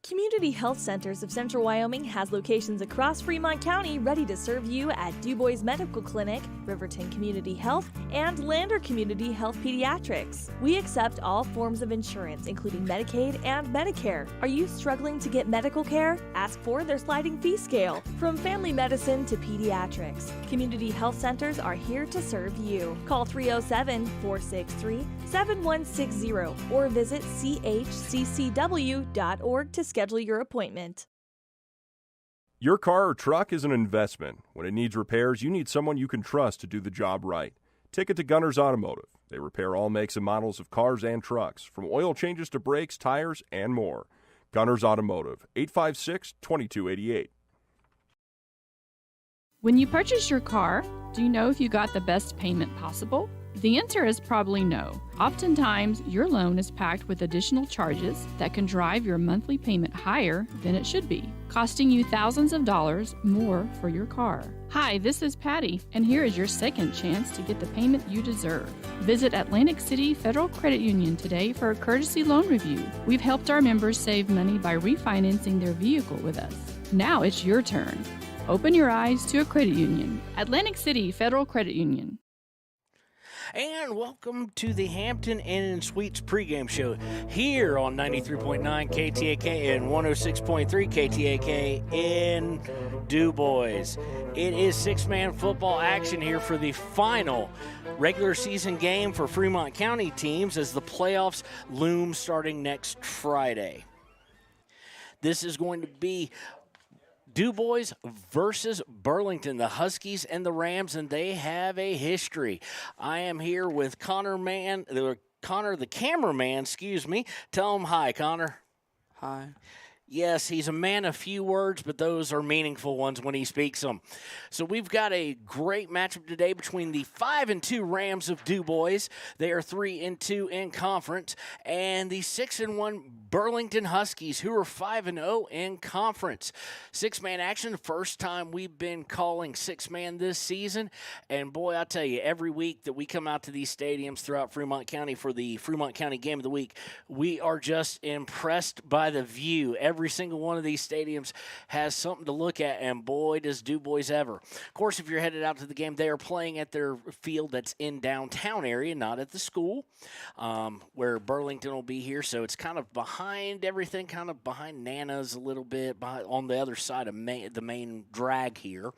Community Health Centers of Central Wyoming has locations across Fremont County ready to serve you at Dubois Medical Clinic, Riverton Community Health, and Lander Community Health Pediatrics. We accept all forms of insurance, including Medicaid and Medicare. Are you struggling to get medical care? Ask for their sliding fee scale. From family medicine to pediatrics, Community Health Centers are here to serve you. Call 307-463-7160 or visit chccw.org to schedule your appointment. Your car or truck is an investment. When it needs repairs, you need someone you can trust to do the job right. Take it to Gunner's Automotive. They repair all makes and models of cars and trucks, from oil changes to brakes, tires, and more. Gunner's Automotive, 856-2288. When you purchase your car, do you know if you got the best payment possible? The answer is probably no. Oftentimes, your loan is packed with additional charges that can drive your monthly payment higher than it should be, costing you thousands of dollars more for your car. Hi, this is Patty, and here is your second chance to get the payment you deserve. Visit Atlantic City Federal Credit Union today for a courtesy loan review. We've helped our members save money by refinancing their vehicle with us. Now it's your turn. Open your eyes to a credit union. Atlantic City Federal Credit Union. And welcome to the Hampton Inn & Suites pregame show here on 93.9 KTAK and 106.3 KTAK in Dubois. It is six-man football action here for the final regular season game for Fremont County teams as the playoffs loom starting next Friday. This is going to be Dubois versus Burlington, the Huskies and the Rams, and they have a history. I am here with Connor the cameraman, Tell him hi, Connor. Hi. Yes, he's a man of few words, but those are meaningful ones when he speaks them. So we've got a great matchup today between the 5-2 Rams of Dubois. They are 3-2 in conference, and the 6-1 Burlington Huskies, who are 5-0 in conference. Six-man action, the first time we've been calling six-man this season. And boy, I tell you, every week that we come out to these stadiums throughout Fremont County for the Fremont County Game of the Week, we are just impressed by the view. Every single one of these stadiums has something to look at, and boy, does Dubois ever. Of course, if you're headed out to the game, they are playing at their field that's in downtown area, not at the school, where Burlington will be here. So it's kind of behind everything, kind of behind Nana's a little bit, on the other side of the main drag here.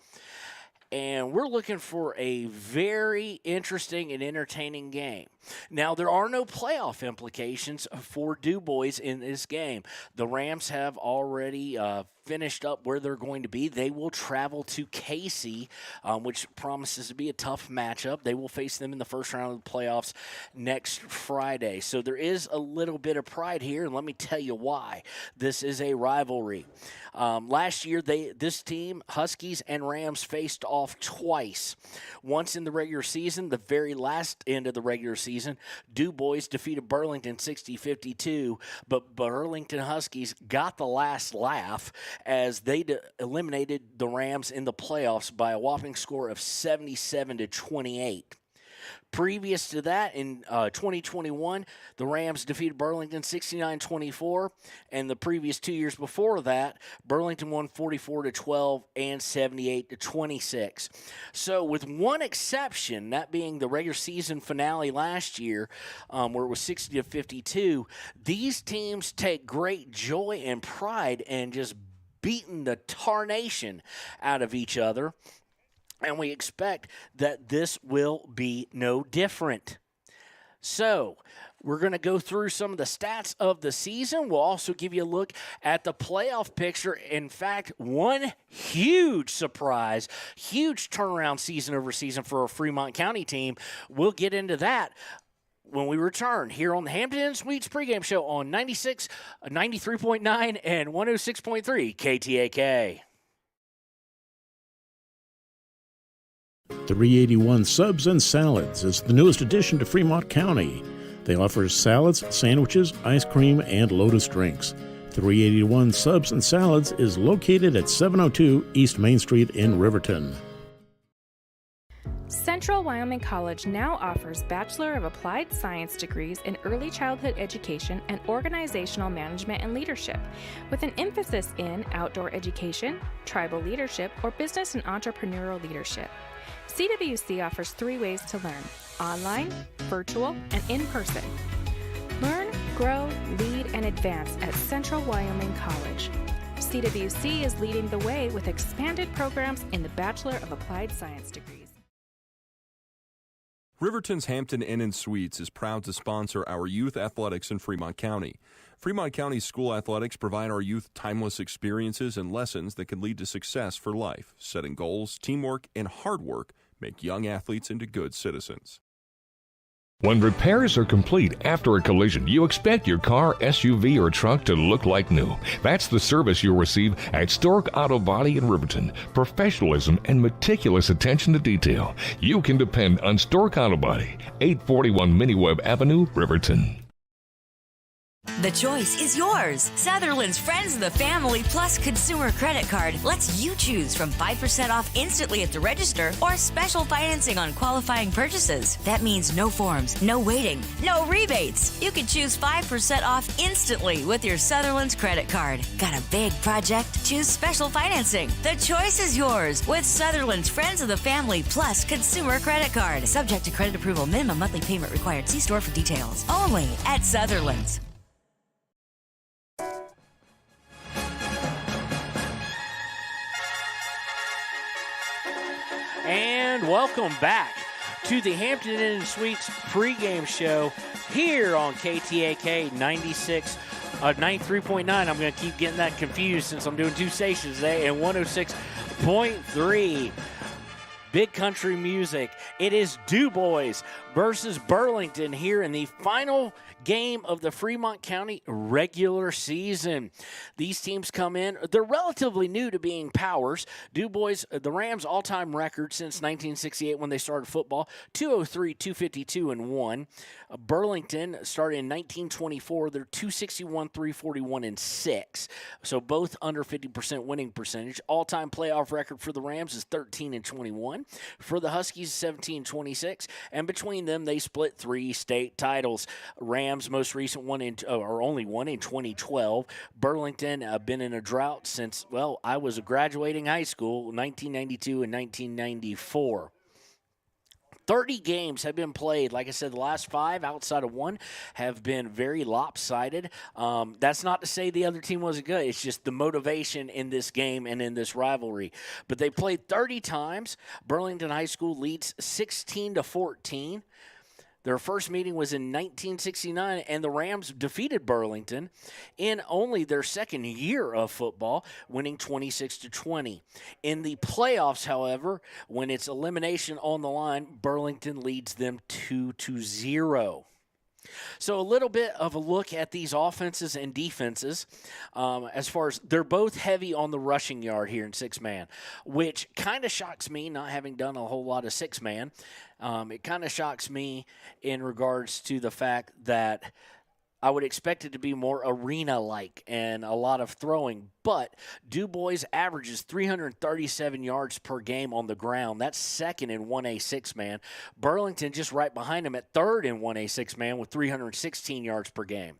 And we're looking for a very interesting and entertaining game. Now, there are no playoff implications for Dubois in this game. The Rams have already finished up where they're going to be. They will travel to Casey, which promises to be a tough matchup. They will face them in the first round of the playoffs next Friday. So there is a little bit of pride here, and let me tell you why. This is a rivalry. Last year, this team, Huskies and Rams, faced off twice. Once in the regular season, the very last end of the regular season, Dubois defeated Burlington 60-52, but Burlington Huskies got the last laugh as they eliminated the Rams in the playoffs by a whopping score of 77-28. Previous to that, in 2021, the Rams defeated Burlington 69-24, and the previous 2 years before that, Burlington won 44-12 and 78-26. So with one exception, that being the regular season finale last year, where it was 60-52, these teams take great joy and pride in just beating the tarnation out of each other. And we expect that this will be no different. So we're going to go through some of the stats of the season. We'll also give you a look at the playoff picture. In fact, one huge surprise, huge turnaround season over season for a Fremont County team. We'll get into that when we return here on the Hampton Inn Suites pregame show on 93.9 and 106.3 KTAK. 381 Subs and Salads is the newest addition to Fremont County. They offer salads, sandwiches, ice cream, and Lotus drinks. 381 Subs and Salads is located at 702 East Main Street in Riverton. Central Wyoming College now offers Bachelor of Applied Science degrees in Early Childhood Education and Organizational Management and Leadership, with an emphasis in outdoor education, tribal leadership, or business and entrepreneurial leadership. CWC offers 3 ways to learn: online, virtual, and in person. Learn, grow, lead, and advance at Central Wyoming College. CWC is leading the way with expanded programs in the Bachelor of Applied Science degrees. Riverton's Hampton Inn & Suites is proud to sponsor our youth athletics in Fremont County. Fremont County school athletics provide our youth timeless experiences and lessons that can lead to success for life. Setting goals, teamwork, and hard work make young athletes into good citizens. When repairs are complete after a collision, you expect your car, SUV, or truck to look like new. That's the service you'll receive at Stork Auto Body in Riverton. Professionalism and meticulous attention to detail. You can depend on Stork Auto Body, 841 Miniweb Avenue, Riverton. The choice is yours. Sutherland's Friends of the Family Plus Consumer Credit Card lets you choose from 5% off instantly at the register or special financing on qualifying purchases. That means no forms, no waiting, no rebates. You can choose 5% off instantly with your Sutherland's credit card. Got a big project? Choose special financing. The choice is yours with Sutherland's Friends of the Family Plus Consumer Credit Card. Subject to credit approval. Minimum monthly payment required. See store for details. Only at Sutherland's. And welcome back to the Hampton Inn & Suites pregame show here on KTAK 93.9. I'm going to keep getting that confused since I'm doing 2 stations today, and 106.3. Big country music. It is Dubois versus Burlington here in the final game of the Fremont County regular season. These teams come in. They're relatively new to being powers. Dubois, the Rams' all-time record since 1968 when they started football, 203, 252, and 1. Burlington started in 1924. They're 261, 341, and 6. So both under 50% winning percentage. All-time playoff record for the Rams is 13 and 21. For the Huskies, 17 and 26. And between them, they split 3 state titles. Rams' most recent one, only one in 2012. Burlington been in a drought since, well, I was graduating high school, 1992 and 1994. 30 games have been played. Like I said, the last 5 outside of 1 have been very lopsided. That's not to say the other team wasn't good. It's just the motivation in this game and in this rivalry. But they played 30 times. Burlington High School leads 16-14. Their first meeting was in 1969, and the Rams defeated Burlington in only their second year of football, winning 26-20. In the playoffs, however, when it's elimination on the line, Burlington leads them 2-0. So a little bit of a look at these offenses and defenses as far as they're both heavy on the rushing yard here in 6-man, which kind of shocks me, not having done a whole lot of 6-man. It kind of shocks me in regards to the fact that I would expect it to be more arena-like and a lot of throwing. But Dubois averages 337 yards per game on the ground. That's second in 1A 6-man. Burlington just right behind him at third in 1A 6-man with 316 yards per game.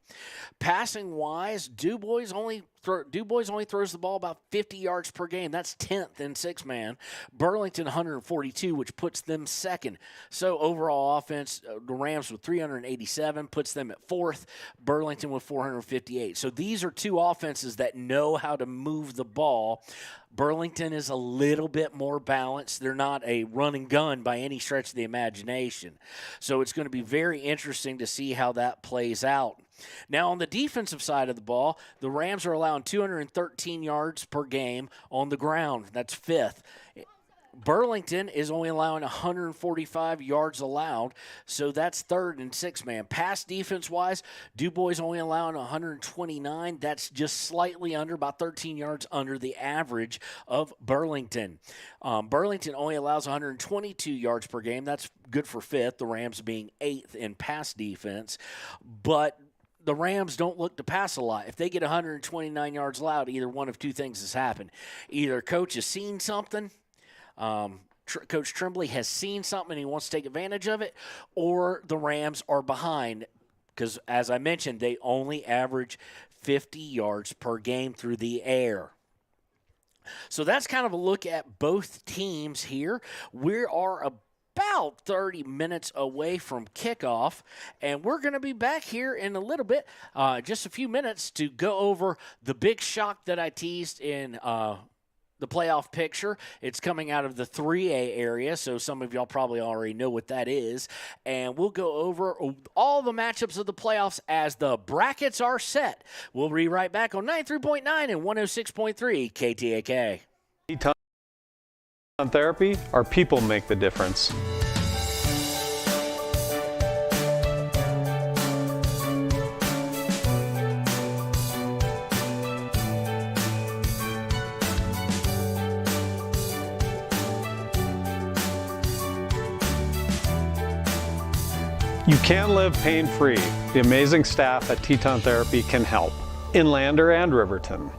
Passing-wise, Dubois only throws the ball about 50 yards per game. That's 10th in 6-man. Burlington 142, which puts them second. So overall offense, the Rams with 387 puts them at 4th. Burlington with 458. So these are 2 offenses that know how to move the ball. Burlington is a little bit more balanced. They're not a run and gun by any stretch of the imagination. So it's going to be very interesting to see how that plays out. Now, on the defensive side of the ball, the Rams are allowing 213 yards per game on the ground. That's 5th. Burlington is only allowing 145 yards allowed, so that's 3rd in 6-man. Pass defense-wise, Dubois only allowing 129. That's just slightly under, about 13 yards under the average of Burlington. Burlington only allows 122 yards per game. That's good for 5th, the Rams being 8th in pass defense. But the Rams don't look to pass a lot. If they get 129 yards allowed, either one of 2 things has happened. Either coach has seen something, Coach Tremblay has seen something and he wants to take advantage of it, or the Rams are behind because, as I mentioned, they only average 50 yards per game through the air. So that's kind of a look at both teams here. We are about 30 minutes away from kickoff, and we're going to be back here in a little bit, just a few minutes, to go over the big shock that I teased in the playoff picture. It's coming out of the 3A area, so some of y'all probably already know what that is. And we'll go over all the matchups of the playoffs as the brackets are set. We'll be right back on 93.9 and 106.3 KTAK. On therapy, our people make the difference. You can live pain-free. The amazing staff at Teton Therapy can help in Lander and Riverton.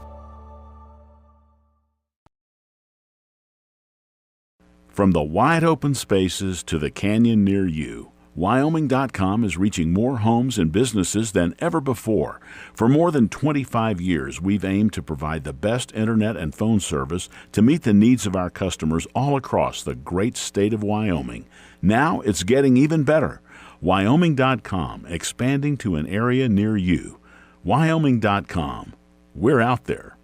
From the wide open spaces to the canyon near you, Wyoming.com is reaching more homes and businesses than ever before. For more than 25 years, we've aimed to provide the best internet and phone service to meet the needs of our customers all across the great state of Wyoming. Now it's getting even better. Wyoming.com, expanding to an area near you. Wyoming.com. We're out there.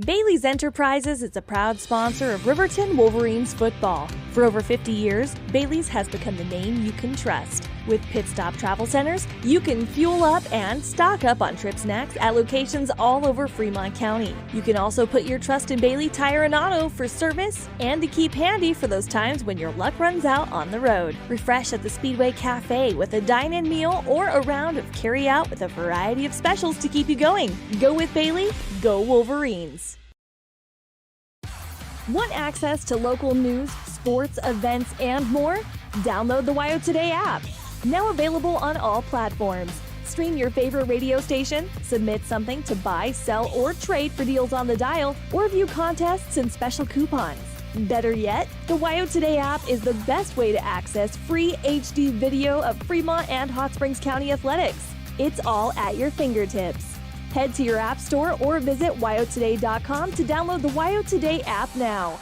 Bailey's Enterprises is a proud sponsor of Riverton Wolverines football. For over 50 years, Bailey's has become the name you can trust. With Pit Stop Travel Centers, you can fuel up and stock up on trip snacks at locations all over Fremont County. You can also put your trust in Bailey Tire and Auto for service and to keep handy for those times when your luck runs out on the road. Refresh at the Speedway Cafe with a dine-in meal or a round of carry-out with a variety of specials to keep you going. Go with Bailey, go Wolverines. Want access to local news, sports, events, and more? Download the WYO Today app. Now available on all platforms. Stream your favorite radio station, submit something to buy, sell, or trade for deals on the dial, or view contests and special coupons. Better yet, the WYO Today app is the best way to access free HD video of Fremont and Hot Springs County athletics. It's all at your fingertips. Head to your app store or visit wyotoday.com to download the WYO Today app now.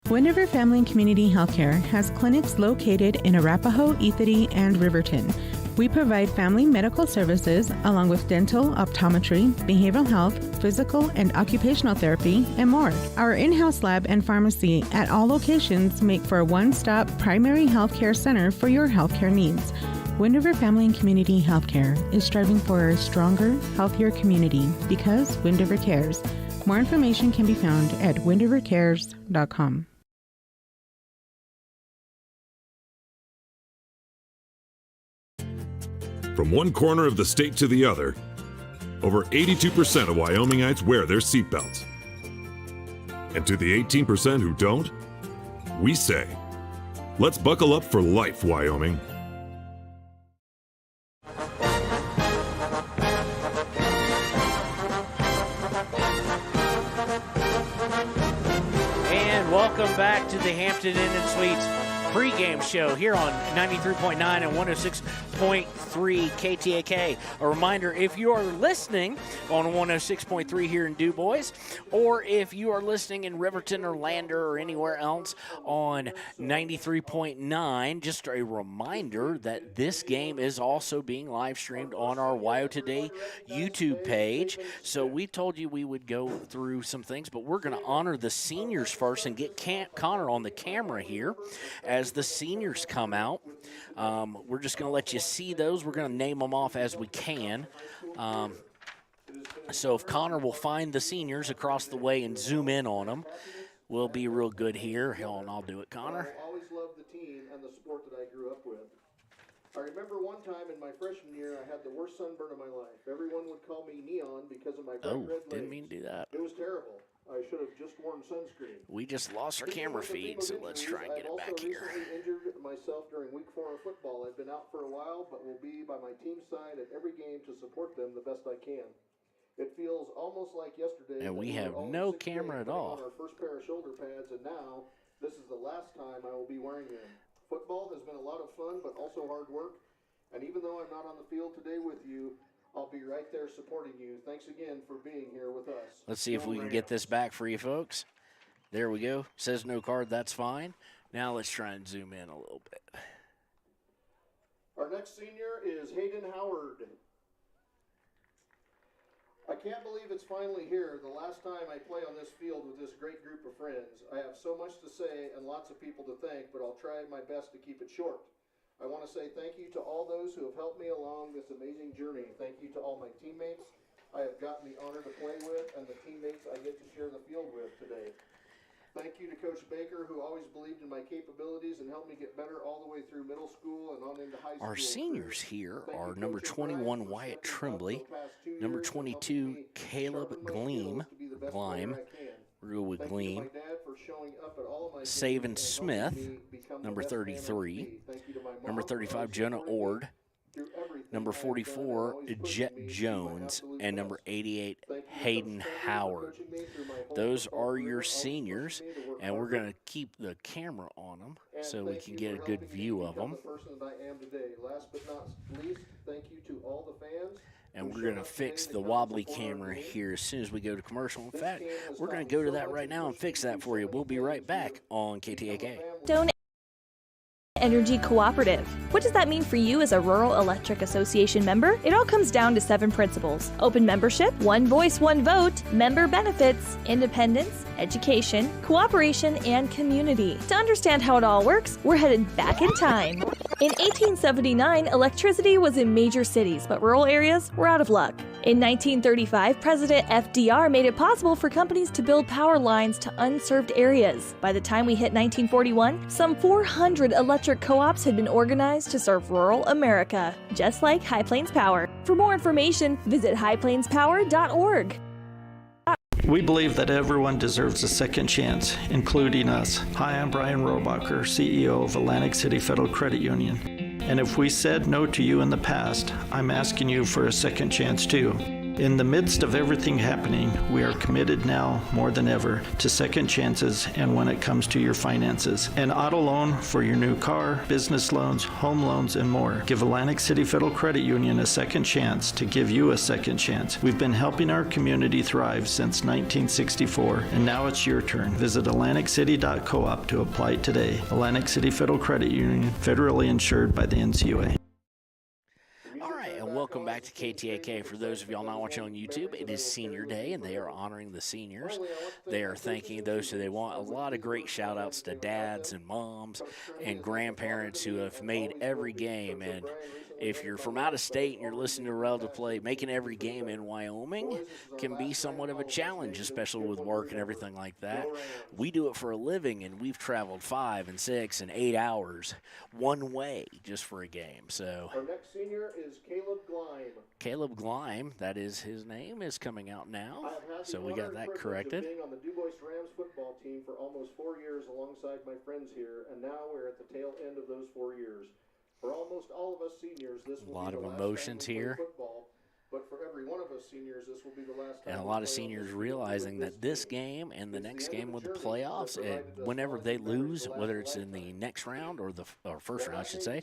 Wind River Family and Community Healthcare has clinics located in Arapahoe, Ethity, and Riverton. We provide family medical services along with dental, optometry, behavioral health, physical and occupational therapy, and more. Our in-house lab and pharmacy at all locations make for a one-stop primary healthcare center for your healthcare needs. Wind River Family and Community Healthcare is striving for a stronger, healthier community because Wind River cares. More information can be found at windrivercares.com. From one corner of the state to the other, over 82% of Wyomingites wear their seatbelts. And to the 18% who don't, we say, let's buckle up for life, Wyoming. And welcome back to the Hampton Inn and Suites pregame show here on 93.9 and 106.3 KTAK. A reminder, if you are listening on 106.3 here in Dubois, or if you are listening in Riverton or Lander or anywhere else on 93.9, just a reminder that this game is also being live streamed on our WYO Today YouTube page. So we told you we would go through some things, but we're going to honor the seniors first and get Connor on the camera here as the seniors come out. We're just going to let you see those. We're going to name them off as we can. So if Connor will find the seniors across the way and zoom in on them, we'll be real good here. Hell, and I'll do it, Connor. I always loved the team and the sport that I grew up with. I remember one time in my freshman year, I had the worst sunburn of my life. Everyone would call me Neon because of my bright red legs. Didn't mean to do that. It was terrible. I should have just worn sunscreen. We just lost our camera feed, so let's try and get it back here. I've also recently injured myself during week 4 of football. I've been out for a while, but will be by my team's side at every game to support them the best I can. It feels almost like yesterday. And we that have were all in no 6th grade camera at putting all. on our first pair of shoulder pads, and now this is the last time I will be wearing them. Football has been a lot of fun, but also hard work. And even though I'm not on the field today with you, I'll be right there supporting you. Thanks again for being here with us. Let's see if we can get this back for you folks. There we go. Says no card, that's fine. Now let's try and zoom in a little bit. Our next senior is Hayden Howard. I can't believe it's finally here, the last time I play on this field with this great group of friends. I have so much to say and lots of people to thank, but I'll try my best to keep it short. I want to say thank you to all those who have helped me along this amazing journey. Thank you to all my teammates I have gotten the honor to play with and the teammates I get to share the field with today. Thank you to Coach Baker, who always believed in my capabilities and helped me get better all the way through middle school and on into high school. Our seniors here are number 21, Wyatt Tremblay, number 22, Caleb Glime, we'll go with Gleam, Savan Smith, number 33, number 35, Jonah Ord, number 44, Jet Jones, and number 88, Hayden Howard. Those are your seniors, and we're going to keep the camera on them so we can get a good view of them. And we're going to fix the wobbly camera here as soon as we go to commercial. In fact, we're going to go to that right now and fix that for you. We'll be right back on KTAK. Energy Cooperative. What does that mean for you as a Rural Electric Association member? It all comes down to 7 principles: open membership, one voice, one vote, member benefits, independence, education, cooperation, and community. To understand how it all works, we're headed back in time. In 1879, electricity was in major cities, but rural areas were out of luck. In 1935, President FDR made it possible for companies to build power lines to unserved areas. By the time we hit 1941, some 400 electric co-ops had been organized to serve rural America, just like High Plains Power. For more information, visit highplainspower.org. We believe that everyone deserves a second chance, including us. Hi, I'm Brian Robacher, CEO of Atlantic City Federal Credit Union. And if we said no to you in the past, I'm asking you for a second chance too. In the midst of everything happening, we are committed now more than ever to second chances and when it comes to your finances. An auto loan for your new car, business loans, home loans, and more. Give Atlantic City Federal Credit Union a second chance to give you a second chance. We've been helping our community thrive since 1964, and now it's your turn. Visit AtlanticCity.coop to apply today. Atlantic City Federal Credit Union, federally insured by the NCUA. Welcome back to KTAK. For those of y'all not watching on YouTube, it is Senior Day, and they are honoring the seniors. They are thanking those who they want. A lot of great shout-outs to dads and moms and grandparents who have made every game. And if you're from out of state and you're listening to a relative play, making every game in Wyoming can be somewhat of a challenge, especially with work and everything like that. We do it for a living, and we've traveled 5 and 6 and 8 hours one way just for a game. So our next senior is Caleb Glime. Caleb Glime, that is his name, is coming out now. So we got that corrected. Being on the Dubois Rams football team for almost 4 years alongside my friends here, and now we're at the tail end of those 4 years. For almost all of us seniors, this will be the last emotions time we here. play football. But for every one of us seniors, this will be the last time. And a lot of seniors realizing that this game and the next game with the playoffs, whenever they lose, whether it's in the next round or the first round, I should say,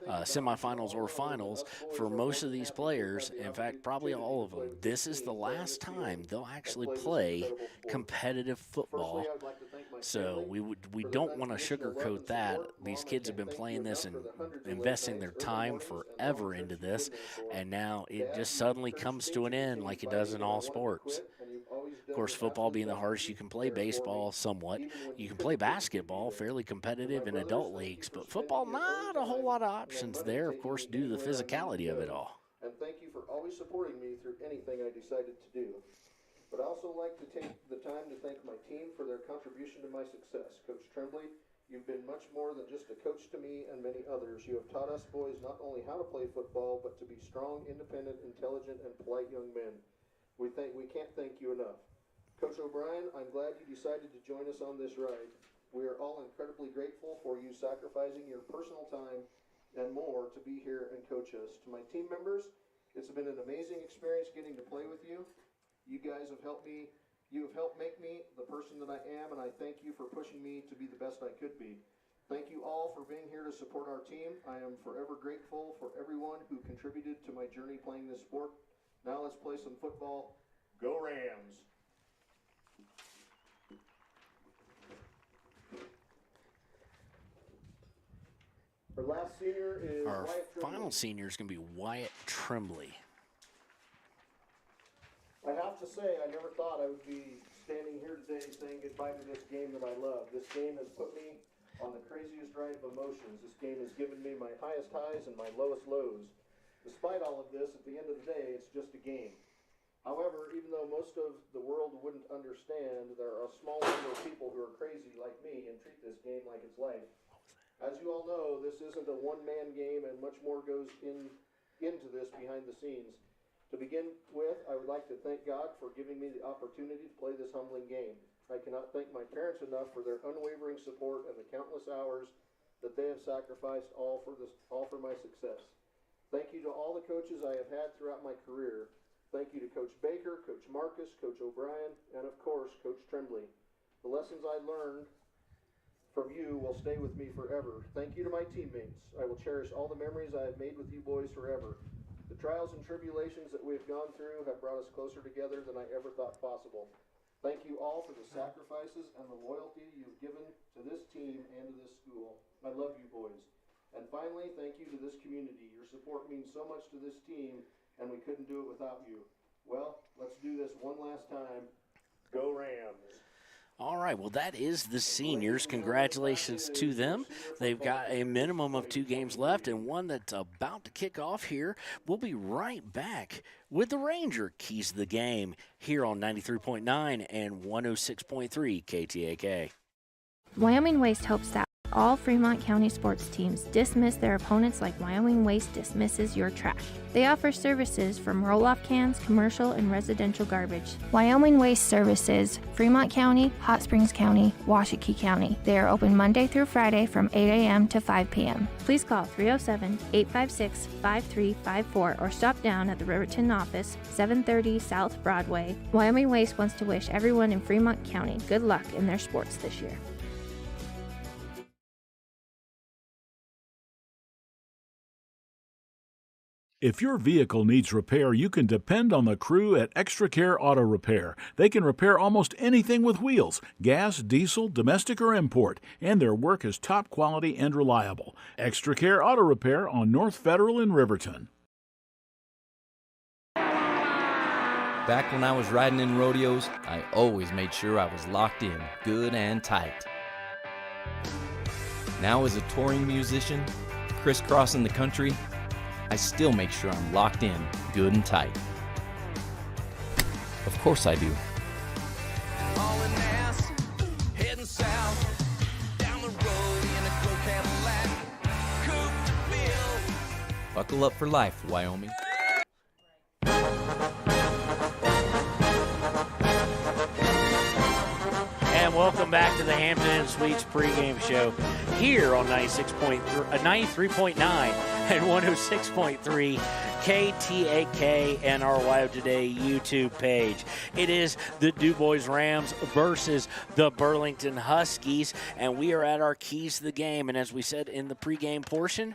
semifinals or finals, for most of these players, in fact, probably all of them, this is the last time they'll actually play competitive football. So we don't want to sugarcoat that. These kids have been playing this and investing their time forever into this, and now it just suddenly comes to an end like it does in all sports. Of course, football being the hardest, you can play baseball somewhat. You can play basketball, fairly competitive in adult leagues, but football, not a whole lot of options there, of course, due to the physicality of it all. And thank you for always supporting me through anything I decided to do. But I also like to take the time to thank my team for their contribution to my success. Coach Tremblay, you've been much more than just a coach to me and many others. You have taught us boys not only how to play football, but to be strong, independent, intelligent, and polite young men. We can't thank you enough. Coach O'Brien, I'm glad you decided to join us on this ride. We are all incredibly grateful for you sacrificing your personal time and more to be here and coach us. To my team members, it's been an amazing experience getting to play with you. You guys have helped me. You have helped make me the person that I am, and I thank you for pushing me to be the best I could be. Thank you all for being here to support our team. I am forever grateful for everyone who contributed to my journey playing this sport. Now let's play some football. Go Rams! Our last senior is Our Wyatt Tremblay. final senior is going to be Wyatt Tremblay. I have to say, I never thought I would be standing here today saying goodbye to this game that I love. This game has put me on the craziest ride of emotions. This game has given me my highest highs and my lowest lows. Despite all of this, at the end of the day, it's just a game. However, even though most of the world wouldn't understand, there are a small number of people who are crazy like me and treat this game like it's life. As you all know, this isn't a one-man game, and much more goes into this behind the scenes. To begin with, I would like to thank God for giving me the opportunity to play this humbling game. I cannot thank my parents enough for their unwavering support and the countless hours that they have sacrificed all for my success. Thank you to all the coaches I have had throughout my career. Thank you to Coach Baker, Coach Marcus, Coach O'Brien, and of course, Coach Tremblay. The lessons I learned from you will stay with me forever. Thank you to my teammates. I will cherish all the memories I have made with you boys forever. The trials and tribulations that we have gone through have brought us closer together than I ever thought possible. Thank you all for the sacrifices and the loyalty you've given to this team and to this school. I love you boys. And finally, thank you to this community. Your support means so much to this team, and we couldn't do it without you. Well, let's do this one last time. Go Rams! All right, well, that is the seniors. Congratulations to them. They've got a minimum of 2 games left and one that's about to kick off here. We'll be right back with the Ranger Keys of the Game here on 93.9 and 106.3 KTAK. Wyoming Waste hopes that all Fremont County sports teams dismiss their opponents like Wyoming Waste dismisses your trash. They offer services from roll-off cans, commercial, and residential garbage. Wyoming Waste services Fremont County, Hot Springs County, Washakie County. They are open Monday through Friday from 8 a.m. to 5 p.m. Please call 307-856-5354 or stop down at the Riverton office, 730 South Broadway. Wyoming Waste wants to wish everyone in Fremont County good luck in their sports this year. If your vehicle needs repair, you can depend on the crew at Extra Care Auto Repair. They can repair almost anything with wheels, gas, diesel, domestic, or import, and their work is top quality and reliable. Extra Care Auto Repair on North Federal in Riverton. Back when I was riding in rodeos, I always made sure I was locked in, good and tight. Now as a touring musician, crisscrossing the country, I still make sure I'm locked in, good and tight. Of course I do. Hauling ass, heading south, down the road in a cool Cadillac, coupe to fill. Buckle up for life, Wyoming. And welcome back to the Hampton Inn Suites pregame show here on 93.9 and 106.3 KTAK and our Wyo Today YouTube page. It is the Dubois Rams versus the Burlington Huskies, and we are at our keys to the game. And as we said in the pregame portion,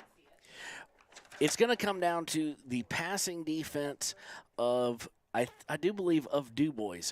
it's going to come down to the passing defense of, I do believe, of Dubois.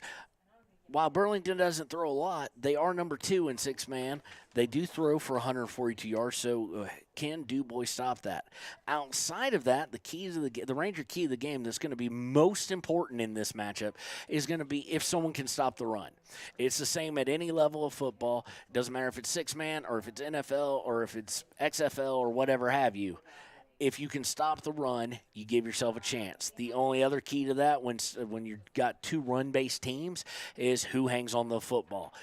While Burlington doesn't throw a lot, they are number 2 in 6-man. They do throw for 142 yards, so can Dubois stop that? Outside of that, the Ranger key of the game that's going to be most important in this matchup is going to be if someone can stop the run. It's the same at any level of football. It doesn't matter if it's 6-man or if it's NFL or if it's XFL or whatever have you. If you can stop the run, you give yourself a chance. The only other key to that when you've got 2 run-based teams is who hangs on the football.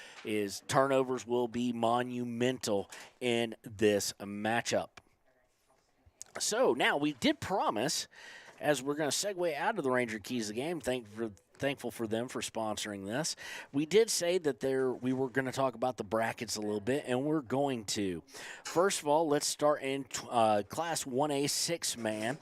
Turnovers will be monumental in this matchup. So now we did promise, as we're going to segue out of the Ranger Keys of the game, thankful for them for sponsoring this. We did say that we were going to talk about the brackets a little bit, and we're going to. First of all, let's start in Class 1A 6-man.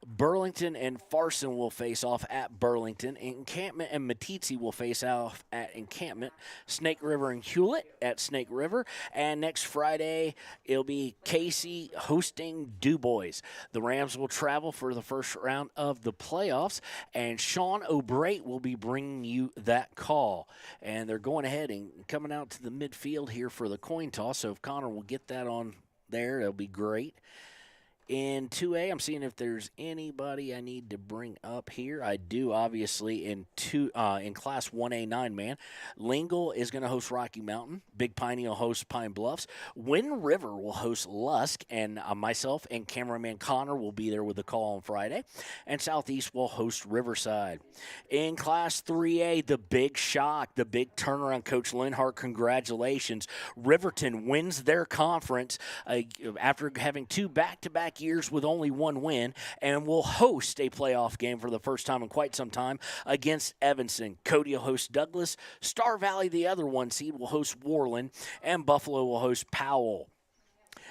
Burlington and Farson will face off at Burlington. Encampment and Meeteetse will face off at Encampment. Snake River and Hewlett at Snake River. And next Friday, it'll be Casey hosting Dubois. The Rams will travel for the first round of the playoffs, and Sean O'Brate will be bringing you that call. And they're going ahead and coming out to the midfield here for the coin toss, so if Connor will get that on there, it'll be great. In 2A, I'm seeing if there's anybody I need to bring up here. I do, obviously, in Class 1A 9-man. Lingle is going to host Rocky Mountain. Big Piney will host Pine Bluffs. Wind River will host Lusk, and myself and cameraman Connor will be there with the call on Friday. And Southeast will host Riverside. In Class 3A, the big shock, the big turnaround. Coach Linhart, congratulations. Riverton wins their conference after having 2 back-to-back years with only 1 win, and will host a playoff game for the first time in quite some time against Evanston. Cody will host Douglas. Star Valley, the other 1 seed, will host Worland, and Buffalo will host Powell.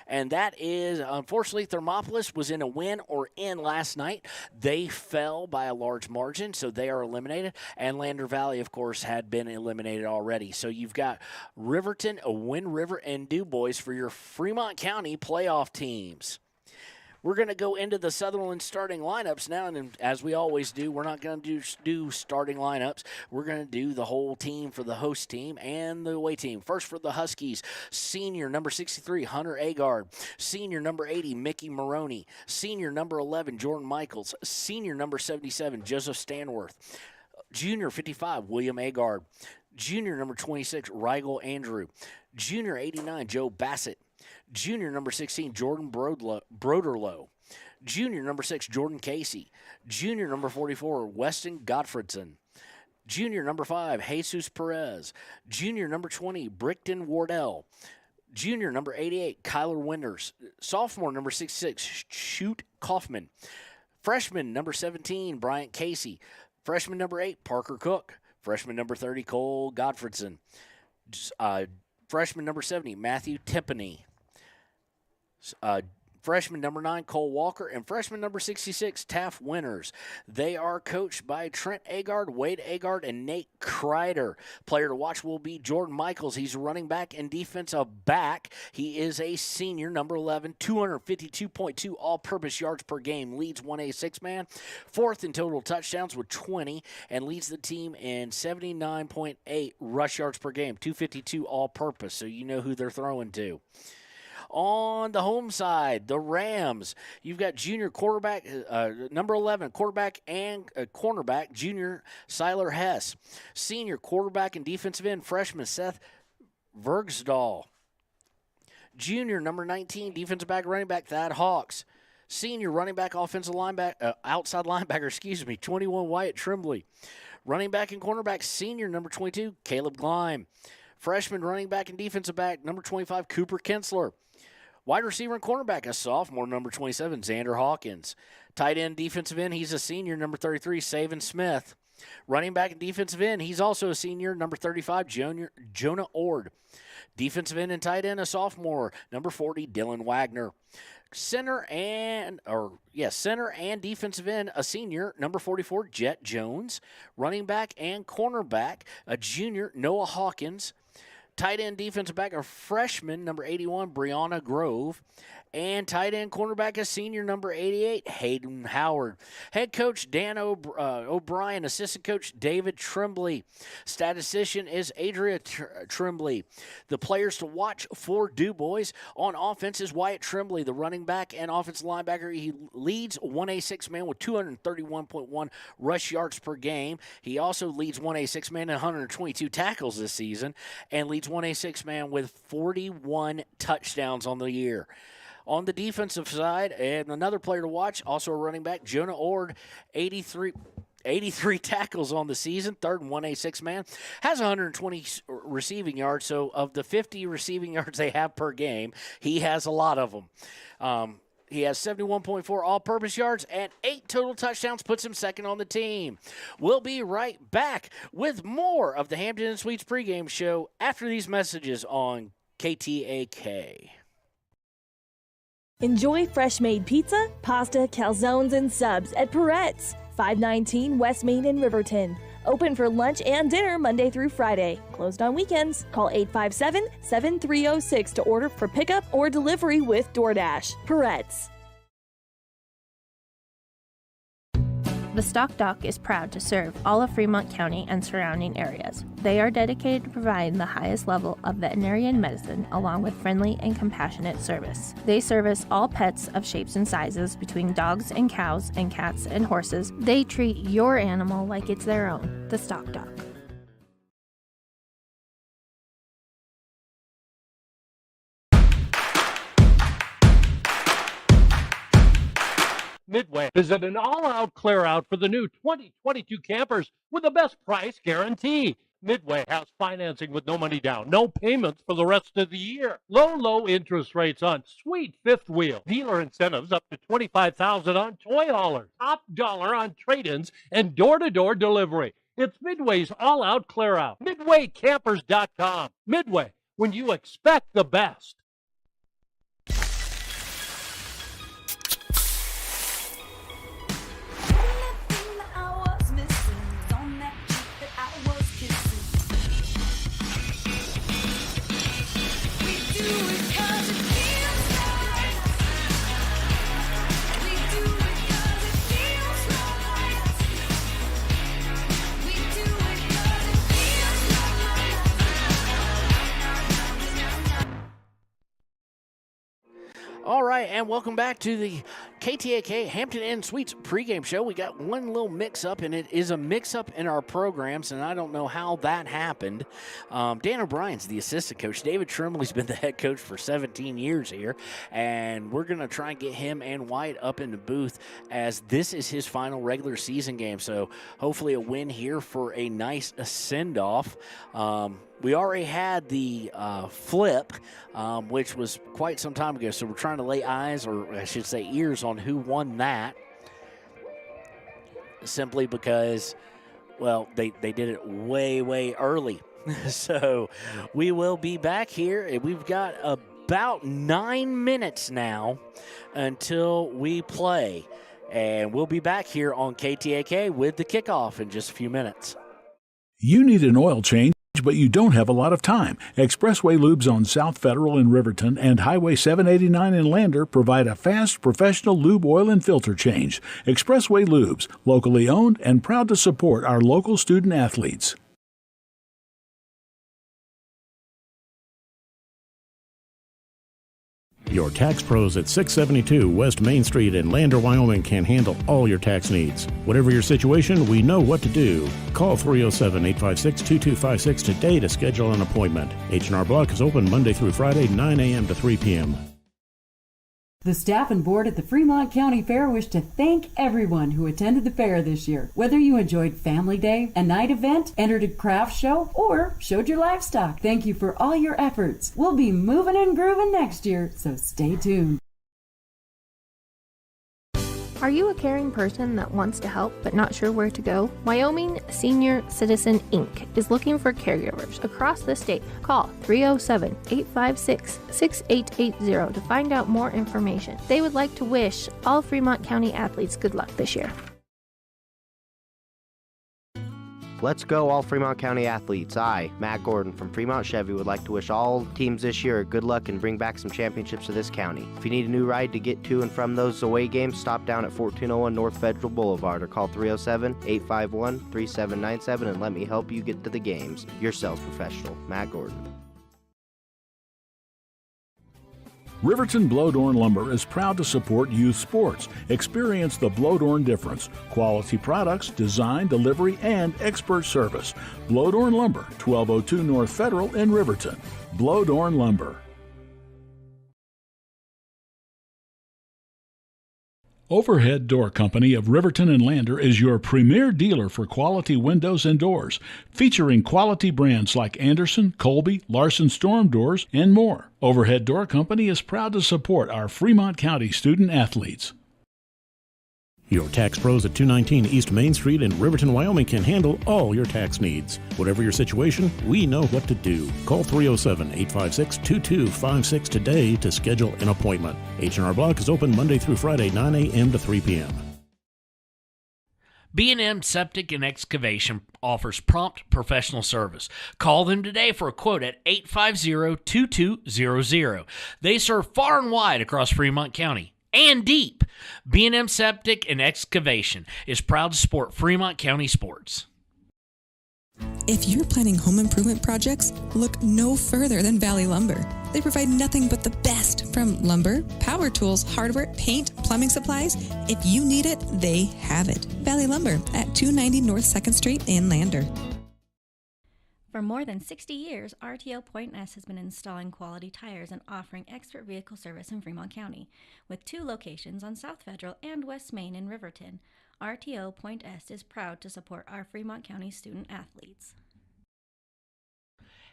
And that is, unfortunately, Thermopolis was in a win or in last night. They fell by a large margin, so they are eliminated. And Lander Valley, of course, had been eliminated already. So you've got Riverton, Wind River, and Dubois for your Fremont County playoff teams. We're going to go into the Sutherland starting lineups now, and as we always do, we're not going to do starting lineups. We're going to do the whole team for the host team and the away team. First for the Huskies, senior number 63, Hunter Agard. Senior number 80, Mickey Maroney. Senior number 11, Jordan Michaels. Senior number 77, Joseph Stanworth. Junior 55, William Agard. Junior number 26, Rigel Andrew. Junior 89, Joe Bassett. Junior number 16, Jordan Broderlow. Junior number 6, Jordan Casey. Junior number 44, Weston Gottfredson. Junior number 5, Jesus Perez. Junior number 20, Brickton Wardell. Junior number 88, Kyler Winters. Sophomore number 66, Shoot Kaufman. Freshman number 17, Bryant Casey. Freshman number 8, Parker Cook. Freshman number 30, Cole Gottfredson. Freshman number 70, Matthew Timpany. Freshman number 9, Cole Walker, and freshman number 66, Taff Winters. They are coached by Trent Agard, Wade Agard, and Nate Kreider. Player to watch will be Jordan Michaels. He's a running back and defensive back. He is a senior, number 11, 252.2 all-purpose yards per game. Leads 1A 6-man, 4th in total touchdowns with 20, and leads the team in 79.8 rush yards per game, 252 all-purpose, so you know who they're throwing to. On the home side, the Rams, you've got junior quarterback, number 11, quarterback and cornerback, junior Siler Hess. Senior quarterback and defensive end, freshman Seth Vergsdahl. Junior number 19, defensive back, running back, Thad Hawks. Senior running back, offensive linebacker, outside linebacker, 21, Wyatt Tremblay. Running back and cornerback, senior number 22, Caleb Gleim. Freshman running back and defensive back, number 25, Cooper Kinsler. Wide receiver and cornerback, a sophomore, number 27, Xander Hawkins. Tight end, defensive end, he's a senior, number 33, Savin Smith. Running back and defensive end, he's also a senior, number 35, Jonah Ord. Defensive end and tight end, a sophomore, number 40, Dylan Wagner. Center and defensive end, a senior, number 44, Jet Jones. Running back and cornerback, a junior, Noah Hawkins. Tight end defensive back, a freshman, number 81, Brianna Grove. And tight end cornerback, a senior, number 88, Hayden Howard. Head coach Dan O'Brien, assistant coach David Tremblay. Statistician is Adria Tremblay. The players to watch for Dubois on offense is Wyatt Tremblay, the running back and offensive linebacker. He leads 1A 6-man with 231.1 rush yards per game. He also leads 1A 6-man in 122 tackles this season and leads 1A 6-man with 41 touchdowns on the year. On the defensive side, and another player to watch, also a running back, Jonah Ord, 83 tackles on the season, 3rd in 1A 6-man, has 120 receiving yards. So of the 50 receiving yards they have per game, he has a lot of them. He has 71.4 all-purpose yards and 8 total touchdowns, puts him second on the team. We'll be right back with more of the Hampton & Sweets pregame show after these messages on KTAK. Enjoy fresh-made pizza, pasta, calzones, and subs at Peretz, 519 West Main in Riverton. Open for lunch and dinner Monday through Friday. Closed on weekends. Call 857-7306 to order for pickup or delivery with DoorDash. Peretz. The Stock Dock is proud to serve all of Fremont County and surrounding areas. They are dedicated to providing the highest level of veterinarian medicine along with friendly and compassionate service. They service all pets of shapes and sizes between dogs and cows and cats and horses. They treat your animal like it's their own. The Stock Dock. Midway is at an all-out clear-out for the new 2022 campers with the best price guarantee. Midway has financing with no money down, no payments for the rest of the year. Low interest rates on sweet fifth wheel. Dealer incentives up to $25,000 on toy haulers. Top dollar on trade-ins and door-to-door delivery. It's Midway's all-out clear-out. MidwayCampers.com. Midway, when you expect the best. All right, and welcome back to the KTAK Hampton Inn Suites pregame show. We got one little mix-up, and it is a mix-up in our programs, and I don't know how that happened. Dan O'Brien's the assistant coach. David Trimley's been the head coach for 17 years here, and we're going to try and get him and White up in the booth as this is his final regular season game. So hopefully a win here for a nice send-off. We already had the flip, which was quite some time ago, so we're trying to lay eyes, or I should say ears, on who won that, simply because, well, they did it way early. So we will be back here, and we've got about 9 minutes now until we play, and we'll be back here on KTAK with the kickoff in just a few minutes. You need an oil change, but you don't have a lot of time. Expressway Lubes on South Federal in Riverton and Highway 789 in Lander provide a fast, professional lube, oil, and filter change. Expressway Lubes, locally owned and proud to support our local student athletes. Your tax pros at 672 West Main Street in Lander, Wyoming can handle all your tax needs. Whatever your situation, we know what to do. Call 307-856-2256 today to schedule an appointment. H&R Block is open Monday through Friday, 9 a.m. to 3 p.m. The staff and board at the Fremont County Fair wish to thank everyone who attended the fair this year. Whether you enjoyed Family Day, a night event, entered a craft show, or showed your livestock, thank you for all your efforts. We'll be moving and grooving next year, so stay tuned. Are you a caring person that wants to help but not sure where to go? Wyoming Senior Citizen Inc. is looking for caregivers across the state. Call 307-856-6880 to find out more information. They would like to wish all Fremont County athletes good luck this year. Let's go, all Fremont County athletes. I, Matt Gordon from Fremont Chevy, would like to wish all teams this year good luck and bring back some championships to this county. If you need a new ride to get to and from those away games, stop down at 1401 North Federal Boulevard or call 307-851-3797 and let me help you get to the games. Your sales professional, Matt Gordon. Riverton Blodorn Lumber is proud to support youth sports. Experience the Blodorn difference. Quality products, design, delivery, and expert service. Blodorn Lumber, 1202 North Federal in Riverton. Blodorn Lumber. Overhead Door Company of Riverton and Lander is your premier dealer for quality windows and doors, featuring quality brands like Anderson, Colby, Larson Storm Doors, and more. Overhead Door Company is proud to support our Fremont County student athletes. Your tax pros at 219 East Main Street in Riverton, Wyoming can handle all your tax needs. Whatever your situation, we know what to do. Call 307-856-2256 today to schedule an appointment. H&R Block is open Monday through Friday, 9 a.m. to 3 p.m. B&M Septic and Excavation offers prompt professional service. Call them today for a quote at 850-2200. They serve far and wide across Fremont County and deep. B&M Septic and Excavation is proud to support Fremont County sports. If you're planning home improvement projects, look no further than Valley Lumber. They provide nothing but the best, from lumber, power tools, hardware, paint, plumbing supplies. If you need it, they have it. Valley Lumber at 290 North 2nd Street in Lander. For more than 60 years, RTO Point S has been installing quality tires and offering expert vehicle service in Fremont County, with 2 locations on South Federal and West Main in Riverton. RTO Point S is proud to support our Fremont County student athletes.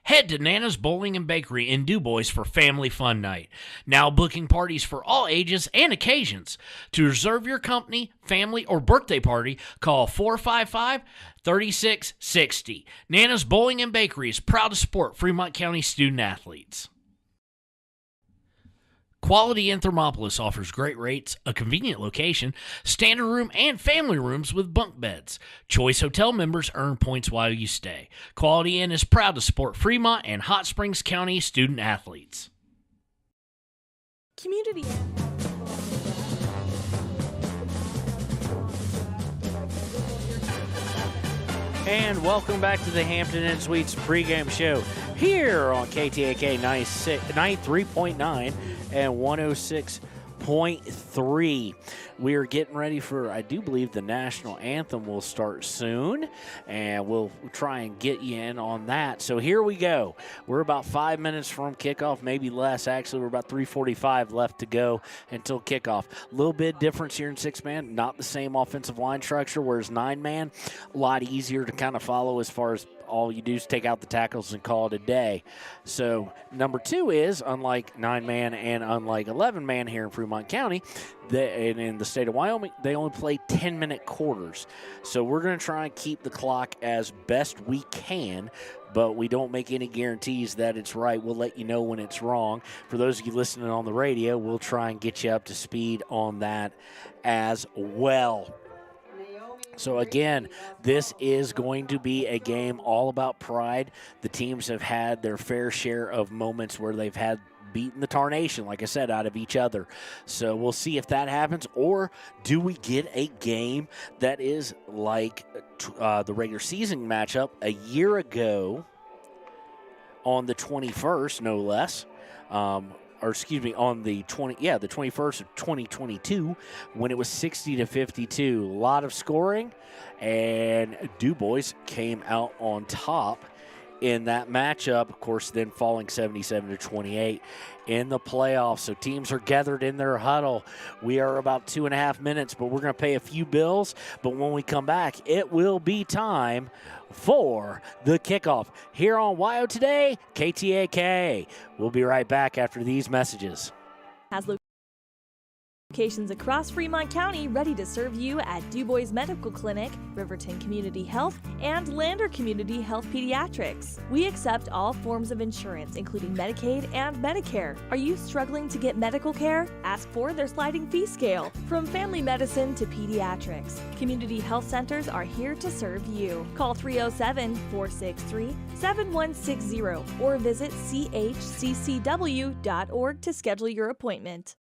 Head to Nana's Bowling and Bakery in Dubois for Family Fun Night. Now booking parties for all ages and occasions. To reserve your company, family, or birthday party, call 455-3660. Nana's Bowling and Bakery is proud to support Fremont County student athletes. Quality in Thermopolis offers great rates, a convenient location, standard room, and family rooms with bunk beds. Choice Hotel members earn points while you stay. Quality Inn is proud to support Fremont and Hot Springs County student athletes. Community. And welcome back to the Hampton Inn Suites pregame show here on KTAK 93.9 and 106.3. We are getting ready for, I do believe, the national anthem will start soon, and we'll try and get you in on that. So here we go. We're about 5 minutes from kickoff, maybe less. Actually, we're about 3:45 left to go until kickoff. A little bit difference here in 6-man, not the same offensive line structure, whereas 9-man, a lot easier to kind of follow as far as all you do is take out the tackles and call it a day. So number 2 is, unlike 9-man and unlike 11-man here in Fremont County, and in the state of Wyoming, they only play 10-minute quarters. So we're going to try and keep the clock as best we can, but we don't make any guarantees that it's right. We'll let you know when it's wrong. For those of you listening on the radio, we'll try and get you up to speed on that as well. So again, this is going to be a game all about pride. The teams have had their fair share of moments where they've had beaten the tarnation, like I said, out of each other. So we'll see if that happens, or do we get a game that is like the regular season matchup a year ago on the 21st, no less, on the 21st of 2022, when it was 60-52. A lot of scoring, and Dubois came out on top in that matchup, of course, then falling 77-28 in the playoffs. So teams are gathered in their huddle. We are about 2.5 minutes, but we're going to pay a few bills. But when we come back, it will be time for the kickoff here on WYO Today, KTAK. We'll be right back after these messages. Has locations across Fremont County ready to serve you at Dubois Medical Clinic, Riverton Community Health, and Lander Community Health Pediatrics. We accept all forms of insurance, including Medicaid and Medicare. Are you struggling to get medical care? Ask for their sliding fee scale. From family medicine to pediatrics, community health centers are here to serve you. Call 307-463-7160 or visit chccw.org to schedule your appointment.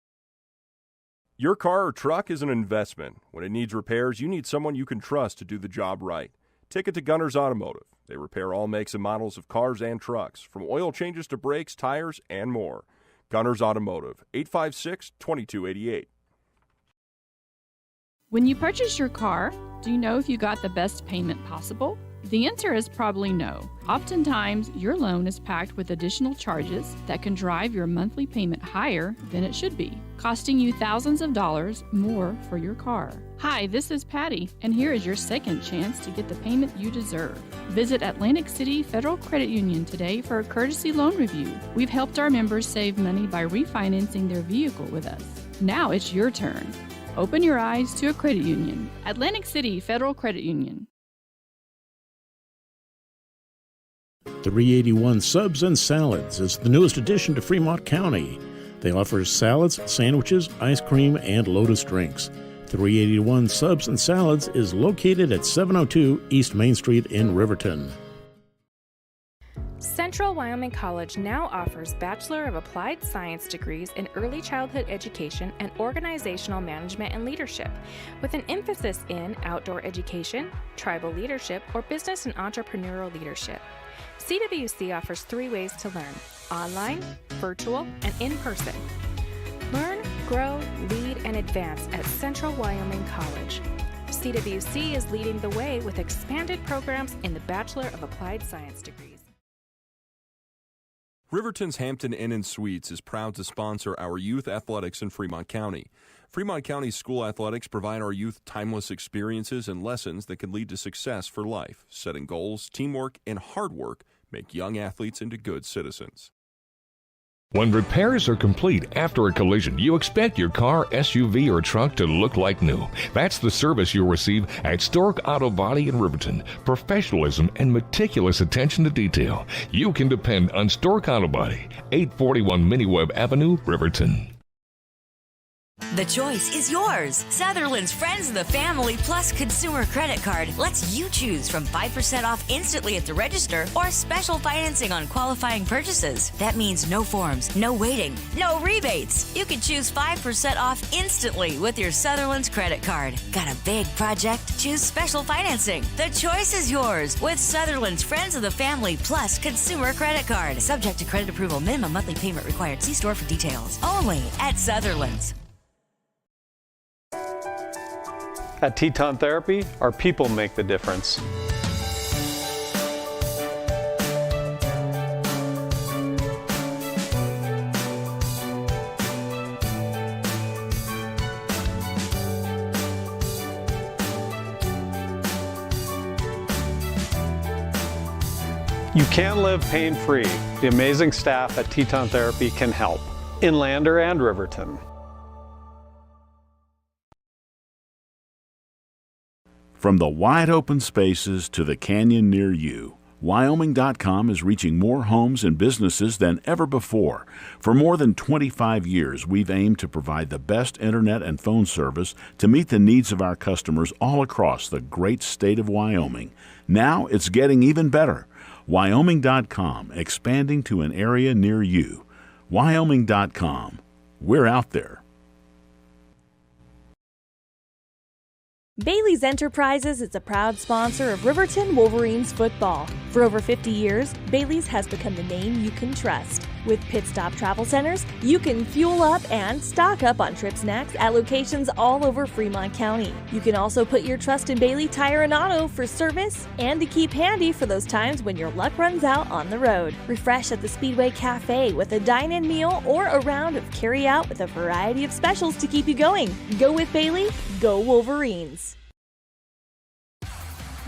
Your car or truck is an investment. When it needs repairs, you need someone you can trust to do the job right. Take it to Gunners Automotive. They repair all makes and models of cars and trucks, from oil changes to brakes, tires, and more. Gunners Automotive, 856-2288. When you purchase your car, do you know if you got the best payment possible? The answer is probably no. Oftentimes, your loan is packed with additional charges that can drive your monthly payment higher than it should be, costing you thousands of dollars more for your car. Hi, this is Patty, and here is your second chance to get the payment you deserve. Visit Atlantic City Federal Credit Union today for a courtesy loan review. We've helped our members save money by refinancing their vehicle with us. Now it's your turn. Open your eyes to a credit union. Atlantic City Federal Credit Union. 381 Subs and Salads is the newest addition to Fremont County. They offer salads, sandwiches, ice cream, and Lotus drinks. 381 Subs and Salads is located at 702 East Main Street in Riverton. Central Wyoming College now offers Bachelor of Applied Science degrees in Early Childhood Education and Organizational Management and Leadership, with an emphasis in outdoor education, tribal leadership, or business and entrepreneurial leadership. CWC offers 3 ways to learn: online, virtual, and in person. Learn, grow, lead, and advance at Central Wyoming College. CWC is leading the way with expanded programs in the Bachelor of Applied Science degrees. Riverton's Hampton Inn & Suites is proud to sponsor our youth athletics in Fremont County. Fremont County school athletics provide our youth timeless experiences and lessons that can lead to success for life. Setting goals, teamwork, and hard work make young athletes into good citizens. When repairs are complete after a collision, you expect your car, SUV, or truck to look like new. That's the service you'll receive at Stork Auto Body in Riverton. Professionalism and meticulous attention to detail. You can depend on Stork Auto Body, 841 Miniweb Avenue, Riverton. The choice is yours. Sutherland's Friends of the Family Plus Consumer Credit Card lets you choose from 5% off instantly at the register or special financing on qualifying purchases. That means no forms, no waiting, no rebates. You can choose 5% off instantly with your Sutherland's credit card. Got a big project? Choose special financing. The choice is yours with Sutherland's Friends of the Family Plus Consumer Credit Card. Subject to credit approval. Minimum monthly payment required. See store for details. Only at Sutherland's. At Teton Therapy, our people make the difference. You can live pain-free. The amazing staff at Teton Therapy can help in Lander and Riverton. From the wide open spaces to the canyon near you, Wyoming.com is reaching more homes and businesses than ever before. For more than 25 years, we've aimed to provide the best internet and phone service to meet the needs of our customers all across the great state of Wyoming. Now it's getting even better. Wyoming.com, expanding to an area near you. Wyoming.com. We're out there. Bailey's Enterprises is a proud sponsor of Riverton Wolverines football. For over 50 years, Bailey's has become the name you can trust. With Pit Stop Travel Centers, you can fuel up and stock up on trip snacks at locations all over Fremont County. You can also put your trust in Bailey Tire and Auto for service and to keep handy for those times when your luck runs out on the road. Refresh at the Speedway Cafe with a dine-in meal or a round of carry-out with a variety of specials to keep you going. Go with Bailey, go Wolverines.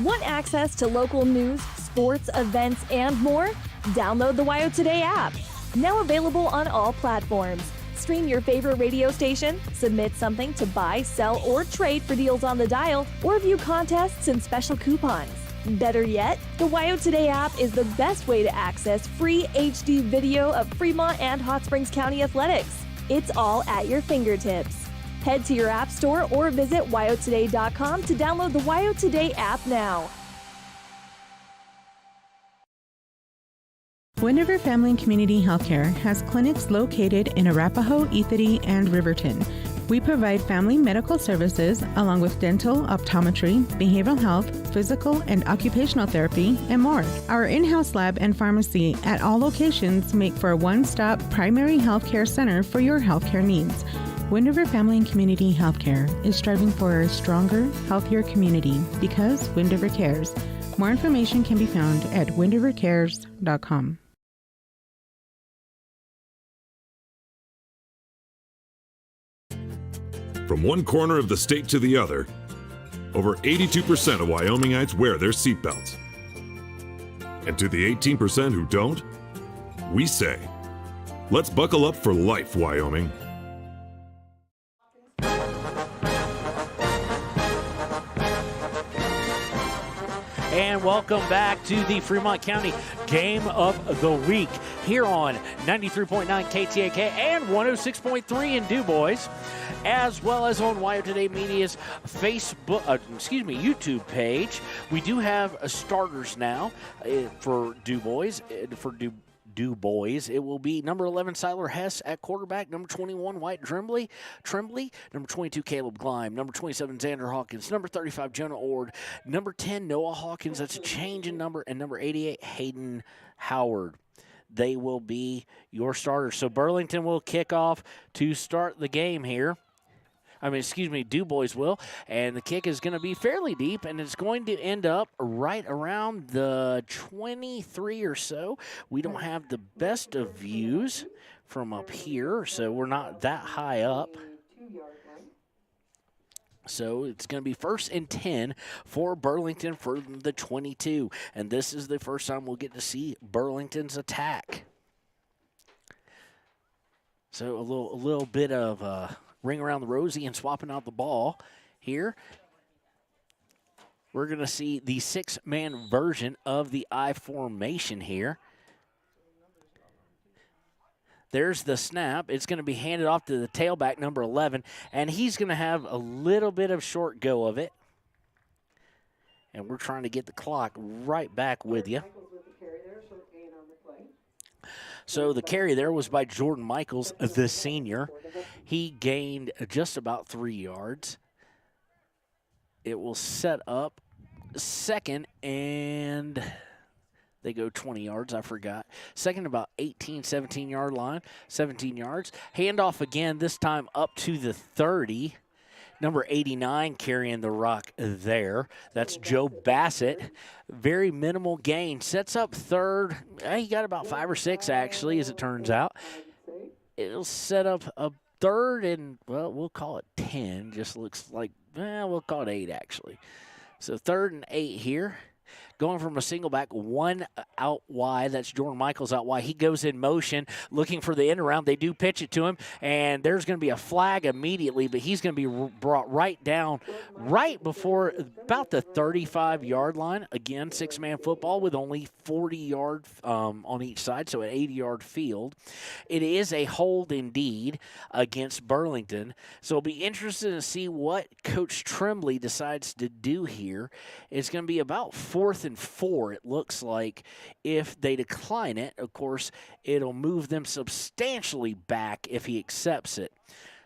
Want access to local news, sports, events, and more? Download the WYO Today app. Now available on all platforms. Stream your favorite radio station, submit something to buy, sell, or trade for deals on the dial, or view contests and special coupons. Better yet, the WYO Today app is the best way to access free HD video of Fremont and Hot Springs County athletics. It's all at your fingertips. Head to your app store or visit wyotoday.com to download the WYO Today app now. Wind River Family and Community Healthcare has clinics located in Arapahoe, Ethity, and Riverton. We provide family medical services along with dental, optometry, behavioral health, physical and occupational therapy, and more. Our in-house lab and pharmacy at all locations make for a one-stop primary healthcare center for your healthcare needs. Wind River Family and Community Healthcare is striving for a stronger, healthier community because Wind River cares. More information can be found at windrivercares.com. From one corner of the state to the other, over 82% of Wyomingites wear their seatbelts. And to the 18% who don't, we say, let's buckle up for life, Wyoming. welcome back to the Fremont County Game of the Week here on 93.9 KTAK and 106.3 in Dubois, as well as on Wire Today Media's YouTube page. We do have starters now for Dubois. Dubois. It will be number 11, Siler Hess at quarterback, number 21, White Tremblay, number 22, Caleb Gleim, number 27, Xander Hawkins, number 35, Jonah Ord, number 10, Noah Hawkins, that's a change in number, and number 88, Hayden Howard. They will be your starters. So Burlington will kick off to start the game here. Dubois will. And the kick is going to be fairly deep, and it's going to end up right around the 23 or so. We don't have the best of views from up here, so we're not that high up. So it's going to be 1st and 10 for Burlington for the 22. And this is the first time we'll get to see Burlington's attack. So a little bit of ring around the rosy and swapping out the ball here. We're going to see the 6-man version of the I formation here. There's the snap. It's going to be handed off to the tailback, number 11, and he's going to have a little bit of short go of it. And we're trying to get the clock right back with you. So the carry there was by Jordan Michaels, the senior. He gained just about 3 yards. It will set up second, and they go 20 yards, I forgot. Second, about 18, 17-yard line, 17 yards. Handoff again, this time up to the 30. Number 89 carrying the rock there. That's Joe Bassett. Very minimal gain. Sets up third. He got about 5 or 6, actually, as it turns out. It'll set up a third and, well, we'll call it 10. Just looks like, we'll call it 8, actually. So 3rd and 8 here. Going from a single back, one out wide. That's Jordan Michaels out wide. He goes in motion looking for the end around. They do pitch it to him, and there's going to be a flag immediately, but he's going to be brought right down right before about the 35-yard line. Again, 6-man football with only 40 yards on each side, so an 80-yard field. It is a hold indeed against Burlington, so it'll be interesting to see what Coach Tremblay decides to do here. It's going to be about 4th and 4, it looks like. If they decline it, of course, it'll move them substantially back if he accepts it.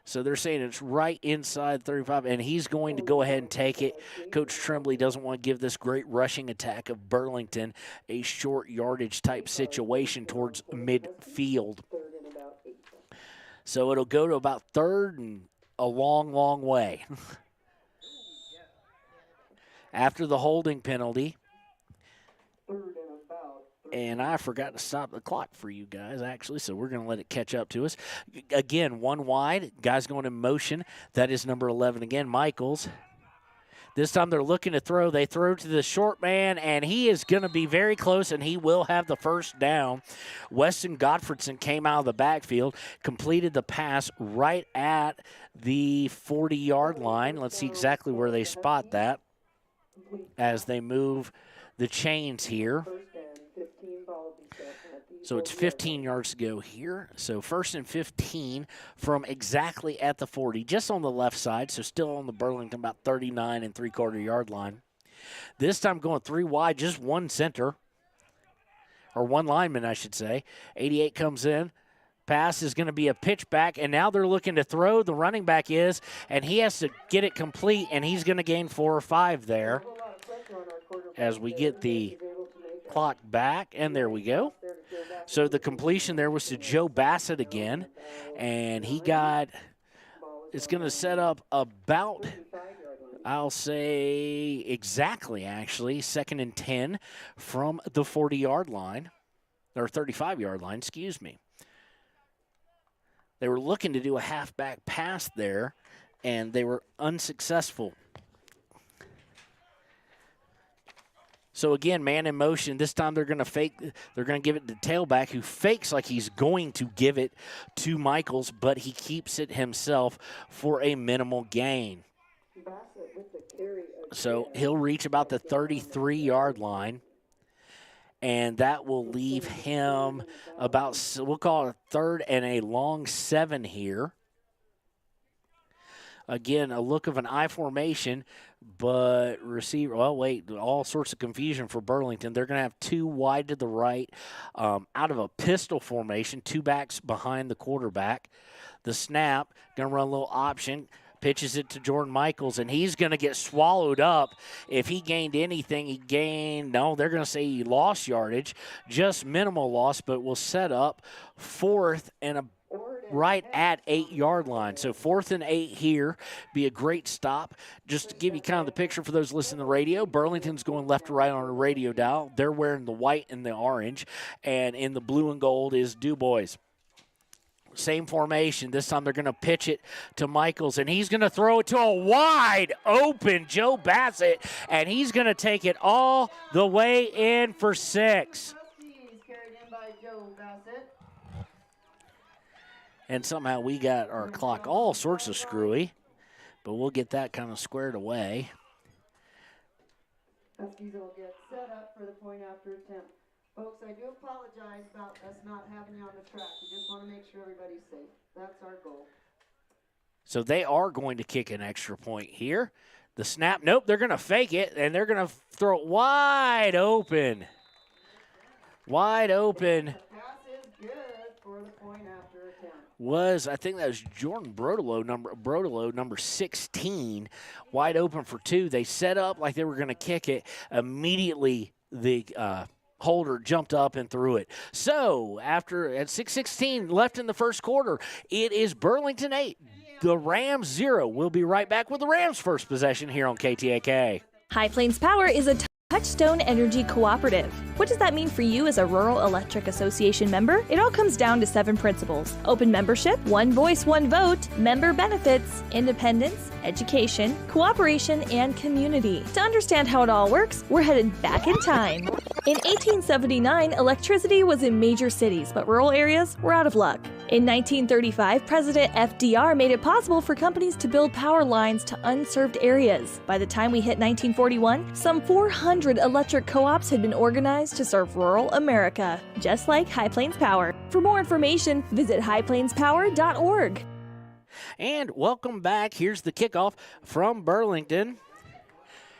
So they're saying it's right inside 35, and he's going to go ahead and take it. Coach Tremblay doesn't want to give this great rushing attack of Burlington a short yardage type situation towards midfield. So it'll go to about 3rd and a long, long way. After the holding penalty. And I forgot to stop the clock for you guys, actually, so we're going to let it catch up to us. Again, one wide. Guys going in motion. That is number 11 again, Michaels. This time they're looking to throw. They throw to the short man, and he is going to be very close, and he will have the first down. Weston Gottfredson came out of the backfield, completed the pass right at the 40-yard line. Let's see exactly where they spot that as they move the chains here. So it's 15 yards to go here. So 1st and 15 from exactly at the 40, just on the left side, so still on the Burlington, about 39 and 3/4 yard line. This time going 3 wide, just one center, or one lineman, I should say. 88 comes in. Pass is going to be a pitch back, and now they're looking to throw. The running back is, and he has to get it complete, and he's going to gain 4 or 5 there as we get the clock back, and there we go. So the completion there was to Joe Bassett again, and he got, it's going to set up about, I'll say exactly, actually, 2nd and 10 from the 40-yard line, or 35-yard line, excuse me. They were looking to do a halfback pass there, and they were unsuccessful. So again, man in motion. This time they're going to fake. They're going to give it to tailback, who fakes like he's going to give it to Michaels, but he keeps it himself for a minimal gain. So he'll reach about the 33-yard line. And that will leave him about, we'll call it a 3rd and a long 7 here. Again, a look of an I formation, but receiver, well, wait, all sorts of confusion for Burlington. They're going to have 2 wide to the right out of a pistol formation, 2 backs behind the quarterback. The snap, going to run a little option. Pitches it to Jordan Michaels, and he's going to get swallowed up. If he gained anything, they're going to say he lost yardage, just minimal loss, but will set up 4th and right at 8-yard line. So 4th and 8 here, be a great stop. Just to give you kind of the picture for those listening to the radio, Burlington's going left to right on a radio dial. They're wearing the white and the orange, and in the blue and gold is Dubois. Same formation. This time they're going to pitch it to Michaels, and he's going to throw it to a wide open Joe Bassett, and he's going to take it all the way in for 6. And somehow we got our clock all sorts of screwy, but we'll get that kind of squared away. Huskies will get set up for the point after attempt. Folks, I do apologize about us not having you on the track. We just want to make sure everybody's safe. That's our goal. So they are going to kick an extra point here. The snap, nope, they're going to fake it, and they're going to throw it wide open. Wide open. The pass is good for the point after attempt. I think that was Jordan Brodelo, number 16, wide open for 2. They set up like they were going to kick it. Immediately, the holder jumped up and threw it. So at 6:16 left in the first quarter, it is Burlington 8, the Rams 0. We'll be right back with the Rams' first possession here on KTAK. High Plains Power is a Touchstone Energy Cooperative. What does that mean for you as a Rural Electric Association member? It all comes down to 7 principles: open membership, one voice, one vote, member benefits, independence, education, cooperation, and community. To understand how it all works, we're headed back in time. In 1879, electricity was in major cities, but rural areas were out of luck. In 1935, President FDR made it possible for companies to build power lines to unserved areas. By the time we hit 1941, some 400 electric co-ops had been organized to serve rural America, just like High Plains Power. For more information, visit highplainspower.org. And welcome back. Here's the kickoff from Burlington.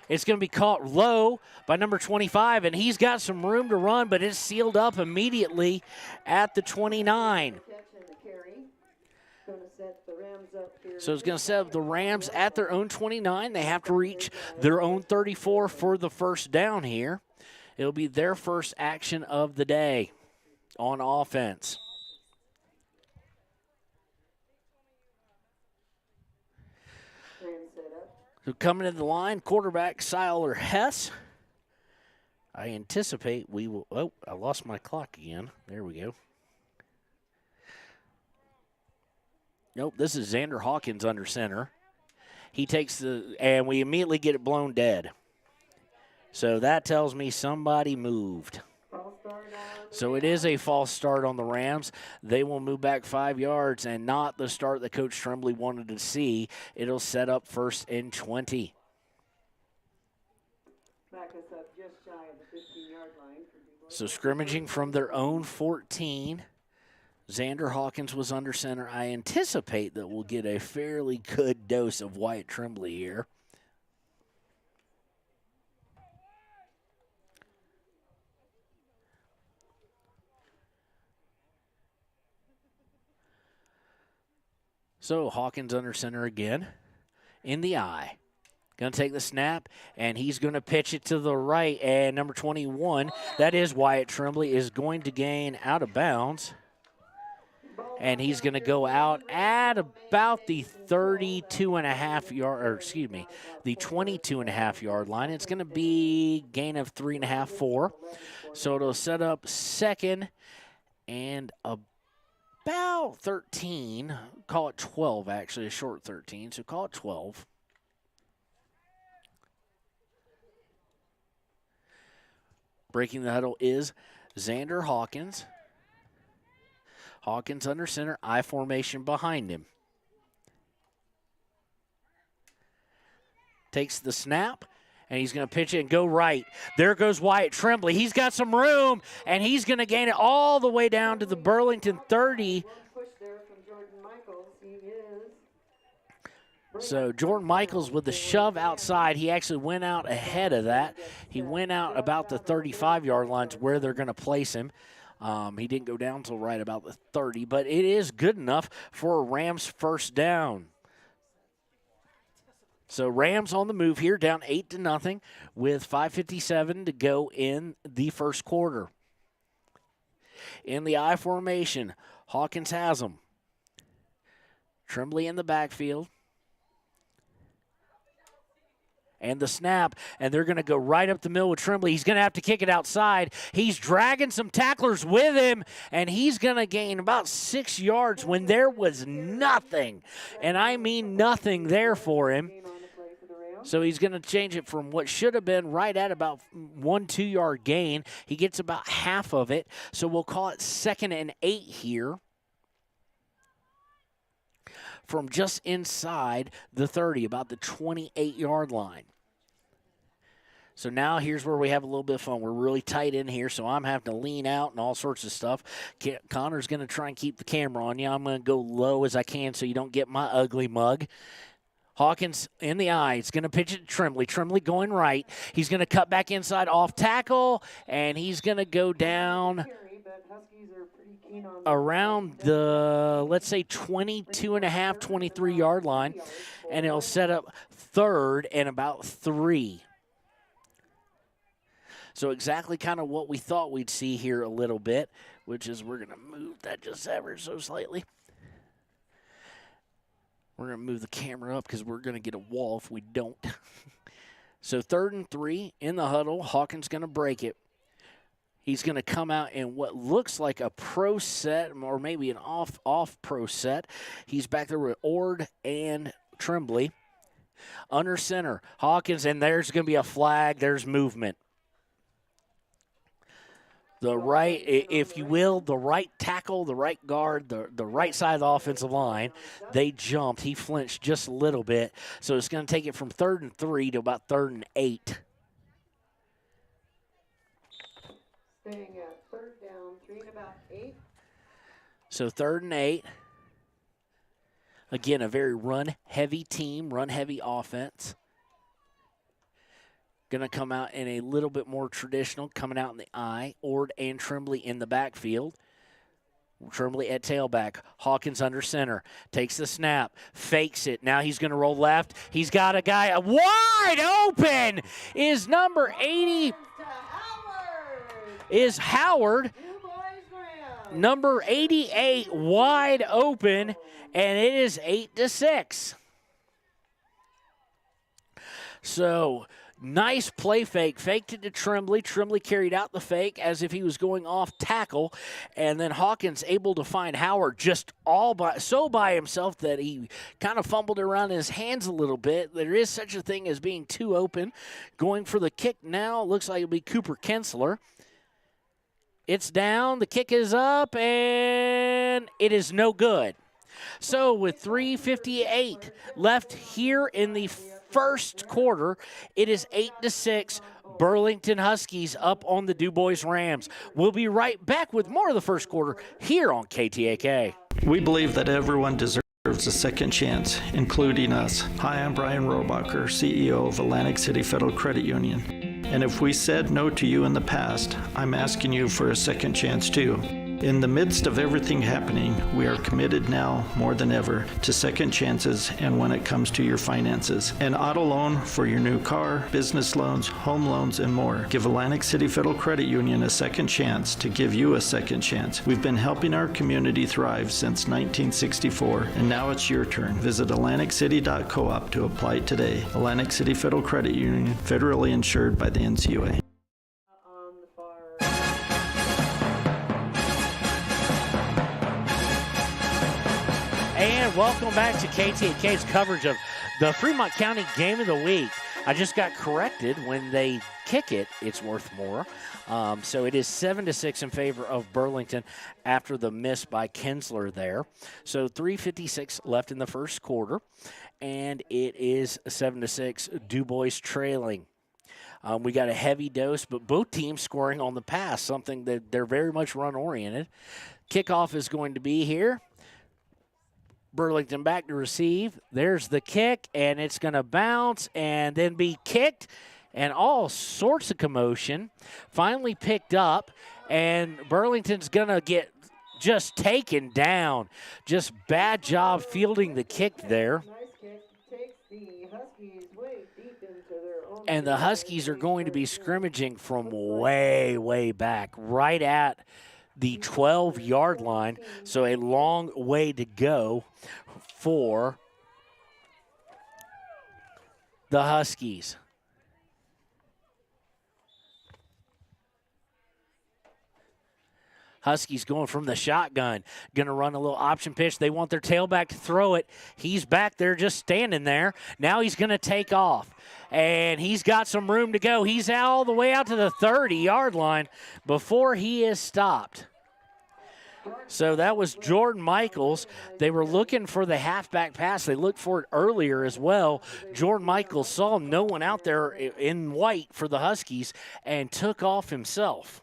It's going to be caught low by number 25, and he's got some room to run, but it's sealed up immediately at the 29. So it's going to set up the Rams at their own 29. They have to reach their own 34 for the first down here. It'll be their first action of the day on offense. So coming in the line, quarterback Siler Hess. I anticipate we will. Oh, I lost my clock again. There we go. Nope, this is Xander Hawkins under center. He takes and we immediately get it blown dead. So that tells me somebody moved. So it is a false start on the Rams. They will move back 5 yards, and not the start that Coach Tremblay wanted to see. It'll set up 1st and 20. Back us up just shy of the 15-yard line. So scrimmaging from their own 14. Xander Hawkins was under center. I anticipate that we'll get a fairly good dose of Wyatt Tremblay here. So Hawkins under center again in the eye. Going to take the snap, and he's going to pitch it to the right. And number 21, that is Wyatt Tremblay, is going to gain out of bounds. And he's going to go out at about the 22.5 yard line. It's going to be gain of 3.5, 4. So it'll set up 2nd and about 13. Call it 12, actually, a short 13. So call it 12. Breaking the huddle is Xander Hawkins. Hawkins under center, I formation behind him. Takes the snap, And he's going to pitch it and go right. There goes Wyatt Tremblay. He's got some room, and he's going to gain it all the way down to the Burlington 30. So Jordan Michaels with the shove outside. He actually went out ahead of that. He went out about the 35-yard line to where they're going to place him. He didn't go down until right about the 30, but it is good enough for a Rams first down. So Rams on the move here, down 8-0 with 5:57 to go in the first quarter. In the I formation, Hawkins has them. Tremblay in the backfield. And the snap, and they're going to go right up the middle with Tremblay. He's going to have to kick it outside. He's dragging some tacklers with him, and he's going to gain about 6 yards when there was nothing, and I mean nothing there for him. So he's going to change it from what should have been right at about 1-2 yard gain. He gets about half of it, so we'll call it 2nd and 8 here from just inside the 30, about the 28-yard line. So now here's where we have a little bit of fun. We're really tight in here, so I'm having to lean out and all sorts of stuff. Connor's going to try and keep the camera on you. I'm going to go low as I can so you don't get my ugly mug. Hawkins in the eye. He's going to pitch it to Tremblay. Tremblay going right. He's going to cut back inside off tackle, and he's going to go down around the, let's say, 22.5, 23-yard line, and it'll set up 3rd and about 3. So exactly kind of what we thought we'd see here a little bit, which is we're going to move that just ever so slightly. We're going to move the camera up because we're going to get a wall if we don't. So 3rd and 3 in the huddle. Hawkins going to break it. He's going to come out in what looks like a pro set or maybe an off pro set. He's back there with Ord and Tremblay. Under center, Hawkins, and there's going to be a flag. There's movement. The right, if you will, the right tackle, the right guard, the right side of the offensive line, they jumped. He flinched just a little bit. So it's going to take it from 3rd and 3 to about 3rd and 8. Staying at 3rd down, 3 and about 8. So 3rd and 8. Again, a very run-heavy team, run-heavy offense. Going to come out in a little bit more traditional, coming out in the eye. Ord and Tremblay in the backfield. Tremblay at tailback. Hawkins under center. Takes the snap. Fakes it. Now he's going to roll left. He's got a guy wide open. Is number 80. Is Howard. Number 88 wide open. And it is 8-6. So nice play fake. Faked it to Tremblay. Tremblay carried out the fake as if he was going off tackle. And then Hawkins able to find Howard just by himself that he kind of fumbled around his hands a little bit. There is such a thing as being too open. Going for the kick now. Looks like it'll be Cooper Kensler. It's down. The kick is up. And it is no good. So with 3:58 left here in the first quarter, it is 8-6. Burlington Huskies up on the Dubois Rams. We'll be right back with more of the first quarter here on KTAK. We believe that everyone deserves a second chance, including us. Hi, I'm Brian Robacher, CEO of Atlantic City Federal Credit Union. And if we said no to you in the past, I'm asking you for a second chance too. In the midst of everything happening, we are committed now more than ever to second chances and when it comes to your finances. An auto loan for your new car, business loans, home loans, and more. Give Atlantic City Federal Credit Union a second chance to give you a second chance. We've been helping our community thrive since 1964, and now it's your turn. Visit AtlanticCity.coop to apply today. Atlantic City Federal Credit Union, federally insured by the NCUA. And welcome back to KTAK's coverage of the Fremont County Game of the Week. I just got corrected. When they kick it, it's worth more. So it is 7-6 in favor of Burlington after the miss by Kensler there. So 3:56 left in the first quarter, and it is 7-6, Dubois trailing. We got a heavy dose, but both teams scoring on the pass, something that they're very much run-oriented. Kickoff is going to be here. Burlington back to receive. There's the kick, and it's going to bounce and then be kicked, and all sorts of commotion. Finally picked up, and Burlington's going to get just taken down. Just bad job fielding the kick there. And the Huskies are going to be scrimmaging from way, way back, right at the 12-yard line. So a long way to go for the Huskies. Huskies going from the shotgun, going to run a little option pitch. They want their tailback to throw it. He's back there just standing there. Now he's going to take off, and he's got some room to go. He's all the way out to the 30-yard line before he is stopped. So that was Jordan Michaels. They were looking for the halfback pass. They looked for it earlier as well. Jordan Michaels saw no one out there in white for the Huskies and took off himself.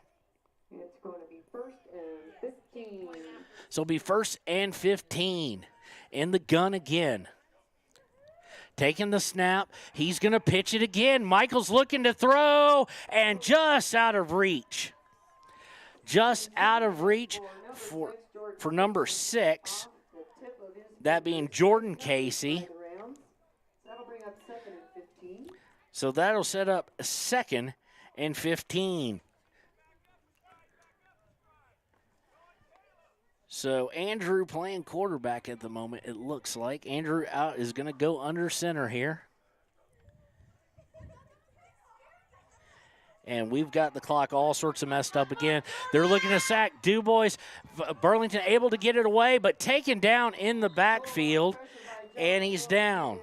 So it'll be 1st and 15 in the gun again. Taking the snap. He's going to pitch it again. Michael's looking to throw, and just out of reach. Just out of reach for number 6, that being Jordan Casey. So that'll set up 2nd and 15. So Andrew playing quarterback at the moment, it looks like. Andrew out is going to go under center here. And we've got the clock all sorts of messed up again. They're looking to sack Dubois. Burlington able to get it away, but taken down in the backfield, and he's down.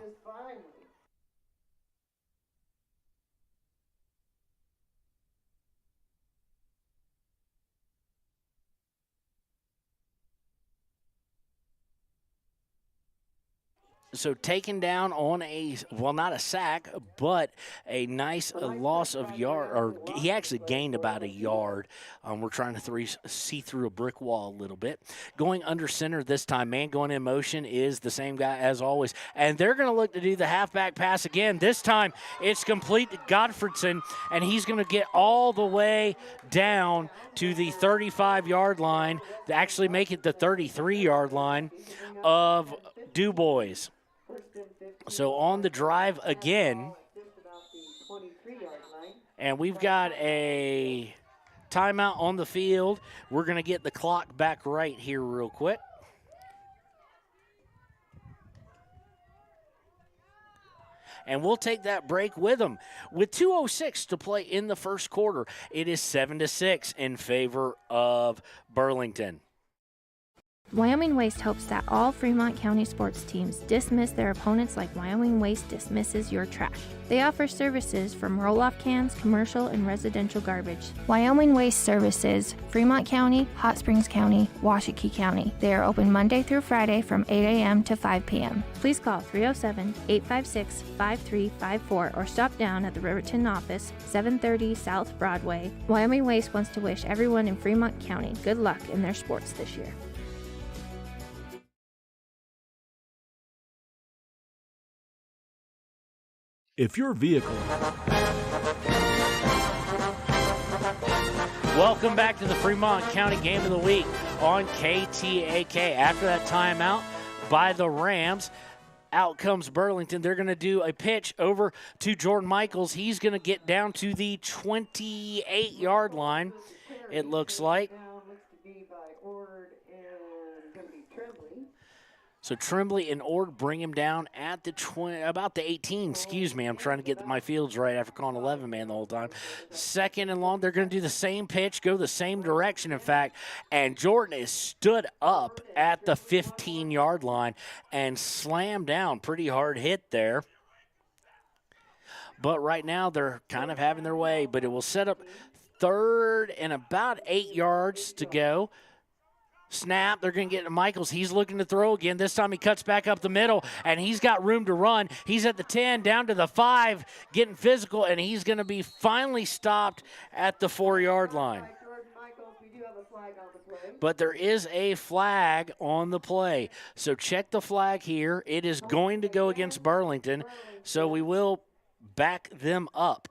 So taken down on not a sack, but a nice loss of yard, or he actually gained about a yard. We're trying to see through a brick wall a little bit. Going under center this time, man going in motion is the same guy as always. And they're going to look to do the halfback pass again. This time it's complete to Godfredson, and he's going to get all the way down to the 35-yard line, to actually make it the 33-yard line of Dubois. So on the drive again, and we've got a timeout on the field. We're going to get the clock back right here real quick. And we'll take that break with them. With 2:06 to play in the first quarter, it is 7-6 in favor of Burlington. Wyoming Waste hopes that all Fremont County sports teams dismiss their opponents like Wyoming Waste dismisses your trash. They offer services from roll-off cans, commercial, and residential garbage. Wyoming Waste services Fremont County, Hot Springs County, Washakie County. They are open Monday through Friday from 8 a.m. to 5 p.m. Please call 307-856-5354 or stop down at the Riverton office, 730 South Broadway. Wyoming Waste wants to wish everyone in Fremont County good luck in their sports this year. If your vehicle... Welcome back to the Fremont County Game of the Week on KTAK. After that timeout by the Rams, out comes Burlington. They're going to do a pitch over to Jordan Michaels. He's going to get down to the 28-yard line, it looks like. So Tremblay and Ord bring him down at the about the 18, excuse me. I'm trying to get my fields right after calling 11 man the whole time. 2nd and long, they're going to do the same pitch, go the same direction, in fact. And Jordan is stood up at the 15-yard line and slammed down. Pretty hard hit there. But right now they're kind of having their way, but it will set up 3rd and about 8 yards to go. Snap. They're going to get to Michaels. He's looking to throw again. This time he cuts back up the middle, and he's got room to run. He's at the 10, down to the 5, getting physical, and he's going to be finally stopped at the 4-yard line. But there is a flag on the play. So check the flag here. It is going to go against Burlington, so we will back them up.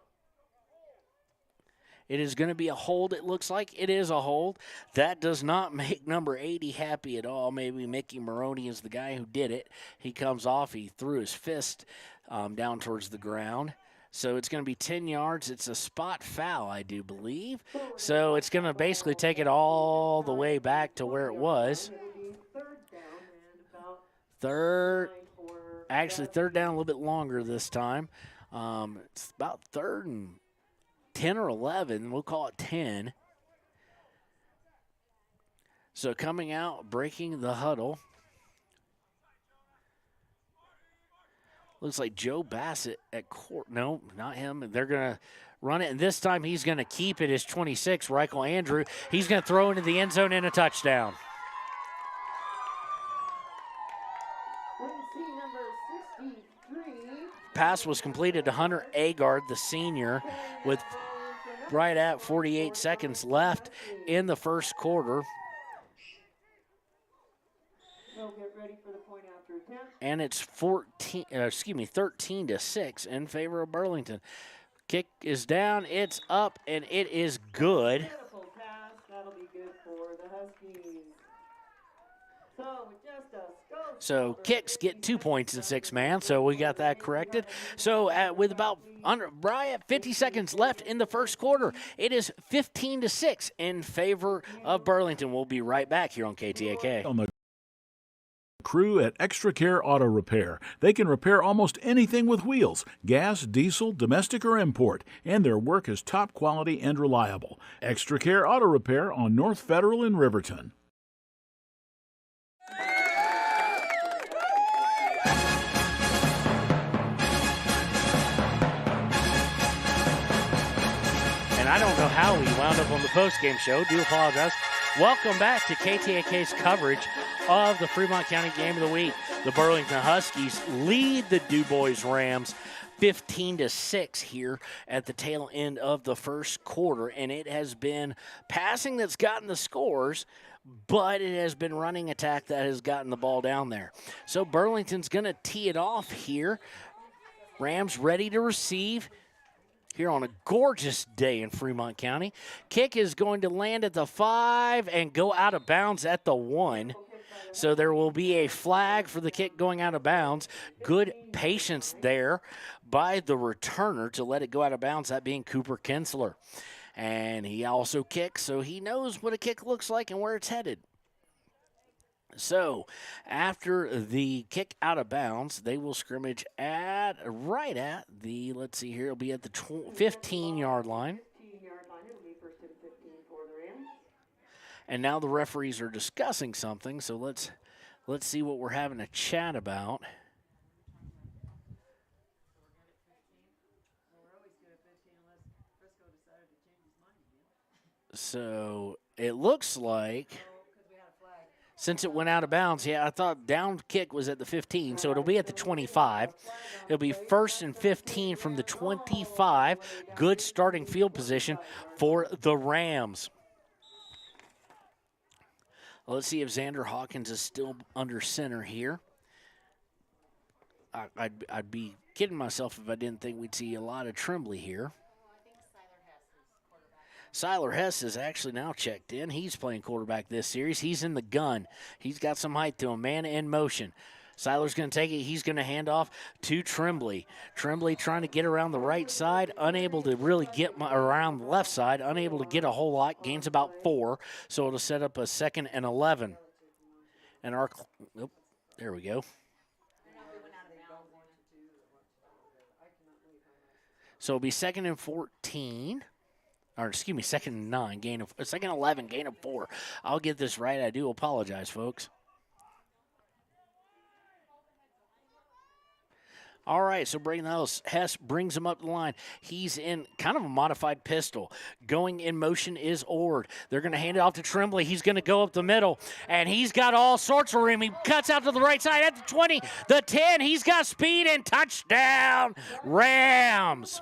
It is going to be a hold, it looks like. It is a hold. That does not make number 80 happy at all. Maybe Mickey Maroney is the guy who did it. He comes off. He threw his fist down towards the ground. So it's going to be 10 yards. It's a spot foul, I do believe. So it's going to basically take it all the way back to where it was. Third down a little bit longer this time. It's about 3rd and 10 or 11. We'll call it 10. So coming out, breaking the huddle. Looks like Joe Bassett at court. No, not him. They're going to run it, and this time he's going to keep it as 26, Reichel Andrew. He's going to throw into the end zone and a touchdown. Pass was completed to Hunter Agard, the senior, with right at 48 seconds left in the first quarter. And it's 13-6 in favor of Burlington. Kick is down, it's up, and it is good. That'll be good for the Huskies. So kicks get 2 points in 6 man, so we got that corrected. So with about 50 seconds left in the first quarter, it is 15-6 in favor of Burlington. We'll be right back here on KTAK. On the crew at Extra Care Auto Repair. They can repair almost anything with wheels, gas, diesel, domestic, or import, and their work is top quality and reliable. Extra Care Auto Repair on North Federal in Riverton. And I don't know how we wound up on the postgame show. Do apologize. Welcome back to KTAK's coverage of the Fremont County Game of the Week. The Burlington Huskies lead the Dubois Rams 15-6 here at the tail end of the first quarter, and it has been passing that's gotten the scores, but it has been running attack that has gotten the ball down there. So Burlington's going to tee it off here. Rams ready to receive here on a gorgeous day in Fremont County. Kick is going to land at the 5 and go out of bounds at the 1. So there will be a flag for the kick going out of bounds. Good patience there by the returner to let it go out of bounds, that being Cooper Kinsler. And he also kicks, so he knows what a kick looks like and where it's headed. So after the kick out of bounds, they will scrimmage right at the, let's see here, it'll be at the 15-yard line. And now the referees are discussing something, so let's see what we're having a chat about. So it looks like, since it went out of bounds, I thought down kick was at the 15, so it'll be at the 25. It'll be 1st and 15 from the 25. Good starting field position for the Rams. Well, let's see if Xander Hawkins is still under center here. I'd be kidding myself if I didn't think we'd see a lot of Tremblay here. Siler Hess is actually now checked in. He's playing quarterback this series. He's in the gun. He's got some height to him. Man in motion. Siler's going to take it. He's going to hand off to Tremblay. Tremblay trying to get around the right side, unable to really get around the left side, unable to get a whole lot. Gains about 4, so it'll set up a 2nd and 11. And there we go. So it'll be 2nd and 14. Or, excuse me, 2nd and 9, 2nd and 11, gain of 4. I'll get this right. I do apologize, folks. All right, so Hess brings him up the line. He's in kind of a modified pistol. Going in motion is Ord. They're going to hand it off to Tremblay. He's going to go up the middle, and he's got all sorts of room. He cuts out to the right side at the 20, the 10. He's got speed and touchdown, Rams.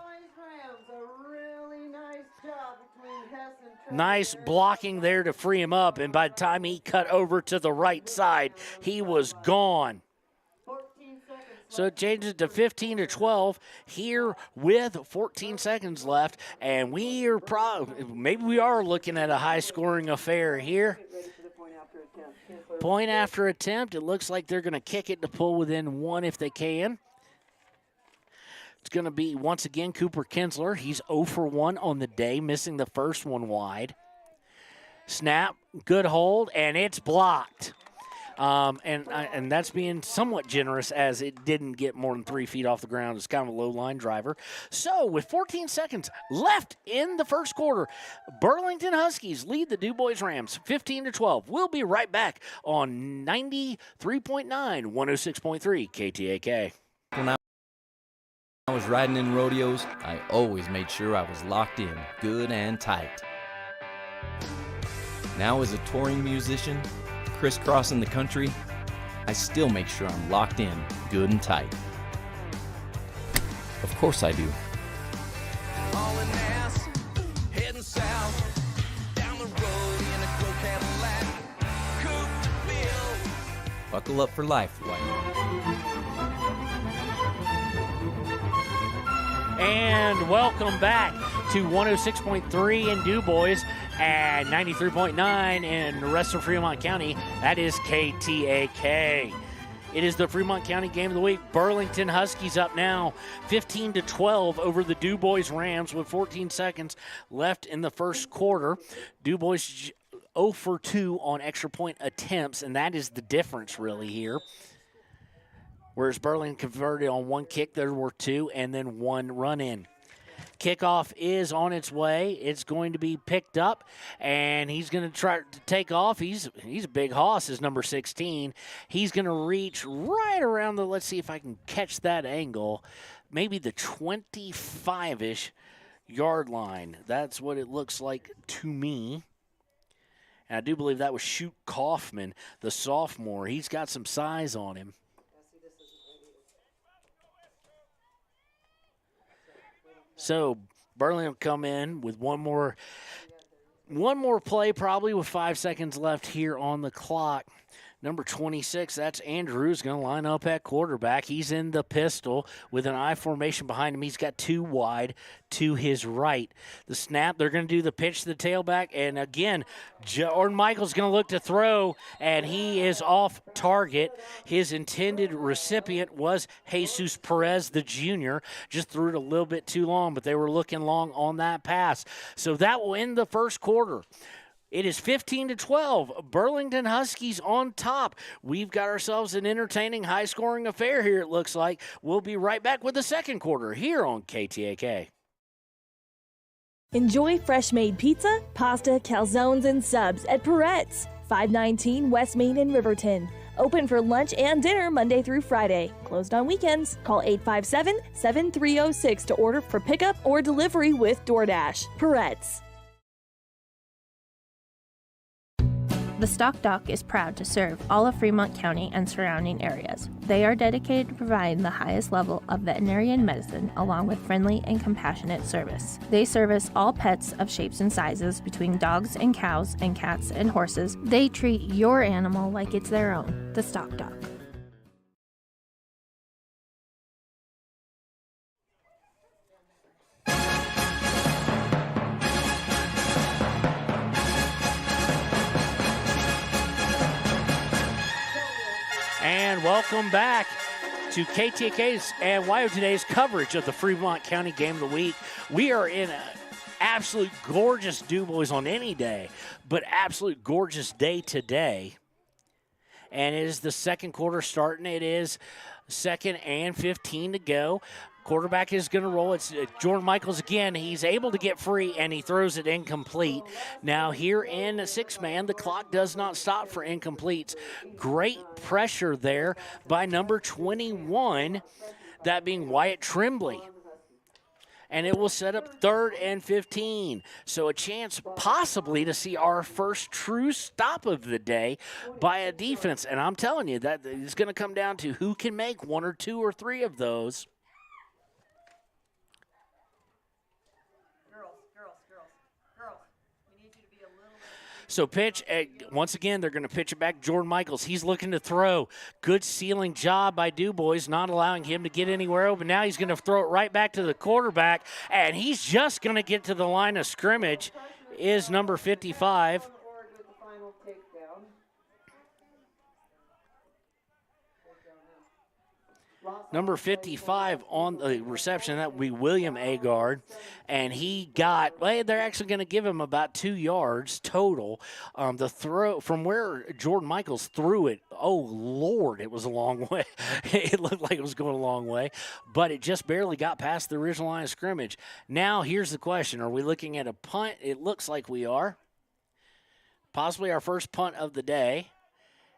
Nice blocking there to free him up, and by the time he cut over to the right side, he was gone. So it changes to 15-12 here with 14 seconds left, and maybe we are looking at a high-scoring affair here. Point after attempt. It looks like they're going to kick it to pull within one if they can. It's going to be, once again, Cooper Kinsler. He's 0 for 1 on the day, missing the first one wide. Snap, good hold, and it's blocked. And that's being somewhat generous, as it didn't get more than 3 feet off the ground. It's kind of a low-line driver. So with 14 seconds left in the first quarter, Burlington Huskies lead the Dubois Rams 15-12. We'll be right back on 93.9, 106.3 KTAK. When I was riding in rodeos, I always made sure I was locked in, good and tight. Now as a touring musician, crisscrossing the country, I still make sure I'm locked in, good and tight. Of course I do. Hauling ass, heading south, down the road in a Crow Cadillac, coupe bill. Buckle up for life, White. And welcome back to 106.3 in Dubois and 93.9 in the rest of Fremont County. That is KTAK. It is the Fremont County Game of the Week. Burlington Huskies up now 15-12 over the Dubois Rams with 14 seconds left in the first quarter. Dubois 0 for 2 on extra point attempts, and that is the difference really here. Whereas Burlington converted on one kick, there were 2, and then 1 run-in. Kickoff is on its way. It's going to be picked up, and he's going to try to take off. He's a big hoss, is number 16. He's going to reach right around the, let's see if I can catch that angle, maybe the 25-ish yard line. That's what it looks like to me. And I do believe that was Shoot Kaufman, the sophomore. He's got some size on him. So Burlington will come in with one more play, probably with 5 seconds left here on the clock. Number 26, that's Andrews, going to line up at quarterback. He's in the pistol with an I formation behind him. He's got 2 wide to his right. The snap, they're going to do the pitch to the tailback. And again, Jordan Michael's going to look to throw, and he is off target. His intended recipient was Jesus Perez, the junior. Just threw it a little bit too long, but they were looking long on that pass. So that will end the first quarter. It is 15-12. Burlington Huskies on top. We've got ourselves an entertaining, high-scoring affair here, it looks like. We'll be right back with the second quarter here on KTAK. Enjoy fresh-made pizza, pasta, calzones, and subs at Peretz, 519 West Main in Riverton. Open for lunch and dinner Monday through Friday. Closed on weekends. Call 857-7306 to order for pickup or delivery with DoorDash. Peretz. The Stock Dock is proud to serve all of Fremont County and surrounding areas. They are dedicated to providing the highest level of veterinarian medicine along with friendly and compassionate service. They service all pets of shapes and sizes between dogs and cows and cats and horses. They treat your animal like it's their own. The Stock Dock. And welcome back to KTK's and WYO Today's coverage of the Fremont County Game of the Week. We are in an absolute gorgeous Dubois on any day, but absolute gorgeous day today. And it is the second quarter starting. It is 2nd and 15 to go. Quarterback is going to roll. It's Jordan Michaels again. He's able to get free, and he throws it incomplete. Now here in 6-man, the clock does not stop for incompletes. Great pressure there by number 21. that being Wyatt Tremblay. And it will set up 3rd and 15. So a chance possibly to see our first true stop of the day by a defense. And I'm telling you, that is going to come down to who can make 1 or 2 or 3 of those. So pitch, once again, they're going to pitch it back to Jordan Michaels. He's looking to throw. Good sealing job by Dubois, not allowing him to get anywhere open. Now he's going to throw it right back to the quarterback, and he's just going to get to the line of scrimmage, is number 55. Number 55 on the reception, that would be William Agard. And he got, well, they're actually going to give him about 2 yards total. The throw from where Jordan Michaels threw it, oh, Lord, it was a long way. It looked like it was going a long way. But it just barely got past the original line of scrimmage. Now, here's the question. Are we looking at a punt? It looks like we are. Possibly our first punt of the day.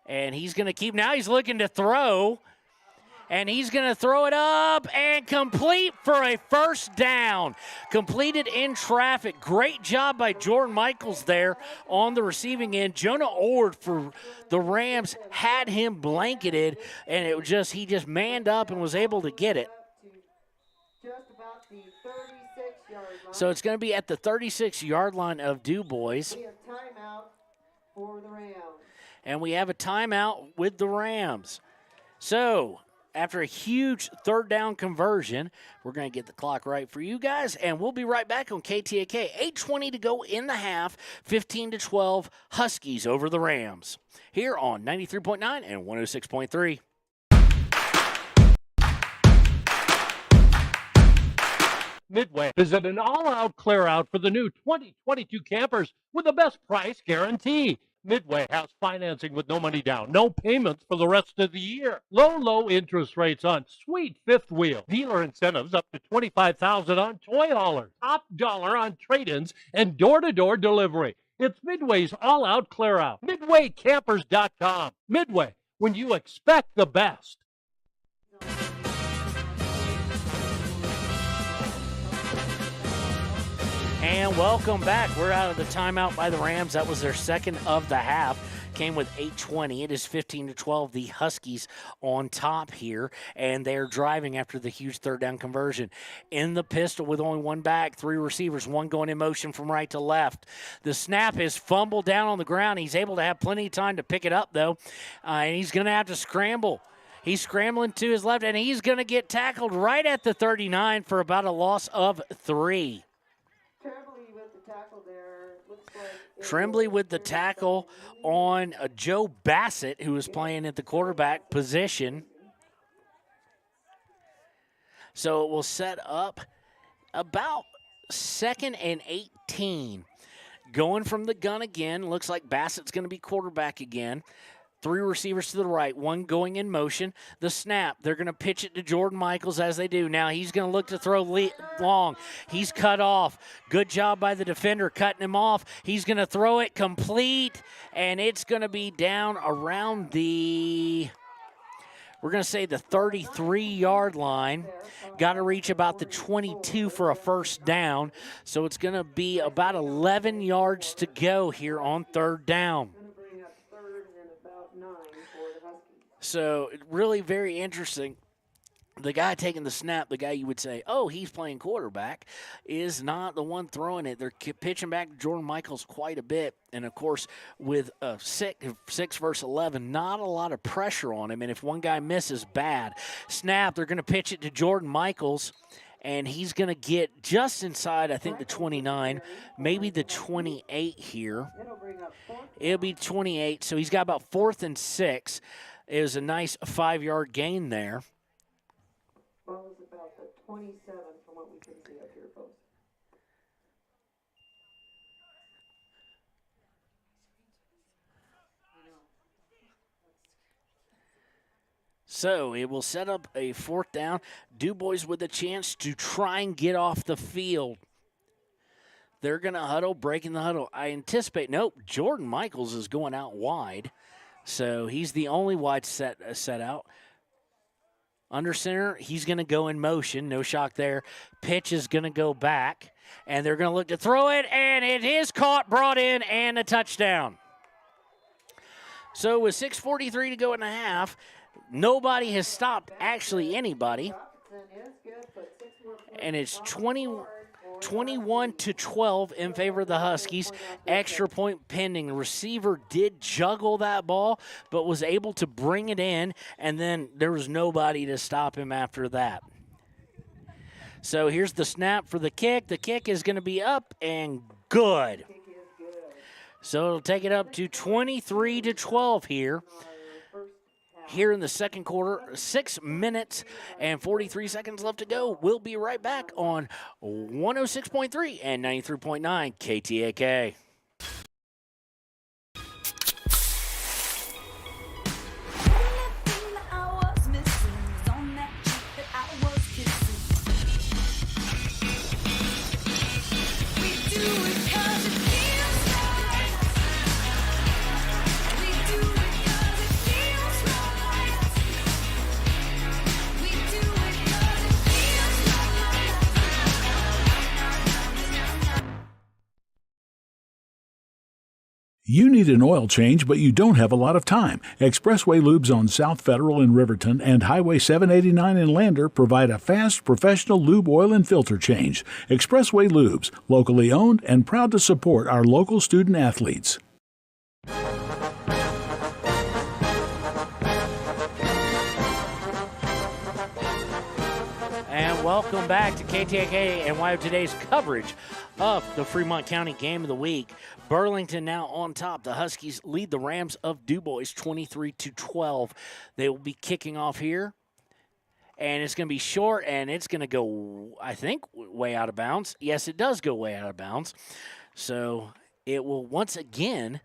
And he's going to keep, now he's looking to throw. And he's going to throw it up and complete for a first down. Completed in traffic. Great job by Jordan Michaels there on the receiving end. Jonah Ord for the Rams had him blanketed, and it was just he just manned up and was able to get it. So it's going to be at the 36-yard line of Dubois. We have timeout for the Rams. And we have a timeout with the Rams. So after a huge 3rd down conversion, we're going to get the clock right for you guys, and we'll be right back on KTAK. 8:20 to go in the half, 15-12, Huskies over the Rams, here on 93.9 and 106.3. Midway is at an all-out clear-out for the new 2022 campers with the best price guarantee. Midway has financing with no money down, no payments for the rest of the year. Low interest rates on sweet fifth wheel. Dealer incentives up to $25,000 on toy haulers. Top dollar on trade-ins and door-to-door delivery. It's Midway's all-out clear-out. MidwayCampers.com. Midway, when you expect the best. And welcome back. We're out of the timeout by the Rams. That was their second of the half. Came with 8:20. It is 15-12. The Huskies on top here, and they're driving after the huge 3rd down conversion. In the pistol with only one back, 3 receivers, one going in motion from right to left. The snap is fumbled down on the ground. He's able to have plenty of time to pick it up, though, and he's going to have to scramble. He's scrambling to his left, and he's going to get tackled right at the 39 for about a loss of 3. Tremblay with the tackle on Joe Bassett, who was playing at the quarterback position. So it will set up about 2nd and 18. Going from the gun again. Looks like Bassett's going to be quarterback again. 3 receivers to the right, 1 going in motion. The snap, they're going to pitch it to Jordan Michaels as they do. Now he's going to look to throw long. He's cut off. Good job by the defender cutting him off. He's going to throw it complete, and it's going to be down around the, we're going to say the 33-yard line. Got to reach about the 22 for a first down. So it's going to be about 11 yards to go here on 3rd down. So really very interesting. The guy taking the snap, the guy you would say, oh, he's playing quarterback, is not the one throwing it. They're pitching back to Jordan Michaels quite a bit. And, of course, with 6 versus 11, not a lot of pressure on him. And if one guy misses, bad. Snap, they're going to pitch it to Jordan Michaels. And he's going to get just inside, I think, the 29, maybe the 28 here. It'll be 28, so he's got about 4th and 6. It was a nice 5-yard gain there. Well, it was about the 27 from what we can see up here, folks. So it will set up a 4th down. Dubois with a chance to try and get off the field. They're going to huddle, breaking the huddle. I anticipate, nope, Jordan Michaels is going out wide. So he's the only wide set out. Under center, he's going to go in motion. No shock there. Pitch is going to go back, and they're going to look to throw it, and it is caught, brought in, and a touchdown. So with 6:43 to go in the half, nobody has stopped actually anybody. And it's 21-12 in favor of the Huskies. Extra point pending. The receiver did juggle that ball, but was able to bring it in, and then there was nobody to stop him after that. So here's the snap for the kick. The kick is going to be up and good. So it'll take it up to 23-12 here in the second quarter. 6 minutes and 43 seconds left to go. We'll be right back on 106.3 and 93.9 KTAK. You need an oil change, but you don't have a lot of time. Expressway Lubes on South Federal in Riverton and Highway 789 in Lander provide a fast, professional lube, oil, and filter change. Expressway Lubes, locally owned and proud to support our local student athletes. And welcome back to KTAK and YO Today's coverage of the Fremont County Game of the Week. Burlington now on top. The Huskies lead the Rams of Dubois 23-12. They will be kicking off here. And it's going to be short, and it's going to go, I think, way out of bounds. Yes, it does go way out of bounds. So it will once again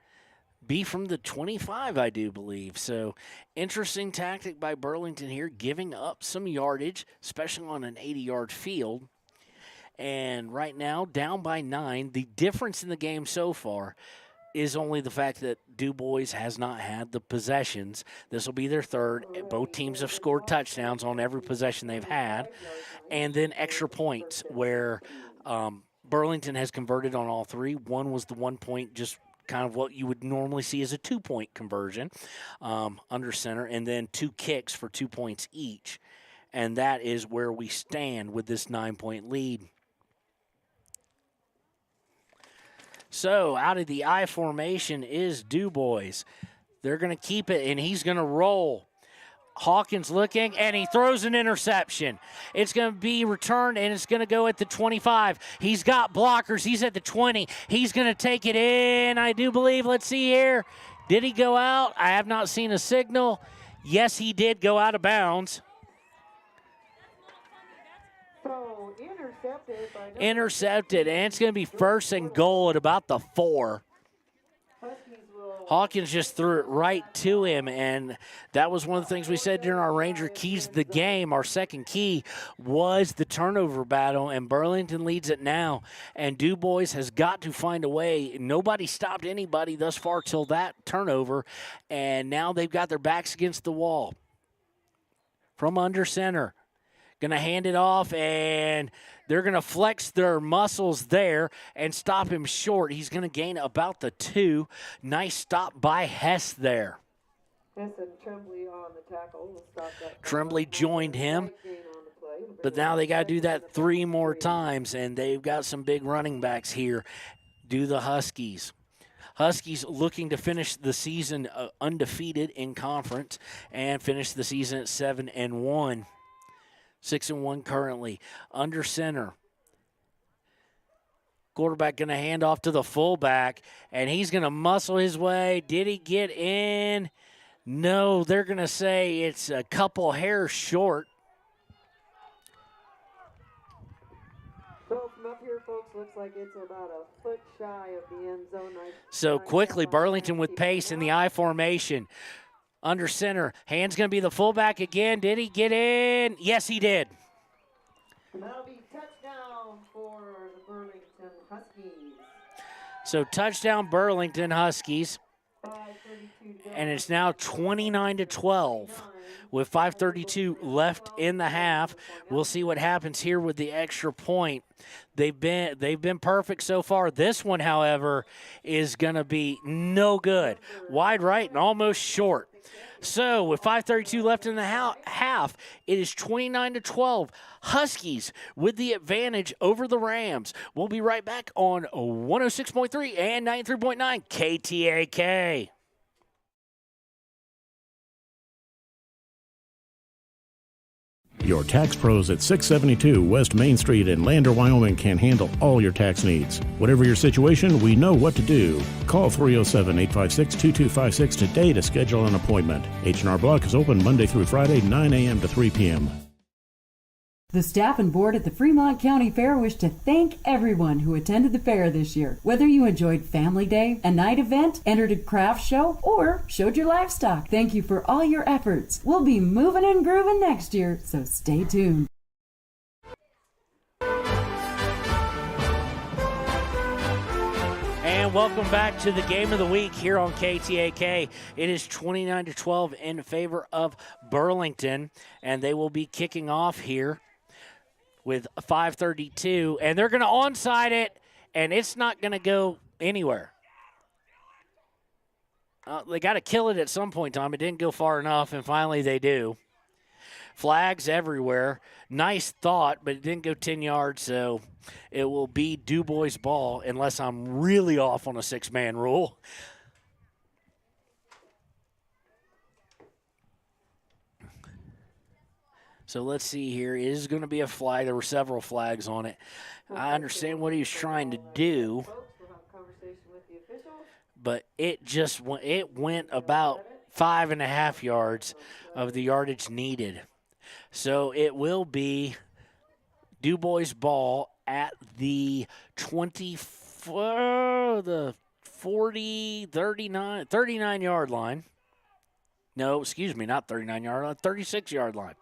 be from the 25, I do believe. So interesting tactic by Burlington here, giving up some yardage, especially on an 80-yard field. And right now, down by 9. The difference in the game so far is only the fact that Dubois has not had the possessions. This will be their third. Both teams have scored touchdowns on every possession they've had. And then extra points where Burlington has converted on all three. One was the 1 point, just kind of what you would normally see as a 2-point conversion under center, and then 2 kicks for 2 points each. And that is where we stand with this 9-point lead. So out of the I formation is Dubois. They're going to keep it, and he's going to roll. Hawkins looking, and he throws an interception. It's going to be returned, and it's going to go at the 25. He's got blockers. He's at the 20. He's going to take it in, I do believe. Let's see here. Did he go out? I have not seen a signal. Yes, he did go out of bounds. Intercepted, and it's going to be 1st and goal at about the 4. Hawkins just threw it right to him, and that was one of the things we said during our Ranger Keys of the game. Our second key was the turnover battle, and Burlington leads it now. And Dubois has got to find a way. Nobody stopped anybody thus far till that turnover, and now they've got their backs against the wall. From under center. Going to hand it off, and they're going to flex their muscles there and stop him short. He's going to gain about the 2. Nice stop by Hess there. Hess and Tremblay on the tackle. We'll stop that. Tremblay joined him, but now they got to do that 3 more times, and they've got some big running backs here. Do the Huskies. Huskies looking to finish the season undefeated in conference and finish the season at 7-1. 6-1 currently. Under center. Quarterback going to hand off to the fullback, and he's going to muscle his way. Did he get in? No, they're going to say it's a couple hairs short. So from up here, folks, looks like it's about a foot shy of the end zone. So quickly, Burlington with pace in the I formation. Under center. Hand's going to be the fullback again. Did he get in? Yes, he did. And that'll be touchdown for the Burlington Huskies. So touchdown Burlington Huskies. And it's now 29-12 with 5:32 left in the half. We'll see what happens here with the extra point. They've been perfect so far. This one, however, is going to be no good. Wide right and almost short. So with 5:32 left in the half, it is 29-12. Huskies with the advantage over the Rams. We'll be right back on 106.3 and 93.9 KTAK. Your tax pros at 672 West Main Street in Lander, Wyoming can handle all your tax needs. Whatever your situation, we know what to do. Call 307-856-2256 today to schedule an appointment. H&R Block is open Monday through Friday, 9 a.m. to 3 p.m. The staff and board at the Fremont County Fair wish to thank everyone who attended the fair this year. Whether you enjoyed Family Day, a night event, entered a craft show, or showed your livestock, thank you for all your efforts. We'll be moving and grooving next year, so stay tuned. And welcome back to the game of the week here on KTAK. It is 29-12 in favor of Burlington, and they will be kicking off here with 5:32, and they're going to onside it, and it's not going to go anywhere. They got to kill it at some point in time. It didn't go far enough, and finally they do. Flags everywhere. Nice thought, but it didn't go 10 yards, so it will be Dubois' ball unless I'm really off on a six-man rule. So let's see here. It is going to be a flag. There were several flags on it. I understand what he was trying to do, but it went about 5.5 yards of the yardage needed. So it will be Dubois' ball at the 39-yard line. No, excuse me, not 39-yard line, 36-yard line.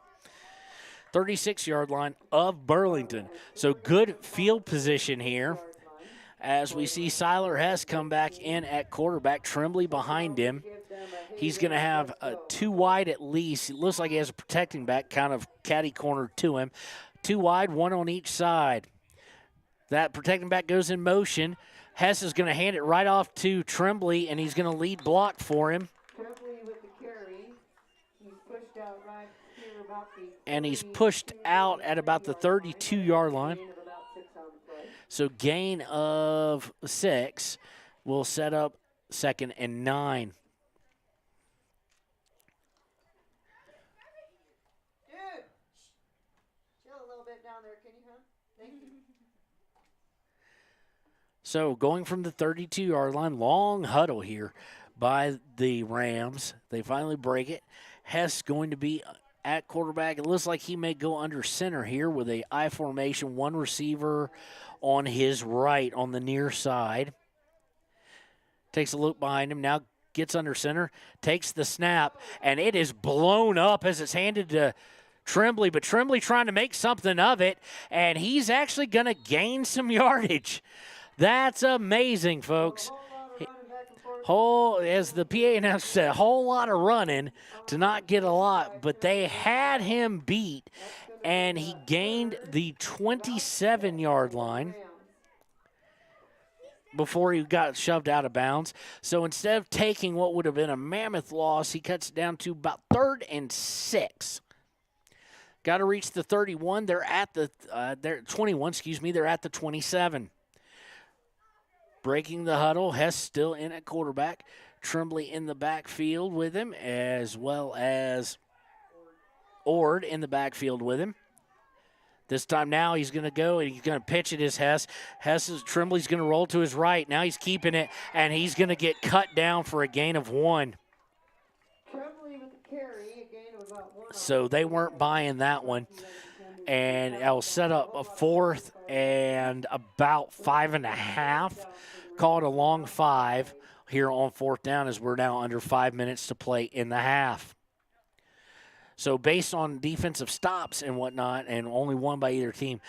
36-yard line of Burlington. So good field position here as we see Siler Hess come back in at quarterback, Tremblay behind him. He's going to have two wide at least. It looks like he has a protecting back kind of catty corner to him. Two wide, one on each side. That protecting back goes in motion. Hess is going to hand it right off to Tremblay, and he's going to lead block for him. Tremblay with the carry. He's pushed out right here about the and he's pushed out at about the 32-yard line. So gain of 6 will set up 2nd and 9. Dude, chill a little bit down there, can you, huh? Thank you. So going from the 32-yard line, long huddle here by the Rams. They finally break it. Hess going to be at quarterback. It looks like he may go under center here with a I formation, one receiver on his right on the near side. Takes a look behind him, now gets under center, takes the snap, and it is blown up as it's handed to Tremblay, but Tremblay trying to make something of it, and he's actually going to gain some yardage. That's amazing, folks. As the PA announcer said, a whole lot of running to not get a lot, but they had him beat, and he gained the 27-yard line before he got shoved out of bounds. So instead of taking what would have been a mammoth loss, he cuts it down to about 3rd and 6. Got to reach the 31. They're at the 21. Excuse me. They're at the 27. Breaking the huddle, Hess still in at quarterback. Tremblay in the backfield with him, as well as Ord in the backfield with him. This time now he's going to go and he's going to pitch it as Hess. Tremblay's going to roll to his right. Now he's keeping it, and he's going to get cut down for a gain of 1. Tremblay with the carry, a gain of about 1. So they weren't buying that one. And I'll set up a 4th and about 5.5. Call it a long 5 here on 4th down as we're now under 5 minutes to play in the half. So based on defensive stops and whatnot, and only one by either team,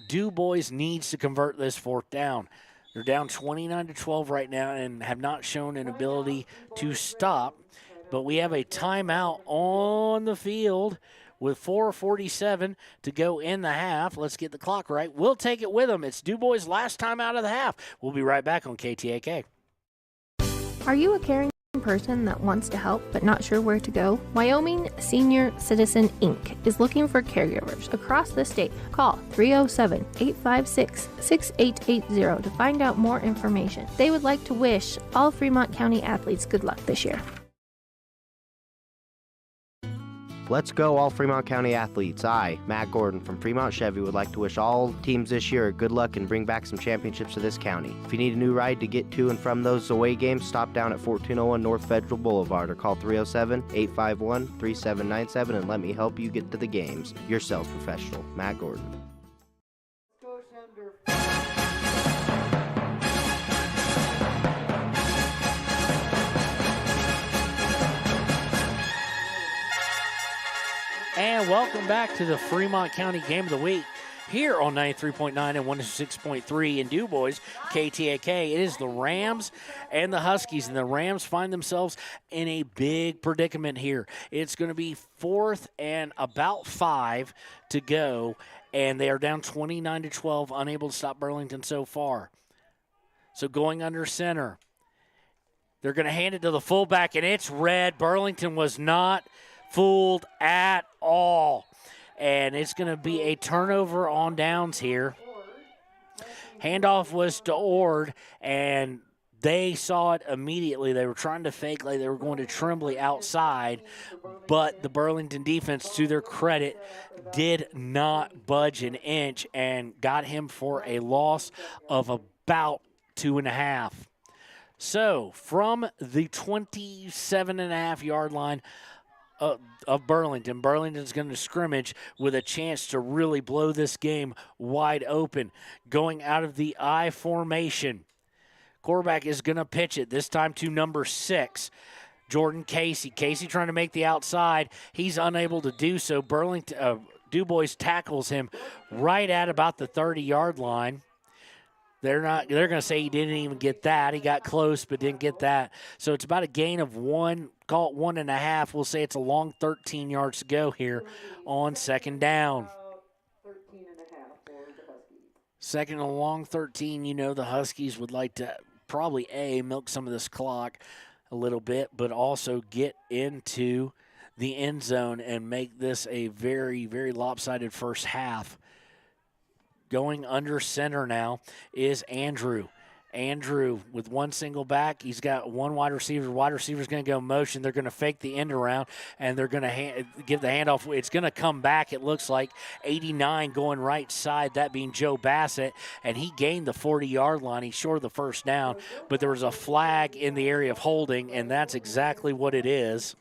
Dubois needs to convert this 4th down. They're down 29-12 right now and have not shown an ability to stop. But we have a timeout on the field with 4:47 to go in the half. Let's get the clock right. We'll take it with them. It's Dubois' last time out of the half. We'll be right back on KTAK. Are you a caring person that wants to help but not sure where to go? Wyoming Senior Citizen Inc. is looking for caregivers across the state. Call 307-856-6880 to find out more information. They would like to wish all Fremont County athletes good luck this year. Let's go, all Fremont County athletes. I, Matt Gordon from Fremont Chevy, would like to wish all teams this year good luck and bring back some championships to this county. If you need a new ride to get to and from those away games, stop down at 1401 North Federal Boulevard or call 307-851-3797 and let me help you get to the games. Your sales professional, Matt Gordon. And welcome back to the Fremont County Game of the Week here on 93.9 and 106.3 in Dubois, KTAK. It is the Rams and the Huskies, and the Rams find themselves in a big predicament here. It's going to be 4th and about 5 to go, and they are down 29-12, unable to stop Burlington so far. So going under center, they're going to hand it to the fullback, and it's red. Burlington was not fooled at all. And it's going to be a turnover on downs here. Handoff was to Ord, and they saw it immediately. They were trying to fake like they were going to Tremblay outside, but the Burlington defense, to their credit, did not budge an inch and got him for a loss of about 2.5. So from the 27.5-yard line of Burlington, Burlington's going to scrimmage with a chance to really blow this game wide open. Going out of the I formation, quarterback is going to pitch it, this time to number 6, Jordan Casey. Casey trying to make the outside. He's unable to do so. Dubois tackles him right at about the 30-yard line. They're going to say he didn't even get that. He got close but didn't get that. So it's about a gain of 1, call it 1.5. We'll say it's a long 13 yards to go here on second down. Second and a long 13. You know the Huskies would like to probably milk some of this clock a little bit, but also get into the end zone and make this a very, very lopsided first half. Going under center now is Andrew. Andrew with one single back. He's got one wide receiver. Wide receiver's going to go motion. They're going to fake the end around, and they're going to give the handoff. It's going to come back, it looks like. 89 going right side, that being Joe Bassett, and he gained the 40-yard line. He's short of the first down, but there was a flag in the area of holding, and that's exactly what it is.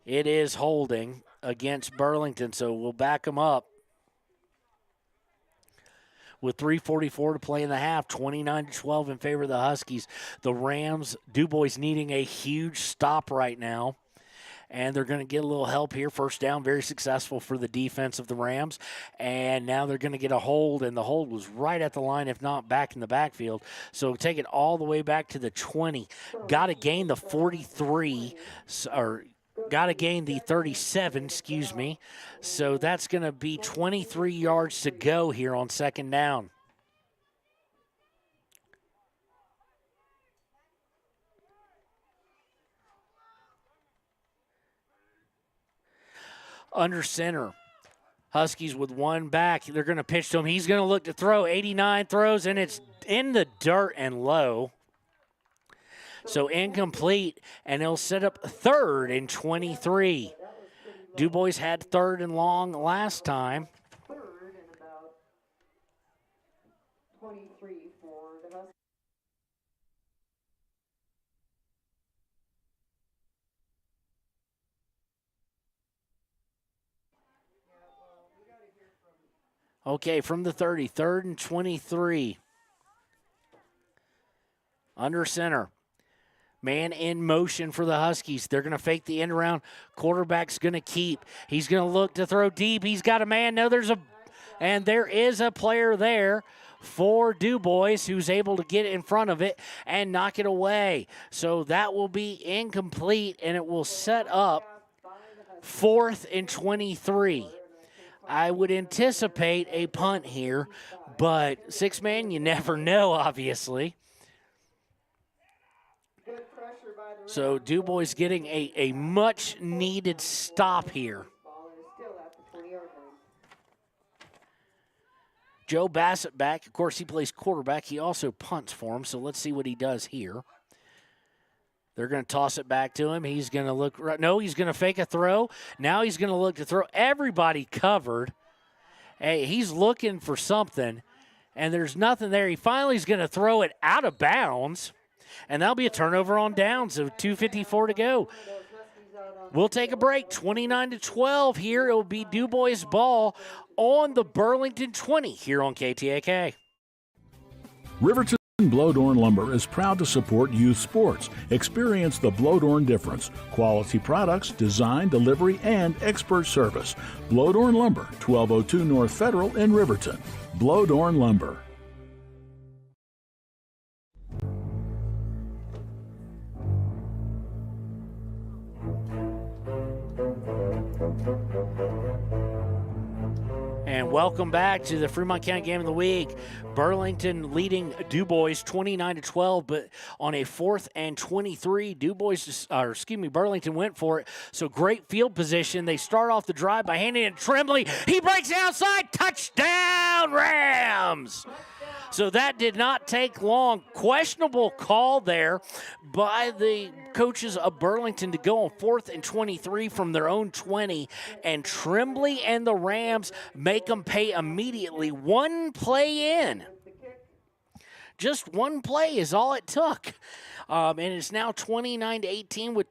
It is holding against Burlington, so we'll back them up. With 3:44 to play in the half, 29-12 in favor of the Huskies. The Rams, Dubois needing a huge stop right now, and they're going to get a little help here. First down, very successful for the defense of the Rams, and now they're going to get a hold, and the hold was right at the line, if not back in the backfield. So take it all the way back to the 20. Got to gain the 43, or got to gain the 37, excuse me. So that's going to be 23 yards to go here on second down. Under center, Huskies with one back. They're going to pitch to him. He's going to look to throw. 89 throws, and it's in the dirt and low. So incomplete, and he'll set up 3rd and 23. Dubois had 3rd and long last time. 3rd and about 23 for the Huskies. Okay, from the 30, 3rd and 23. Under center. Man in motion for the Huskies. They're going to fake the end around. Quarterback's going to keep. He's going to look to throw deep. He's got a man. No, there is a player there for Dubois, who's able to get in front of it and knock it away. So that will be incomplete, and it will set up 4th and 23. I would anticipate a punt here, but 6-man, you never know, obviously. So Dubois getting a much-needed stop here. Joe Bassett back. Of course, he plays quarterback. He also punts for him, so let's see what he does here. They're going to toss it back to him. He's going to look. No, he's going to fake a throw. Now he's going to look to throw. Everybody covered. Hey, he's looking for something, and there's nothing there. He finally is going to throw it out of bounds, and that'll be a turnover on downs. So 2:54 to go. We'll take a break. 29-12 here. It will be Dubois ball on the Burlington 20 here on KTAK. Riverton Blodorn Lumber is proud to support youth sports. Experience the Blodorn difference. Quality products, design, delivery, and expert service. Blodorn Lumber, 1202 North Federal in Riverton. Blodorn Lumber. And welcome back to the Fremont County Game of the Week. Burlington leading Dubois 29-12, but on a 4th and 23, Burlington went for it. So great field position. They start off the drive by handing it to Tremblay. He breaks outside. Touchdown, Rams! So that did not take long. Questionable call there by the coaches of Burlington to go on 4th and 23 from their own 20. And Tremblay and the Rams make them pay immediately. One play in. Just one play is all it took. And it's now 29-18 with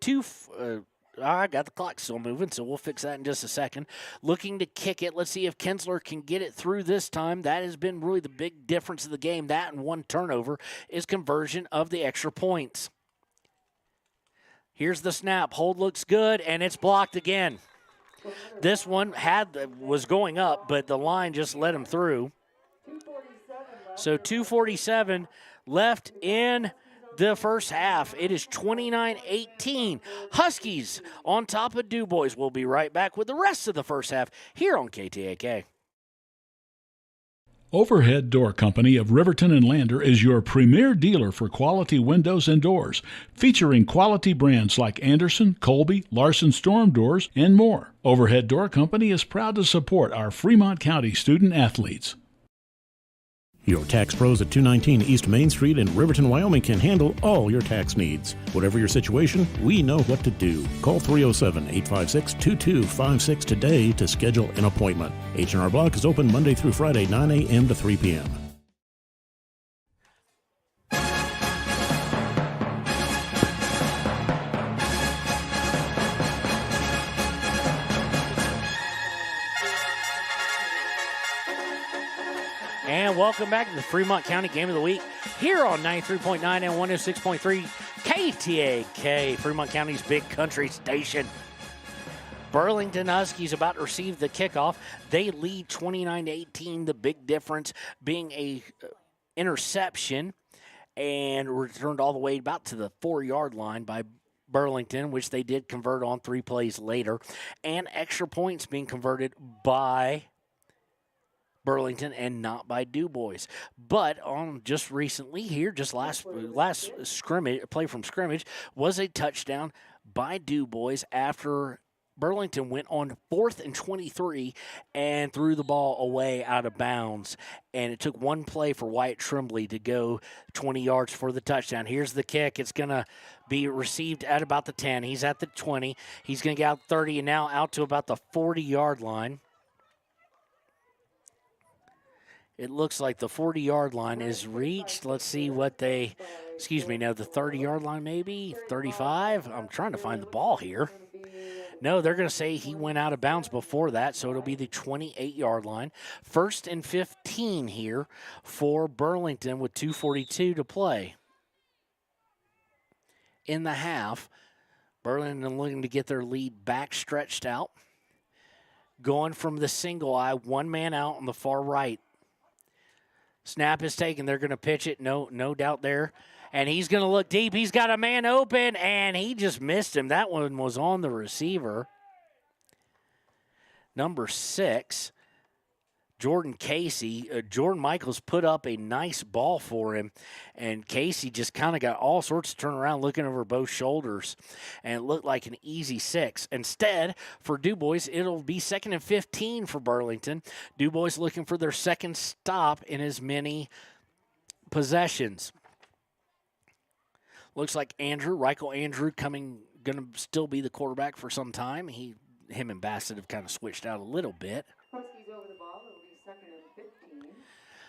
I got the clock still moving, so we'll fix that in just a second. Looking to kick it. Let's see if Kinsler can get it through this time. That has been really the big difference of the game. That and one turnover is conversion of the extra points. Here's the snap. Hold looks good, and it's blocked again. This one was going up, but the line just let him through. So 2:47 left in the first half. It is 29-18. Huskies on top of Dubois. We'll be right back with the rest of the first half here on KTAK. Overhead Door Company of Riverton and Lander is your premier dealer for quality windows and doors, featuring quality brands like Anderson, Colby, Larson Storm Doors, and more. Overhead Door Company is proud to support our Fremont County student athletes. Your tax pros at 219 East Main Street in Riverton, Wyoming can handle all your tax needs. Whatever your situation, we know what to do. Call 307-856-2256 today to schedule an appointment. H&R Block is open Monday through Friday, 9 a.m. to 3 p.m. And welcome back to the Fremont County Game of the Week here on 93.9 and 106.3 KTAK, Fremont County's big country station. Burlington Huskies about to receive the kickoff. They lead 29-18, the big difference being a interception and returned all the way about to the 4-yard line by Burlington, which they did convert on 3 plays later, and extra points being converted by Burlington and not by Dubois. But on just recently here, just last scrimmage, play from scrimmage, was a touchdown by Dubois after Burlington went on 4th and 23 and threw the ball away out of bounds. And it took one play for Wyatt Tremblay to go 20 yards for the touchdown. Here's the kick. It's going to be received at about the 10. He's at the 20. He's going to get out 30 and now out to about the 40-yard line. It looks like the 40-yard line is reached. Let's see what the 30-yard line maybe, 35. I'm trying to find the ball here. No, they're going to say he went out of bounds before that, so it'll be the 28-yard line. 1st and 15 here for Burlington with 2:42 to play. In the half, Burlington looking to get their lead back stretched out. Going from the single eye, one man out on the far right. Snap is taken. They're going to pitch it. No doubt there. And he's going to look deep. He's got a man open, and he just missed him. That one was on the receiver. Number 6, Jordan Casey. Jordan Michaels put up a nice ball for him, and Casey just kind of got all sorts of turnaround looking over both shoulders, and it looked like an easy 6. Instead, for Dubois, it'll be 2nd and 15 for Burlington. Dubois looking for their second stop in as many possessions. Looks like Reichel Andrew going to still be the quarterback for some time. Him and Bassett have kind of switched out a little bit. Huskies over the ball. It'll be 2nd and 15.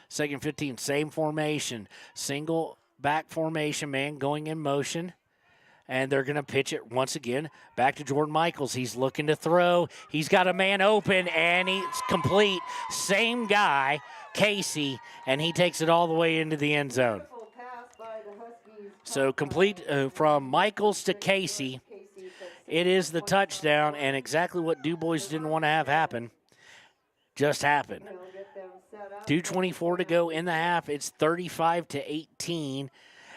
2nd and 15, same formation. Single back formation, man going in motion. And they're going to pitch it once again back to Jordan Michaels. He's looking to throw. He's got a man open, and he's complete. Same guy, Casey, and he takes it all the way into the end zone. So complete from Michaels to Casey. It is the touchdown, and exactly what Dubois didn't want to have happen just happened. 2:24 to go in the half. It's 35-18,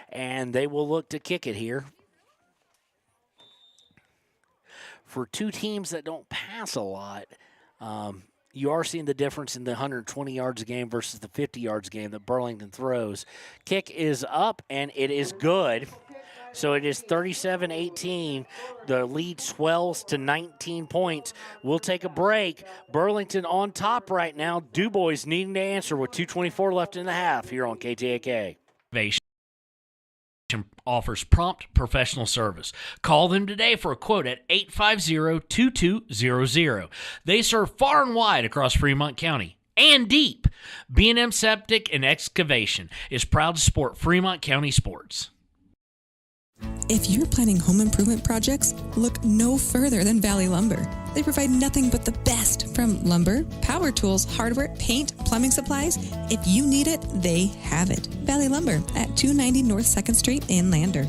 and they will look to kick it here. For two teams that don't pass a lot, you are seeing the difference in the 120 yards a game versus the 50 yards a game that Burlington throws. Kick is up, and it is good. So it is 37-18. The lead swells to 19 points. We'll take a break. Burlington on top right now. Dubois needing to answer with 2:24 left in the half here on KTAK. Offers prompt professional service. Call them today for a quote at 850-2200. They serve far and wide across Fremont County and deep. B&M Septic and Excavation is proud to support Fremont County sports. If you're planning home improvement projects, look no further than Valley Lumber. They provide nothing but the best from lumber, power tools, hardware, paint, plumbing supplies. If you need it, they have it. Valley Lumber at 290 North 2nd Street in Lander.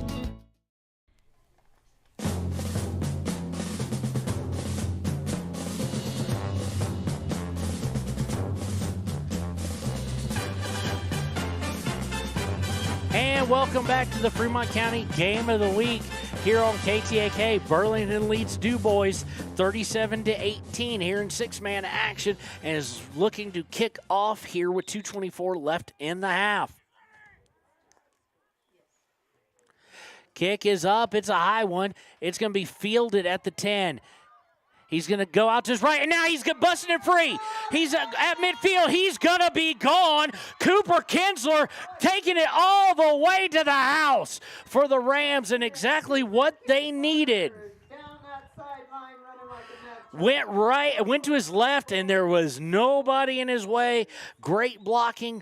And welcome back to the Fremont County Game of the Week here on KTAK. Burlington leads Dubois 37-18 here in 6-man action and is looking to kick off here with 2:24 left in the half. Kick is up. It's a high one. It's going to be fielded at the 10. He's going to go out to his right, and now he's busting it free. He's at midfield. He's going to be gone. Cooper Kinsler taking it all the way to the house for the Rams, and exactly what they needed. Went to his left, and there was nobody in his way. Great blocking.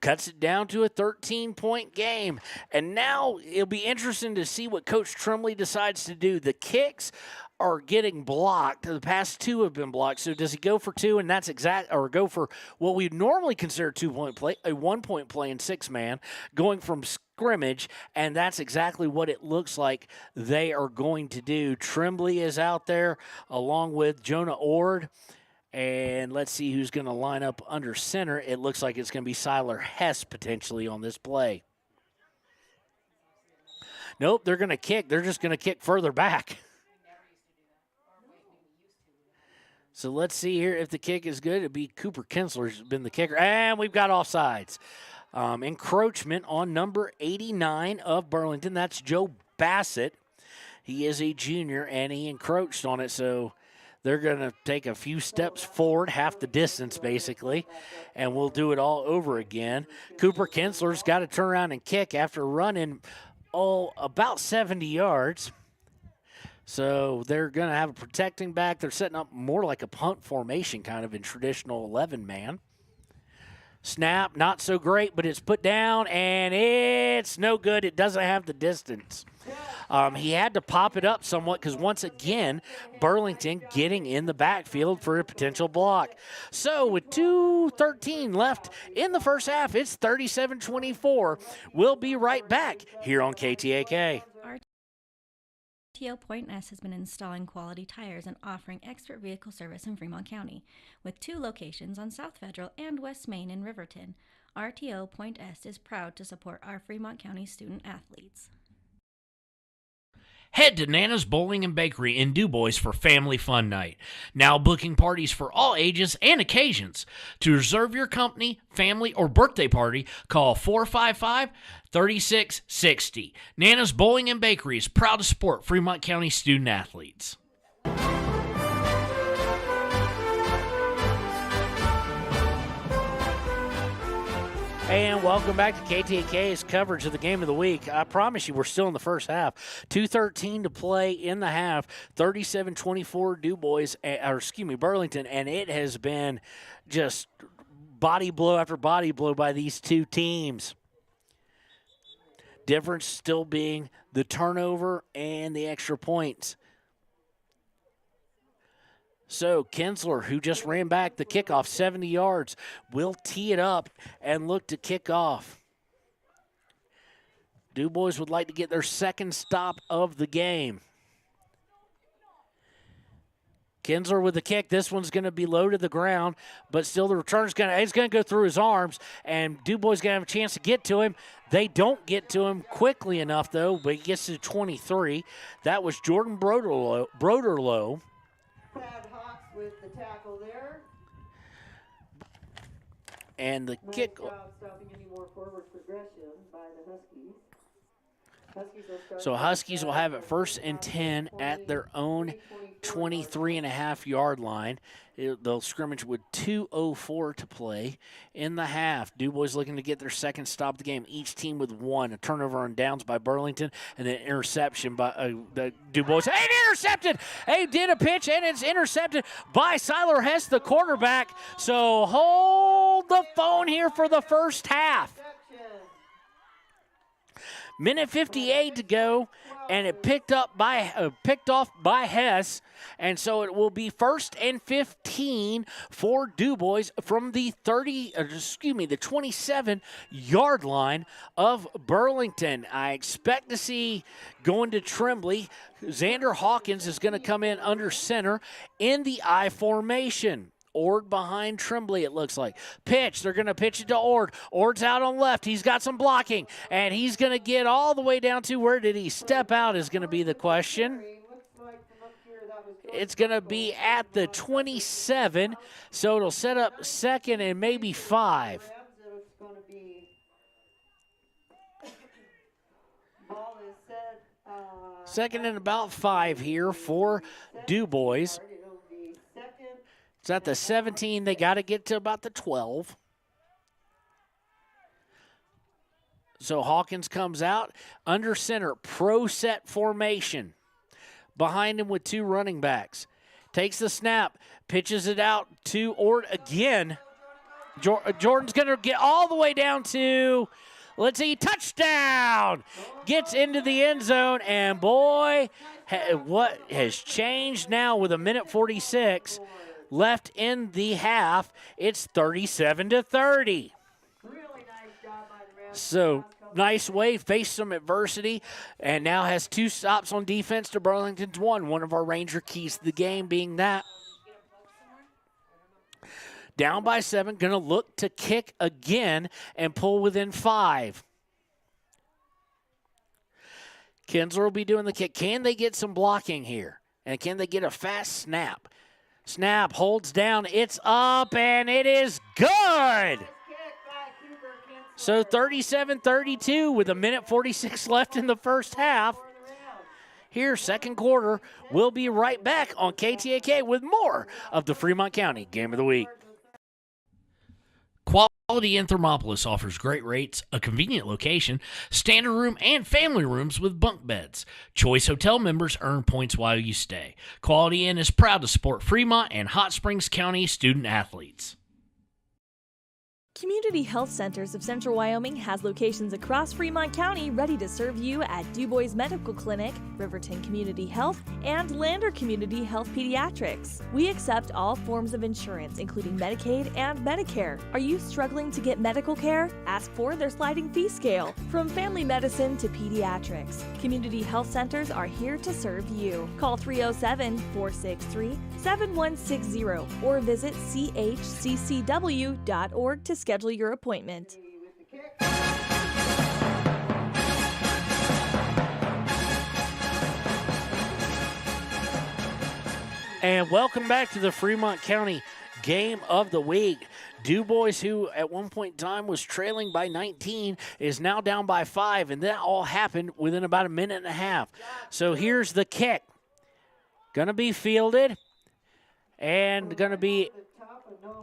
Cuts it down to a 13-point game. And now it'll be interesting to see what Coach Tremblay decides to do. The kicks are getting blocked. The past two have been blocked. So does he go for two, and that's exact, or go for what we normally consider a 2-point play, a 1-point play in 6-man, going from scrimmage, and that's exactly what it looks like they are going to do. Tremblay is out there along with Jonah Ord, and let's see who's going to line up under center. It looks like it's going to be Siler Hess potentially on this play. Nope, they're going to kick. They're just going to kick further back. So let's see here if the kick is good. It'd be Cooper Kinsler's been the kicker. And we've got offsides. Encroachment on number 89 of Burlington. That's Joe Bassett. He is a junior, and he encroached on it. So they're going to take a few steps forward, half the distance basically, and we'll do it all over again. Cooper Kinsler's got to turn around and kick after running, about 70 yards. So they're going to have a protecting back. They're setting up more like a punt formation kind of in traditional 11-man. Snap, not so great, but it's put down, and it's no good. It doesn't have the distance. He had to pop it up somewhat because, once again, Burlington getting in the backfield for a potential block. So with 2:13 left in the first half, it's 37-24. We'll be right back here on KTAK. RTO Point S has been installing quality tires and offering expert vehicle service in Fremont County, with 2 locations on South Federal and West Main in Riverton. RTO Point Est is proud to support our Fremont County student athletes. Head to Nana's Bowling and Bakery in Dubois for Family Fun Night. Now booking parties for all ages and occasions. To reserve your company, family, or birthday party, call 455-3660. Nana's Bowling and Bakery is proud to support Fremont County student athletes. And welcome back to KTAK's coverage of the game of the week. I promise you we're still in the first half. 2:13 to play in the half. 37-24 Burlington, and it has been just body blow after body blow by these two teams. Difference still being the turnover and the extra points. So Kinsler, who just ran back the kickoff 70 yards, will tee it up and look to kick off. Dubois would like to get their second stop of the game. Kinsler with the kick. This one's going to be low to the ground, but still the return's going to go through his arms, and Dubois going to have a chance to get to him. They don't get to him quickly enough, though, but he gets to 23. That was Jordan Broderlow. With the tackle there. And the nice kick. Job stopping any more forward progression by the Huskies. So Huskies will have it 1st and 10 at their own 23.5-yard line. They'll scrimmage with 2:04 to play in the half. Dubois looking to get their second stop of the game. Each team with one. A turnover on downs by Burlington, and then interception by the Dubois. Hey, intercepted! Hey, did a pitch, and it's intercepted by Siler Hess, the quarterback. So hold the phone here for the first half. Minute 58 to go, and it picked off by Hess, and so it will be 1st and 15 for Dubois from the 27-yard line of Burlington. I expect to see going to Tremblay. Xander Hawkins is going to come in under center in the I formation. Ord behind Tremblay, it looks like. Pitch. They're going to pitch it to Ord. Ord's out on left. He's got some blocking, and he's going to get all the way down to where did he step out is going to be the question. It's going to be at the 27, so it'll set up 2nd and maybe 5. Second and about 5 here for Dubois. It's at the 17. They got to get to about the 12. So Hawkins comes out under center, pro set formation. Behind him with 2 running backs. Takes the snap, pitches it out to Ord again. Jordan's going to get all the way down to, let's see, touchdown. Gets into the end zone, and boy, what has changed now with 1:46 left in the half. It's 37-30. So nice way, faced some adversity, and now has 2 stops on defense to Burlington's 1. One of our Ranger keys to the game being that. Down by 7, going to look to kick again and pull within 5. Kinsler will be doing the kick. Can they get some blocking here? And can they get a fast snap? Snap, holds down, it's up, and it is good. So 37-32 with 1:46 left in the first half. Here, second quarter. We'll be right back on KTAK with more of the Fremont County Game of the Week. Quality in Thermopolis offers great rates, a convenient location, standard room, and family rooms with bunk beds. Choice Hotel members earn points while you stay. Quality Inn is proud to support Fremont and Hot Springs County student athletes. Community Health Centers of Central Wyoming has locations across Fremont County ready to serve you at Dubois Medical Clinic, Riverton Community Health, and Lander Community Health Pediatrics. We accept all forms of insurance, including Medicaid and Medicare. Are you struggling to get medical care? Ask for their sliding fee scale. From family medicine to pediatrics, Community Health Centers are here to serve you. Call 307-463-7160 or visit chccw.org to schedule your appointment. And welcome back to the Fremont County Game of the Week. Dubois, who at one point in time was trailing by 19, is now down by 5, and that all happened within about a minute and a half. So here's the kick. Going to be fielded and going to be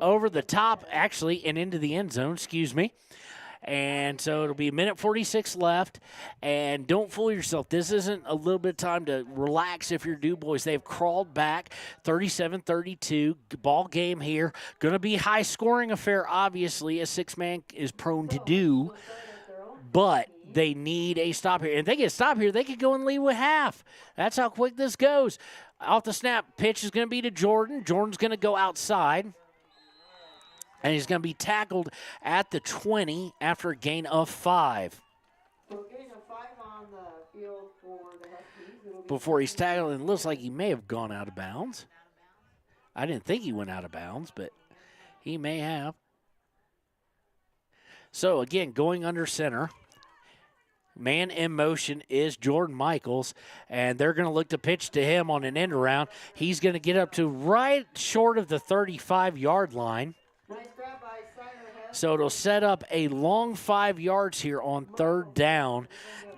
over the top, actually, and into the end zone, excuse me. And so it'll be a minute 46 left. And don't fool yourself. This isn't a little bit of time to relax if you're Dubois. They've crawled back 37-32. Ball game here. Going to be high-scoring affair, obviously, as six-man is prone to do. But they need a stop here. And if they get a stop here, they could go and lead with half. That's how quick this goes. Off the snap, pitch is going to be to Jordan. Jordan's going to go outside. And he's going to be tackled at the 20 after a gain of 5. So gain of 5 on the field for the Huskies. Before he's tackled, and it looks like he may have gone out of bounds. I didn't think he went out of bounds, but he may have. So, again, going under center. Man in motion is Jordan Michaels, and they're going to look to pitch to him on an end around. He's going to get up to right short of the 35-yard line. So it'll set up a long 5 yards here on third down.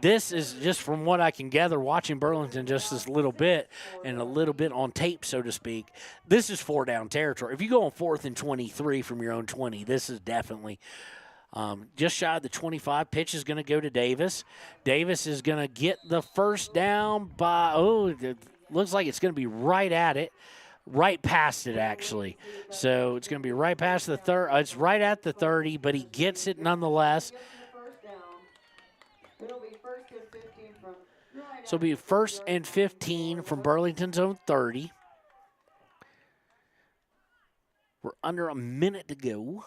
This is just from what I can gather, watching Burlington just this little bit and a little bit on tape, so to speak. This is 4-down territory. If you go on 4th and 23 from your own 20, this is definitely just shy of the 25. Pitch is going to go to Davis. Davis is going to get the first down by, it looks like it's going to be right at it. Right past it, actually. So it's going to be right past the it's right at the 30, but he gets it nonetheless. So it'll be 1st and 15 from Burlington's own 30. We're under a minute to go.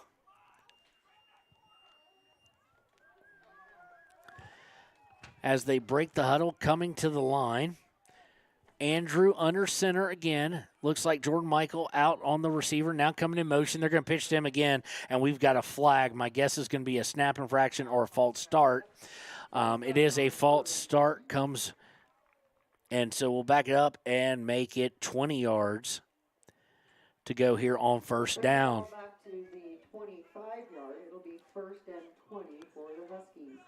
As they break the huddle, coming to the line. Andrew under center again. Looks like Jordan Michael out on the receiver. Now coming in motion. They're going to pitch to him again, and we've got a flag. My guess is going to be a snap infraction or a false start. It is a false start. And so we'll back it up and make it 20 yards to go here on first down. Back to the 25-yard. It'll be 1st and 20 for the Huskies.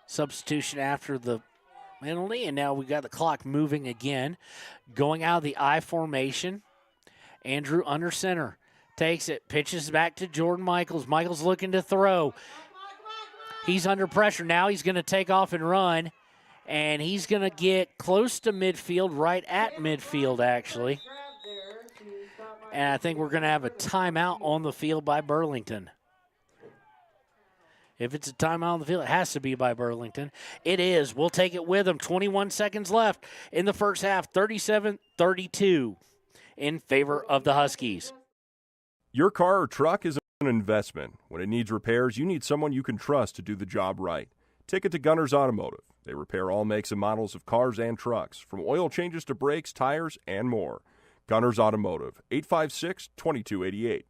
Substitution after the penalty, and now we've got the clock moving again. Going out of the I formation. Andrew under center. Takes it, pitches back to Jordan Michaels. Michaels looking to throw. He's under pressure. Now he's going to take off and run, and he's going to get close to midfield, right at midfield, actually. And I think we're going to have a timeout on the field by Burlington. If it's a timeout on the field, it has to be by Burlington. It is. We'll take it with them. 21 seconds left in the first half. 37-32 in favor of the Huskies. Your car or truck is an investment. When it needs repairs, you need someone you can trust to do the job right. Take it to Gunners Automotive. They repair all makes and models of cars and trucks, from oil changes to brakes, tires, and more. Gunners Automotive, 856-2288.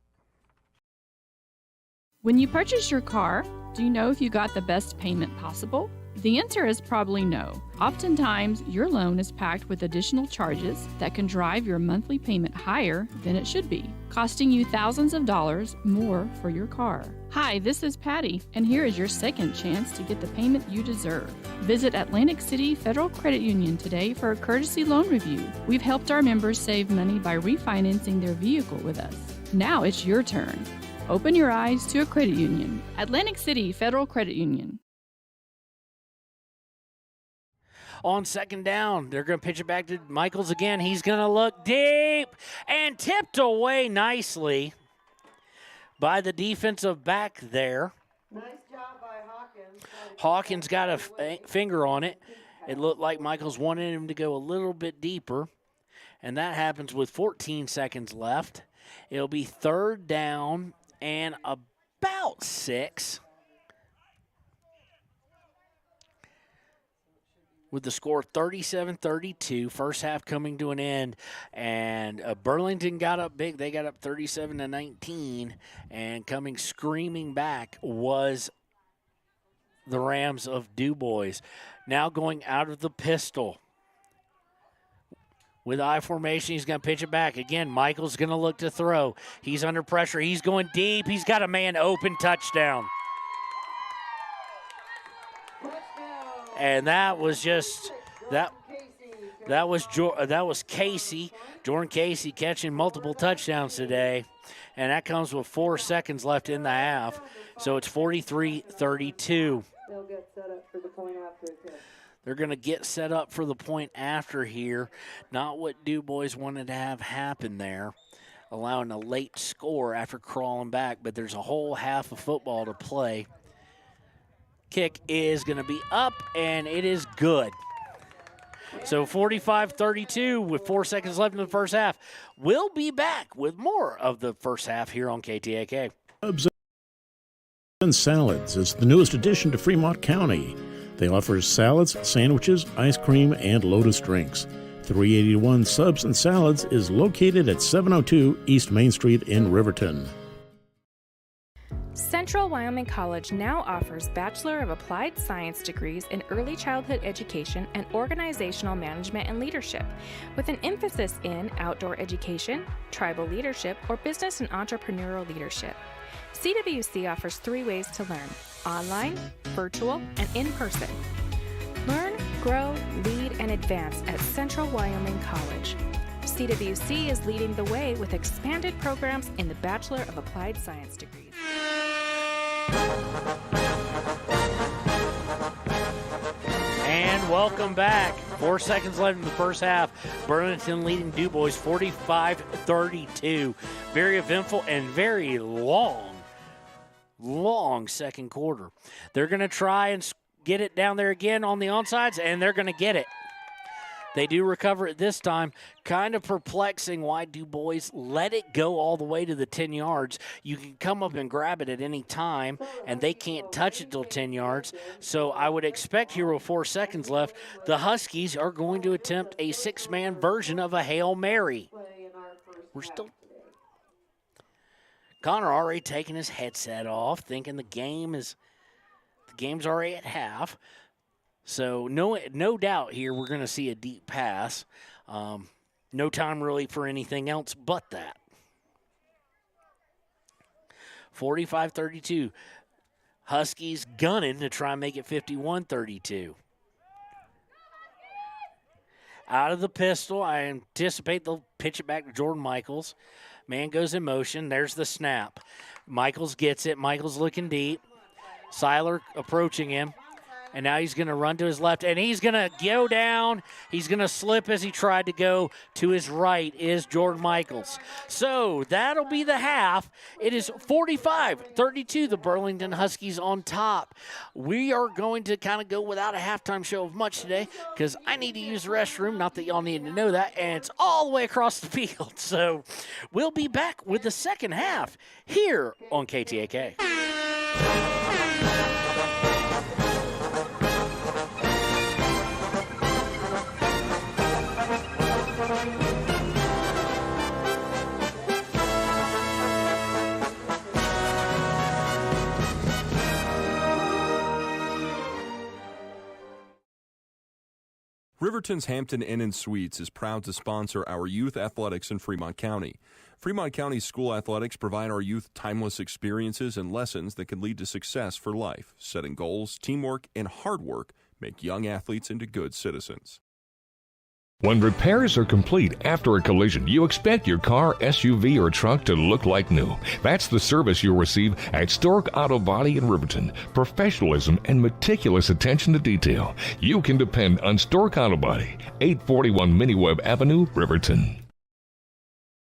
When you purchase your car, do you know if you got the best payment possible? The answer is probably no. Oftentimes, your loan is packed with additional charges that can drive your monthly payment higher than it should be, costing you thousands of dollars more for your car. Hi, this is Patty, and here is your second chance to get the payment you deserve. Visit Atlantic City Federal Credit Union today for a courtesy loan review. We've helped our members save money by refinancing their vehicle with us. Now it's your turn. Open your eyes to a credit union. Atlantic City Federal Credit Union. On second down, they're going to pitch it back to Michaels again. He's going to look deep and tipped away nicely by the defensive back there. Nice job by Hawkins. Hawkins got a finger on it. It looked like Michaels wanted him to go a little bit deeper, and that happens with 14 seconds left. It'll be third down and about 6. with the score 37-32, first half coming to an end, and Burlington got up big. They got up 37-19, and coming screaming back was the Rams of Dubois. Now going out of the pistol. With I formation, he's going to pitch it back. Again, Michael's going to look to throw. He's under pressure. He's going deep. He's got a man open, touchdown. And that was just that was Casey, Jordan Casey, catching multiple touchdowns today, and that comes with 4 seconds left in the half. So it's 43-32. They'll get set up for the point after attempt. They're going to get set up for the point after here. Not what Dubois wanted to have happen there, allowing a late score after crawling back, but there's a whole half of football to play. Kick is going to be up, and it is good. So 45-32 with 4 seconds left in the first half. We'll be back with more of the first half here on KTAK. And Salads is the newest addition to Fremont County. They offer salads, sandwiches, ice cream, and Lotus drinks. 381 Subs and Salads is located at 702 East Main Street in Riverton. Central Wyoming College now offers Bachelor of Applied Science degrees in Early Childhood Education and Organizational Management and Leadership, with an emphasis in outdoor education, tribal leadership, or business and entrepreneurial leadership. CWC offers 3 ways to learn: online, virtual, and in person. Learn, grow, lead, and advance at Central Wyoming College. CWC is leading the way with expanded programs in the Bachelor of Applied Science degrees. And welcome back. 4 seconds left in the first half. Burlington leading Dubois 45-32. Very eventful and very long second quarter. They're going to try and get it down there again on the onsides, and they're going to get it. They do recover it this time. Kind of perplexing why Dubois let it go all the way to the 10 yards. You can come up and grab it at any time, and they can't touch it till 10 yards. So I would expect here with 4 seconds left, the Huskies are going to attempt a 6-man version of a Hail Mary. We're still... Connor already taking his headset off, thinking the game's already at half. So no doubt here we're going to see a deep pass. No time really for anything else but that. 45-32. Huskies gunning to try and make it 51-32. Out of the pistol, I anticipate they'll pitch it back to Jordan Michaels. Man goes in motion. There's the snap. Michaels gets it. Michaels looking deep. Seiler approaching him. And now he's going to run to his left, and he's going to go down. He's going to slip as he tried to go. To his right is Jordan Michaels. So that'll be the half. It is 45-32, the Burlington Huskies on top. We are going to kind of go without a halftime show of much today because I need to use the restroom. Not that y'all need to know that. And it's all the way across the field. So we'll be back with the second half here on KTAK. Riverton's Hampton Inn & Suites is proud to sponsor our youth athletics in Fremont County. Fremont County school athletics provide our youth timeless experiences and lessons that can lead to success for life. Setting goals, teamwork, and hard work make young athletes into good citizens. When repairs are complete after a collision, you expect your car, SUV, or truck to look like new. That's the service you'll receive at Stork Auto Body in Riverton. Professionalism and meticulous attention to detail. You can depend on Stork Auto Body, 841 Miniweb Avenue, Riverton.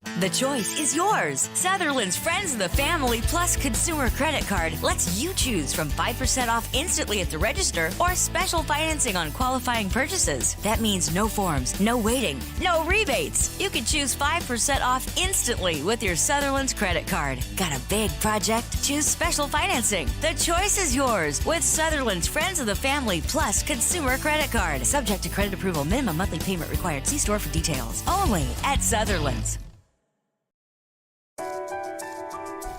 The choice is yours. Sutherland's Friends of the Family Plus Consumer Credit Card lets you choose from 5% off instantly at the register or special financing on qualifying purchases. That means no forms, no waiting, no rebates. You can choose 5% off instantly with your Sutherland's credit card. Got a big project? Choose special financing. The choice is yours with Sutherland's Friends of the Family Plus Consumer Credit Card. Subject to credit approval. Minimum monthly payment required. See store for details. Only at Sutherland's.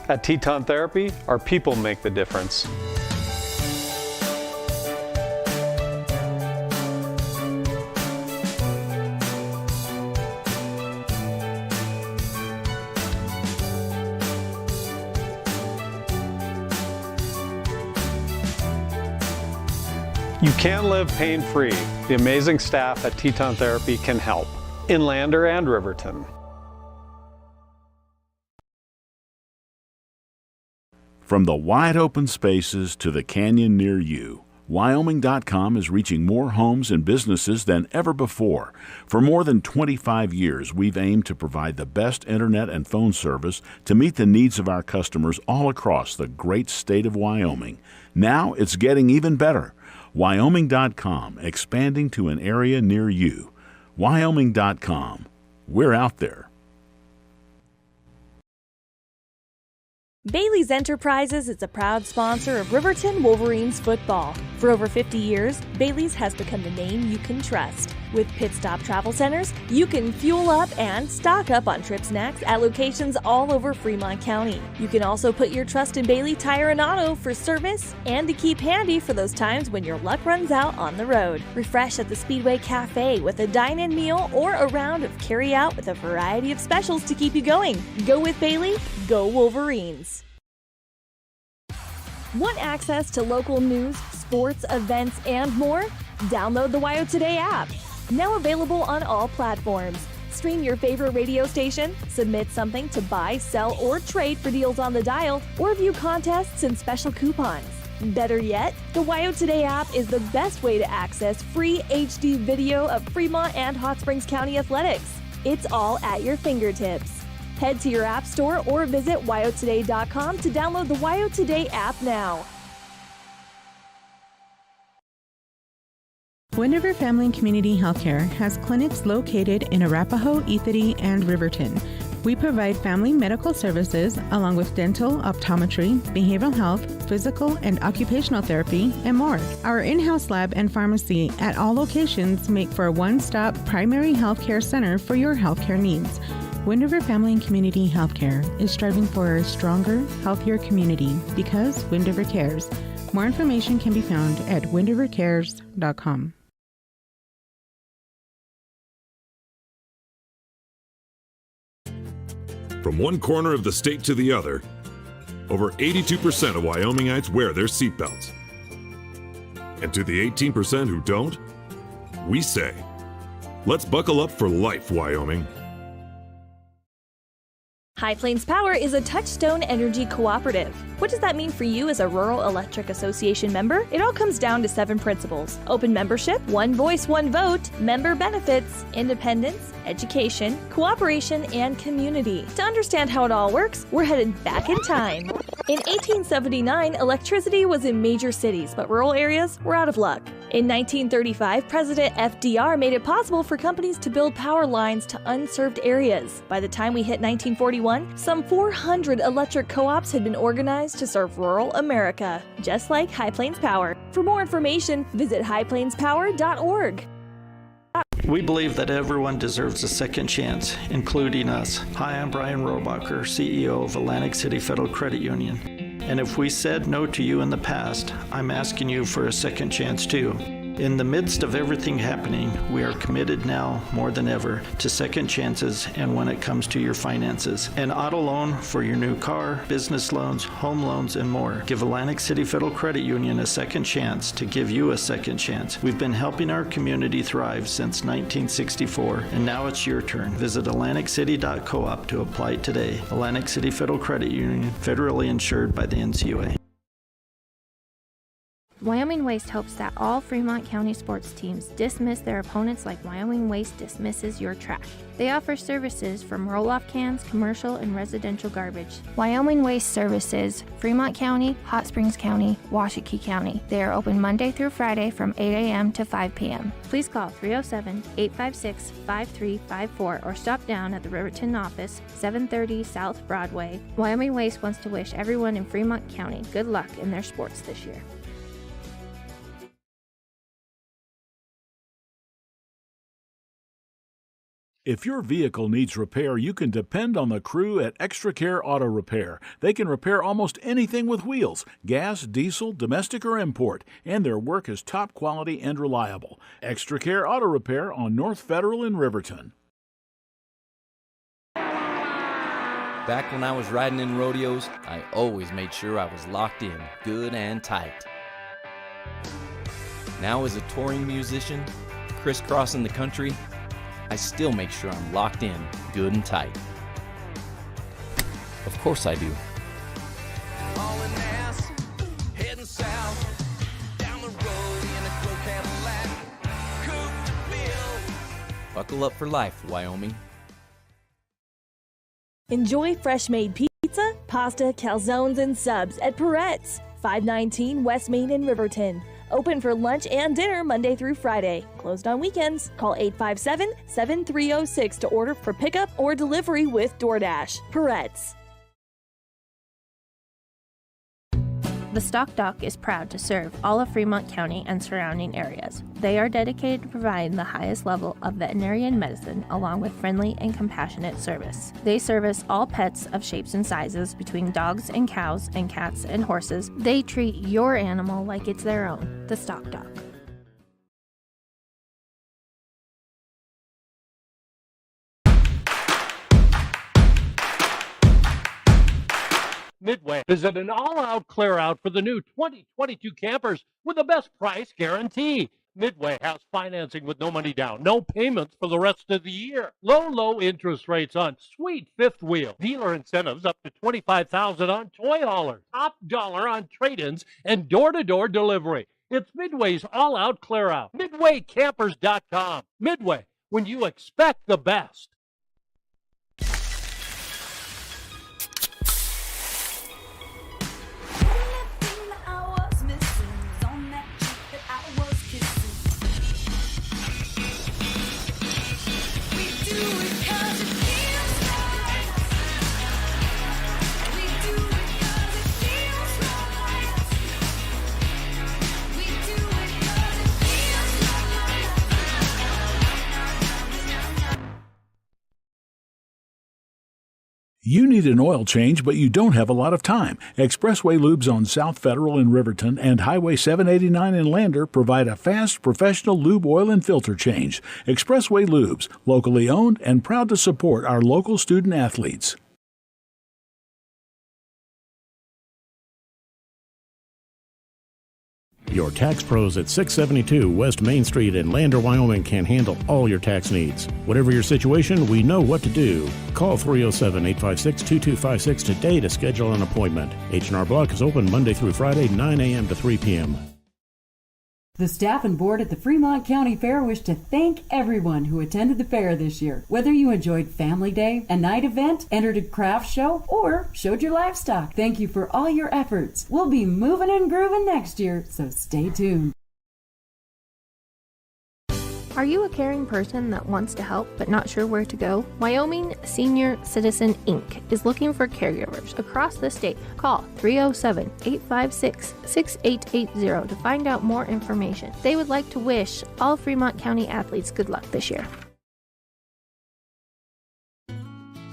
At Teton Therapy, our people make the difference. You can live pain-free. The amazing staff at Teton Therapy can help in Lander and Riverton. From the wide open spaces to the canyon near you, Wyoming.com is reaching more homes and businesses than ever before. For more than 25 years, we've aimed to provide the best internet and phone service to meet the needs of our customers all across the great state of Wyoming. Now it's getting even better. Wyoming.com, expanding to an area near you. Wyoming.com. We're out there. Bailey's Enterprises is a proud sponsor of Riverton Wolverines football. For over 50 years, Bailey's has become the name you can trust. With Pit Stop Travel Centers, you can fuel up and stock up on trip snacks at locations all over Fremont County. You can also put your trust in Bailey Tire and Auto for service and to keep handy for those times when your luck runs out on the road. Refresh at the Speedway Cafe with a dine-in meal or a round of carry-out with a variety of specials to keep you going. Go with Bailey, go Wolverines. Want access to local news, sports, events, and more? Download the WYO Today app. Now available on all platforms. Stream your favorite radio station, submit something to buy, sell, or trade for deals on the dial, or view contests and special coupons. Better yet, the WYO Today app is the best way to access free HD video of Fremont and Hot Springs County athletics. It's all at your fingertips. Head to your app store or visit wyotoday.com to download the WYO Today app now. Wind River Family and Community Healthcare has clinics located in Arapahoe, Ethity, and Riverton. We provide family medical services along with dental, optometry, behavioral health, physical and occupational therapy, and more. Our in-house lab and pharmacy at all locations make for a one-stop primary healthcare center for your healthcare needs. Wind River Family and Community Healthcare is striving for a stronger, healthier community because Wind River cares. More information can be found at windrivercares.com. From one corner of the state to the other, over 82% of Wyomingites wear their seatbelts. And to the 18% who don't, we say, let's buckle up for life, Wyoming. High Plains Power is a Touchstone Energy cooperative. What does that mean for you as a Rural Electric Association member? It all comes down to 7 principles: open membership, one voice, one vote, member benefits, independence, education, cooperation, and community. To understand how it all works, we're headed back in time. In 1879, electricity was in major cities, but rural areas were out of luck. In 1935, President FDR made it possible for companies to build power lines to unserved areas. By the time we hit 1941, some 400 electric co-ops had been organized to serve rural America, just like High Plains Power. For more information, visit highplainspower.org. We believe that everyone deserves a second chance, including us. Hi, I'm Brian Robacher, CEO of Atlantic City Federal Credit Union. And if we said no to you in the past, I'm asking you for a second chance too. In the midst of everything happening, we are committed now more than ever to second chances and when it comes to your finances. An auto loan for your new car, business loans, home loans, and more. Give Atlantic City Federal Credit Union a second chance to give you a second chance. We've been helping our community thrive since 1964, and now it's your turn. Visit atlanticcity.coop to apply today. Atlantic City Federal Credit Union, federally insured by the NCUA. Wyoming Waste hopes that all Fremont County sports teams dismiss their opponents like Wyoming Waste dismisses your trash. They offer services from roll-off cans, commercial, and residential garbage. Wyoming Waste services Fremont County, Hot Springs County, Washakie County. They are open Monday through Friday from 8 a.m. to 5 p.m. Please call 307-856-5354 or stop down at the Riverton office, 730 South Broadway. Wyoming Waste wants to wish everyone in Fremont County good luck in their sports this year. If your vehicle needs repair, you can depend on the crew at Extra Care Auto Repair. They can repair almost anything with wheels, gas, diesel, domestic, or import, and their work is top quality and reliable. Extra Care Auto Repair on North Federal in Riverton. Back when I was riding in rodeos, I always made sure I was locked in, good and tight. Now as a touring musician, crisscrossing the country, I still make sure I'm locked in, good and tight. Of course I do. Hauling ass, heading south, down the road in a Crow Cadillac, coupe to bill. Buckle up for life, Wyoming. Enjoy fresh-made pizza, pasta, calzones, and subs at Peretz, 519 West Main in Riverton. Open for lunch and dinner Monday through Friday. Closed on weekends. Call 857-7306 to order for pickup or delivery with DoorDash. Peretz. The Stock Dock is proud to serve all of Fremont County and surrounding areas. They are dedicated to providing the highest level of veterinarian medicine along with friendly and compassionate service. They service all pets of shapes and sizes between dogs and cows and cats and horses. They treat your animal like it's their own. The Stock Dock. Midway is at an all-out clear-out for the new 2022 campers with the best price guarantee. Midway has financing with no money down, no payments for the rest of the year. Low interest rates on sweet fifth wheel. Dealer incentives up to $25,000 on toy haulers. Top dollar on trade-ins and door-to-door delivery. It's Midway's all-out clear-out. MidwayCampers.com. Midway, when you expect the best. You need an oil change, but you don't have a lot of time. Expressway Lubes on South Federal in Riverton and Highway 789 in Lander provide a fast, professional lube oil and filter change. Expressway Lubes, locally owned and proud to support our local student athletes. Your tax pros at 672 West Main Street in Lander, Wyoming can handle all your tax needs. Whatever your situation, we know what to do. Call 307-856-2256 today to schedule an appointment. H&R Block is open Monday through Friday, 9 a.m. to 3 p.m. The staff and board at the Fremont County Fair wish to thank everyone who attended the fair this year. Whether you enjoyed Family Day, a night event, entered a craft show, or showed your livestock, thank you for all your efforts. We'll be moving and grooving next year, so stay tuned. Are you a caring person that wants to help but not sure where to go? Wyoming Senior Citizen Inc. is looking for caregivers across the state. Call 307-856-6880 to find out more information. They would like to wish all Fremont County athletes good luck this year.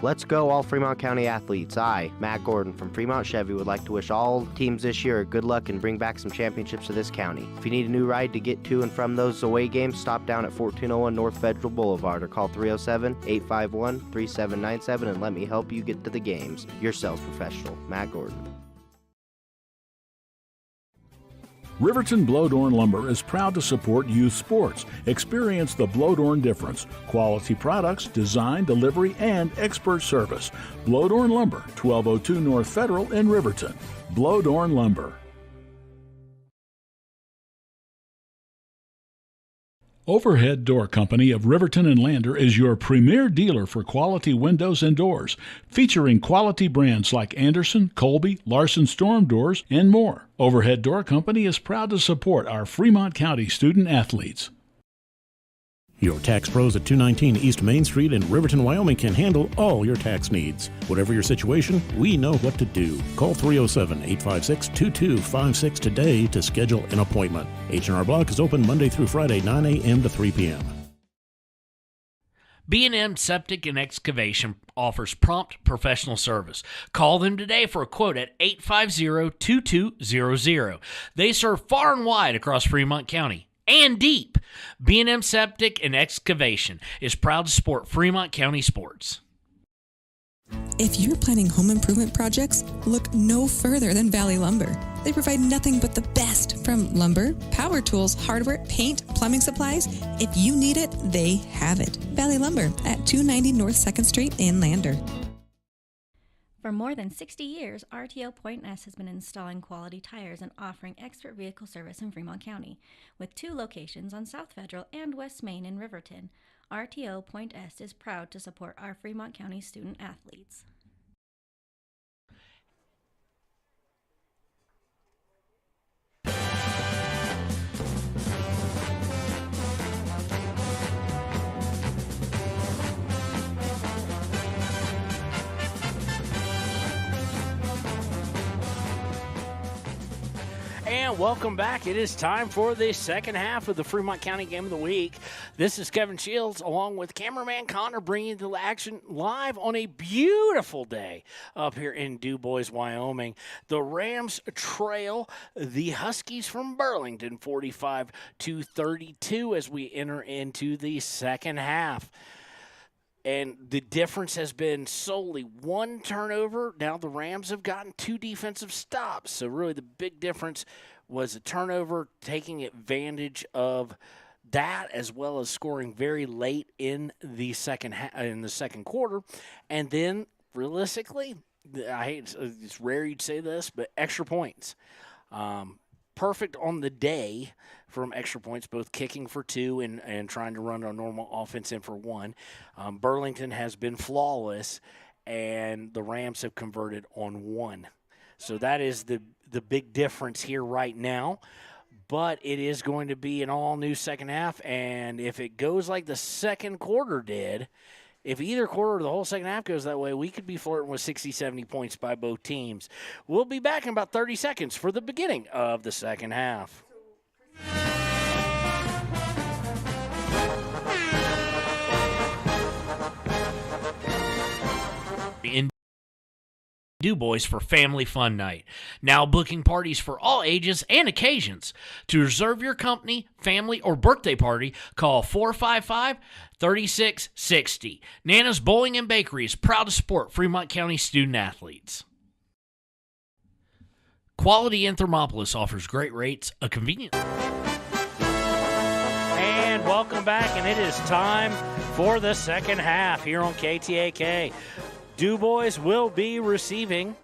Let's go, all Fremont County athletes. I, Matt Gordon from Fremont Chevy, would like to wish all teams this year good luck and bring back some championships to this county. If you need a new ride to get to and from those away games, stop down at 1401 North Federal Boulevard or call 307-851-3797 and let me help you get to the games. Your sales professional, Matt Gordon. Riverton Blowdorn Lumber is proud to support youth sports. Experience the Blowdorn difference. Quality products, design, delivery, and expert service. Blowdorn Lumber, 1202 North Federal in Riverton. Blowdorn Lumber. Overhead Door Company of Riverton and Lander is your premier dealer for quality windows and doors, featuring quality brands like Anderson, Colby, Larson Storm Doors, and more. Overhead Door Company is proud to support our Fremont County student athletes. Your tax pros at 219 East Main Street in Riverton, Wyoming can handle all your tax needs. Whatever your situation, we know what to do. Call 307-856-2256 today to schedule an appointment. H&R Block is open Monday through Friday, 9 a.m. to 3 p.m. B&M Septic and Excavation offers prompt professional service. Call them today for a quote at 850-2200. They serve far and wide across Fremont County and deep. B&M Septic and Excavation is proud to support Fremont County sports. If you're planning home improvement projects, look no further than Valley Lumber. They provide nothing but the best, from lumber, power tools, hardware, paint, plumbing supplies. If you need it, they have it. Valley Lumber at 290 North 2nd Street in Lander. For more than 60 years, RTO Point S has been installing quality tires and offering expert vehicle service in Fremont County, with 2 locations on South Federal and West Main in Riverton. RTO Point S is proud to support our Fremont County student athletes. And welcome back. It is time for the second half of the Fremont County Game of the Week. This is Kevin Shields along with cameraman Connor bringing you the action live on a beautiful day up here in Dubois, Wyoming. The Rams trail the Huskies from Burlington 45-32 as we enter into the second half. And the difference has been solely 1 turnover. Now the Rams have gotten 2 defensive stops. So really the big difference was a turnover, taking advantage of that, as well as scoring very late in the second quarter. And then realistically, it's rare you'd say this, but extra points. Perfect on the day from extra points, both kicking for 2 and trying to run a normal offense in for 1. Burlington has been flawless, and the Rams have converted on 1. So that is the big difference here right now. But it is going to be an all-new second half, and if it goes like the second quarter did, if either quarter or the whole second half goes that way, we could be flirting with 60, 70 points by both teams. We'll be back in about 30 seconds for the beginning of the second half. In Dubois for Family Fun Night. Now booking parties for all ages and occasions. To reserve your company, family, or birthday party, call 455-3660. Nana's Bowling and Bakery is proud to support Fremont County student athletes. Quality in Thermopolis offers great rates, a convenient... And welcome back, and it is time for the second half here on KTAK. Dubois will be receiving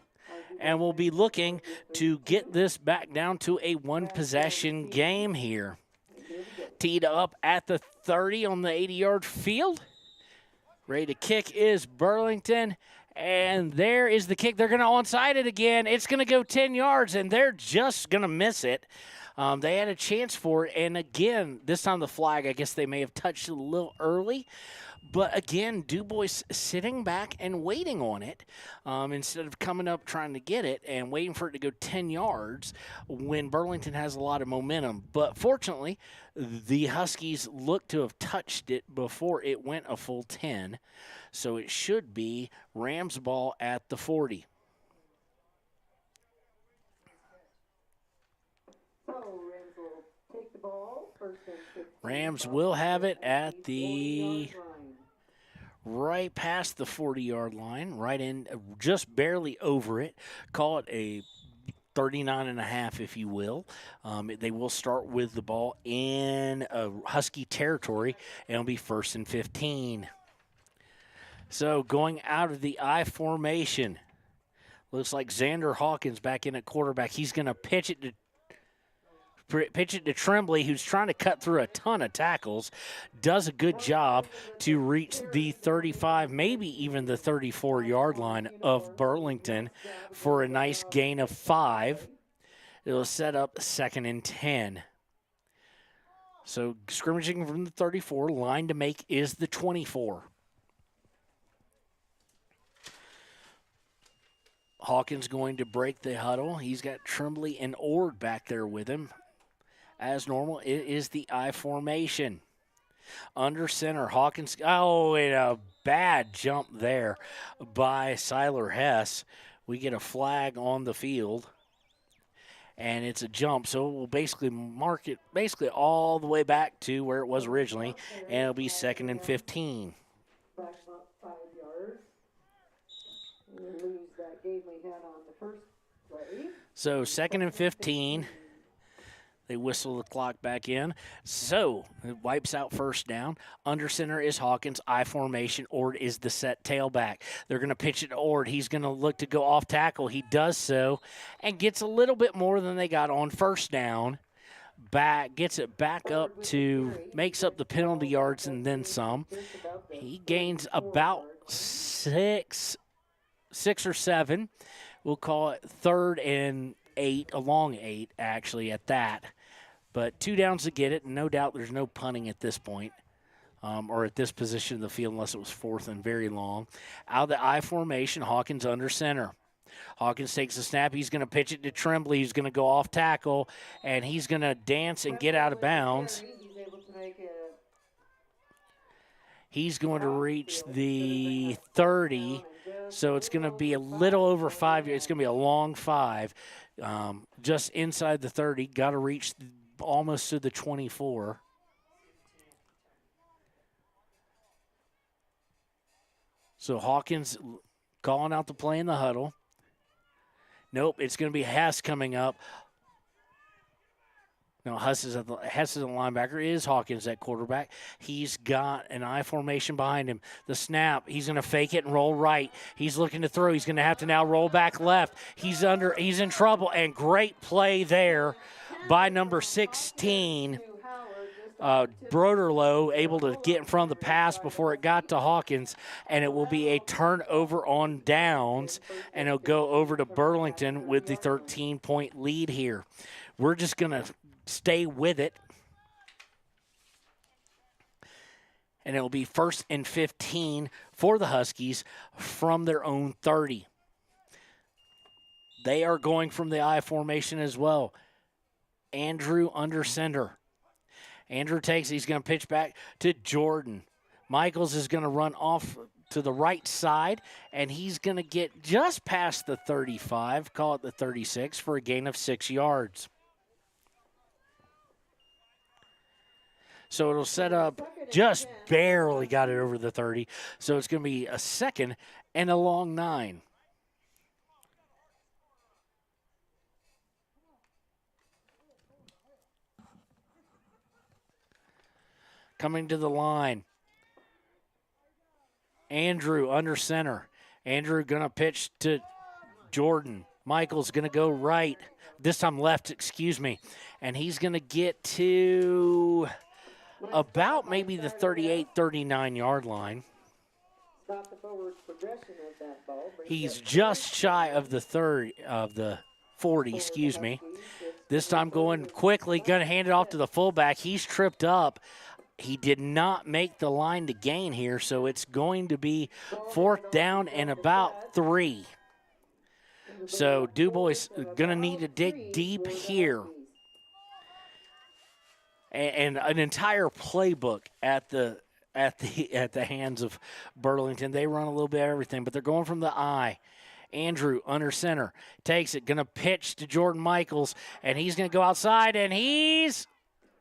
and will be looking to get this back down to a 1-possession game here. Teed up at the 30 on the 80-yard field. Ready to kick is Burlington, and there is the kick. They're going to onside it again. It's going to go 10 yards, and they're just going to miss it. They had a chance for it, and again, this time the flag, I guess they may have touched it a little early. But again, Dubois sitting back and waiting on it instead of coming up trying to get it and waiting for it to go 10 yards when Burlington has a lot of momentum. But fortunately, the Huskies look to have touched it before it went a full 10. So it should be Rams ball at the 40. Rams will have it at the right past the 40-yard line, right in, just barely over it. Call it a 39.5, if you will. They will start with the ball in Husky territory, and it'll be 1st and 15. So going out of the I formation, looks like Xander Hawkins back in at quarterback. He's going to pitch it to pitch it to Tremblay, who's trying to cut through a ton of tackles, does a good job to reach the 35, maybe even the 34-yard line of Burlington for a nice gain of 5. It'll set up 2nd and 10. So scrimmaging from the 34, line to make is the 24. Hawkins going to break the huddle. He's got Tremblay and Ord back there with him. As normal, it is the I formation. Under center, Hawkins. Oh, and a bad jump there by Siler Hess. We get a flag on the field. And it's a jump, so we'll basically mark it all the way back to where it was originally, and it'll be 2nd and 15. Back about 5 yards. And we lose that game we had on the first play. So 2nd and 15. They whistle the clock back in. So it wipes out first down. Under center is Hawkins. I formation. Ord is the set tailback. They're going to pitch it to Ord. He's going to look to go off tackle. He does so and gets a little bit more than they got on first down. Gets it back up to, makes up the penalty yards and then some. He gains about 6 or 7. We'll call it 3rd and 8, a long 8 actually at that. But 2 downs to get it, and no doubt there's no punting at this point or at this position of the field unless it was 4th and very long. Out of the I formation, Hawkins under center. Hawkins takes the snap. He's going to pitch it to Tremblay. He's going to go off tackle, and he's going to dance and get out of bounds. He's going to reach the 30, so it's going to be a little over 5. It's going to be a long 5. Just inside the 30, got to reach almost to the 24. So Hawkins calling out the play in the huddle. Nope, it's going to be Hess coming up. No, Hess is the linebacker. It is Hawkins at quarterback. He's got an I formation behind him. The snap, he's going to fake it and roll right. He's looking to throw. He's going to have to now roll back left. He's in trouble, and great play there by number 16. Broderloh able to get in front of the pass before it got to Hawkins, and it will be a turnover on downs, and it'll go over to Burlington with the 13-point lead here. We're just going to stay with it, and it will be 1st and 15 for the Huskies from their own 30. They are going from the I formation as well. Andrew under center. Andrew takes, he's going to pitch back to Jordan. Michaels is going to run off to the right side, and he's going to get just past the 35, call it the 36, for a gain of 6 yards. So it'll set up, just barely got it over the 30. So it's going to be a 2nd and a long 9. Coming to the line. Andrew under center. Andrew going to pitch to Jordan. Michael's going to go right. This time left, excuse me. And he's going to get to about maybe the 38, 39-yard line. He's just shy of the 40, excuse me. This time going quickly, going to hand it off to the fullback. He's tripped up. He did not make the line to gain here, so it's going to be 4th down and about 3. So Dubois going to need to dig deep here. And an entire playbook at the hands of Burlington. They run a little bit of everything, but they're going from the I. Andrew under center takes it, going to pitch to Jordan Michaels, and he's going to go outside, and he's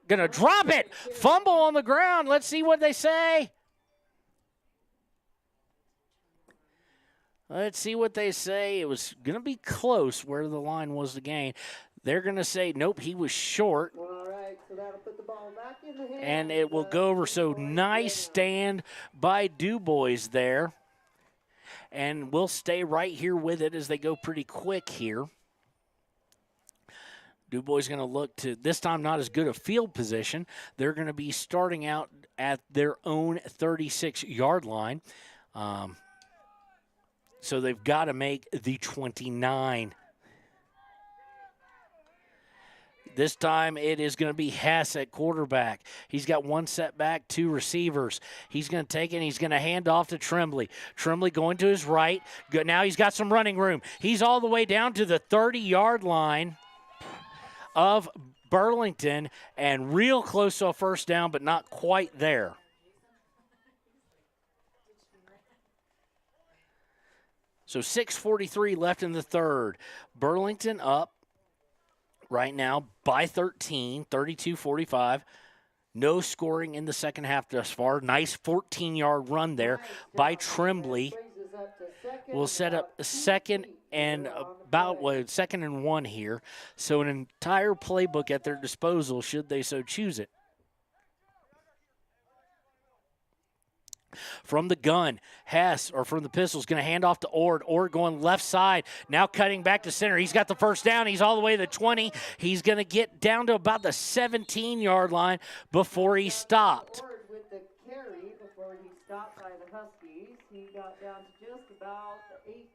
going to drop it. Fumble on the ground. Let's see what they say. Let's see what they say. It was going to be close where the line was to gain. They're going to say, nope, he was short. All right, so that'll put the ball back in the hands. And it will go over. So nice stand by Dubois there. And we'll stay right here with it as they go pretty quick here. Dubois going to look to, this time not as good a field position. They're going to be starting out at their own 36-yard line. So they've got to make the 29. This time it is going to be Hess at quarterback. He's got one setback, two receivers. He's going to take it and he's going to hand off to Tremblay. Tremblay going to his right. Good. Now he's got some running room. He's all the way down to the 30-yard line of Burlington and real close to a first down, but not quite there. So 6:43 left in the third. Burlington up right now by 13, 32-45. No scoring in the second half thus far. Nice 14-yard run there by Tremblay. We'll set up a second and second and one here. So an entire playbook at their disposal should they so choose it. From the gun, Hess, or from the pistol, is going to hand off to Ord. Ord going left side, now cutting back to center. He's got the first down. He's all the way to the 20. He's going to get down to about the 17-yard line before he stopped. Ord with the carry before he stopped by the Huskies. He got down to just about the 18.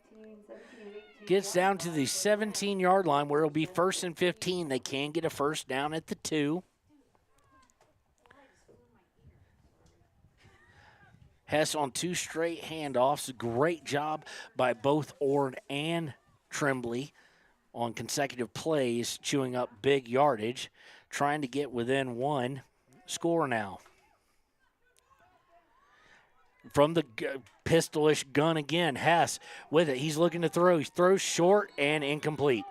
Gets down to the 17-yard line where it'll be 1st and 15. They can get a first down at the 2. Hess on 2 straight handoffs. Great job by both Ord and Tremblay on consecutive plays, chewing up big yardage, trying to get within 1 score now. From the pistolish gun again, Hess with it. He's looking to throw. He throws short and incomplete.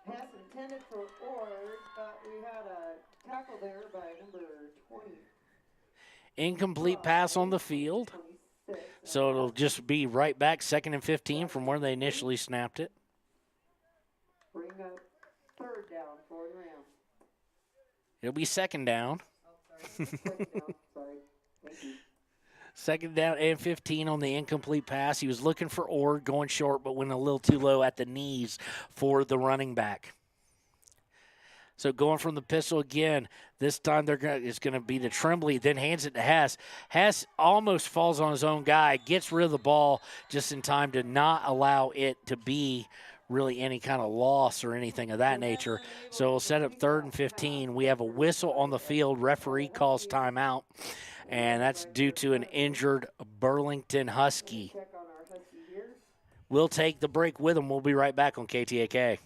Hess intended for Ord, but we had a tackle there by number 20. Incomplete pass on the field. So it'll just be right back, 2nd and 15 from where they initially snapped it. Bring up 3rd down for the Rams. It'll be 2nd down. Second down, sorry. Thank you. 2nd down and 15 on the incomplete pass. He was looking for Ord, going short, but went a little too low at the knees for the running back. So going from the pistol again, this time it's going to be the Tremblay, then hands it to Hess. Hess almost falls on his own guy, gets rid of the ball just in time to not allow it to be really any kind of loss or anything of that nature. So we'll set up 3rd and 15. We have a whistle on the field. Referee calls timeout, and that's due to an injured Burlington Husky. We'll take the break with them. We'll be right back on KTAK.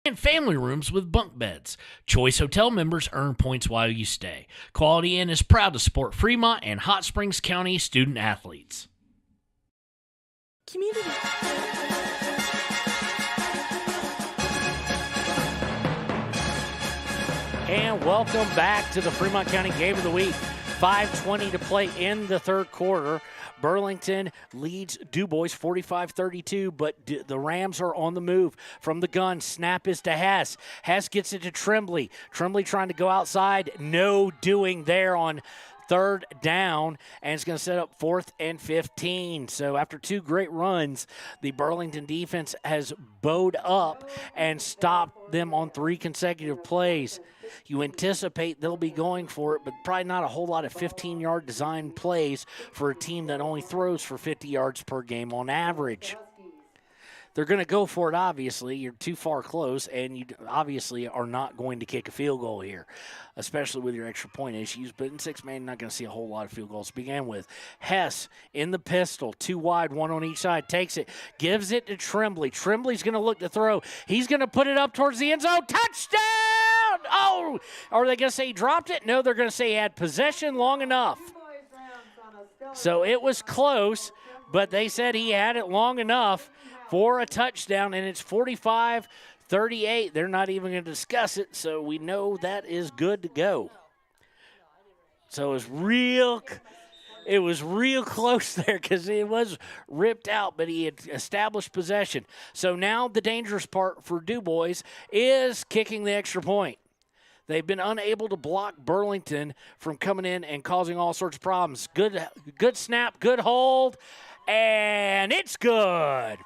And family rooms with bunk beds. Choice Hotel members earn points while you stay. Quality Inn is proud to support Fremont and Hot Springs County student athletes. Community. And welcome back to the Fremont County Game of the Week. 5:20 to play in the third quarter. Burlington leads Dubois 45-32, but the Rams are on the move. From the gun, snap is to Hess. Hess gets it to Tremblay. Tremblay trying to go outside. No doing there on 3rd down, and it's going to set up 4th and 15. So after 2 great runs, the Burlington defense has bowed up and stopped them on 3 consecutive plays. You anticipate they'll be going for it, but probably not a whole lot of 15-yard design plays for a team that only throws for 50 yards per game on average. They're going to go for it, obviously. You're too far close, and you obviously are not going to kick a field goal here, especially with your extra point issues. But in 6-man, you're not going to see a whole lot of field goals to begin with. Hess in the pistol, 2 wide, 1 on each side, takes it, gives it to Tremblay. Tremblay's going to look to throw. He's going to put it up towards the end zone. Touchdown! Oh, are they going to say he dropped it? No, they're going to say he had possession long enough. So it was close, but they said he had it long enough for a touchdown, and it's 45-38. They're not even going to discuss it, so we know that is good to go. So it was real close there because it was ripped out, but he had established possession. So now the dangerous part for Dubois is kicking the extra point. They've been unable to block Burlington from coming in and causing all sorts of problems. Good snap, good hold, and it's good.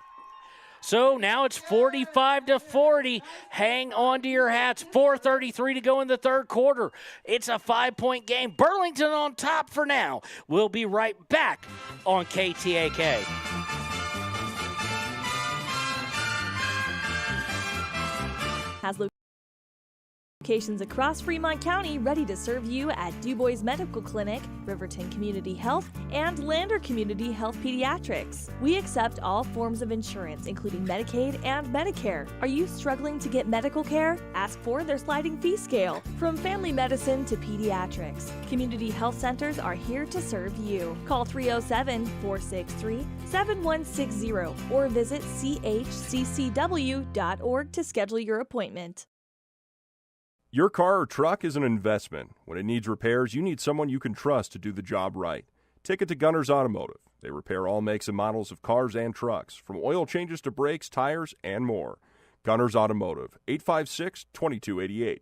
So now it's 45-40. Hang on to your hats. 4:33 to go in the third quarter. It's a 5-point game. Burlington on top for now. We'll be right back on KTAK. Has locations across Fremont County ready to serve you at Dubois Medical Clinic, Riverton Community Health, and Lander Community Health Pediatrics. We accept all forms of insurance, including Medicaid and Medicare. Are you struggling to get medical care? Ask for their sliding fee scale. From family medicine to pediatrics, community health centers are here to serve you. Call 307-463-7160 or visit chccw.org to schedule your appointment. Your car or truck is an investment. When it needs repairs, you need someone you can trust to do the job right. Take it to Gunner's Automotive. They repair all makes and models of cars and trucks, from oil changes to brakes, tires, and more. Gunner's Automotive, 856-2288.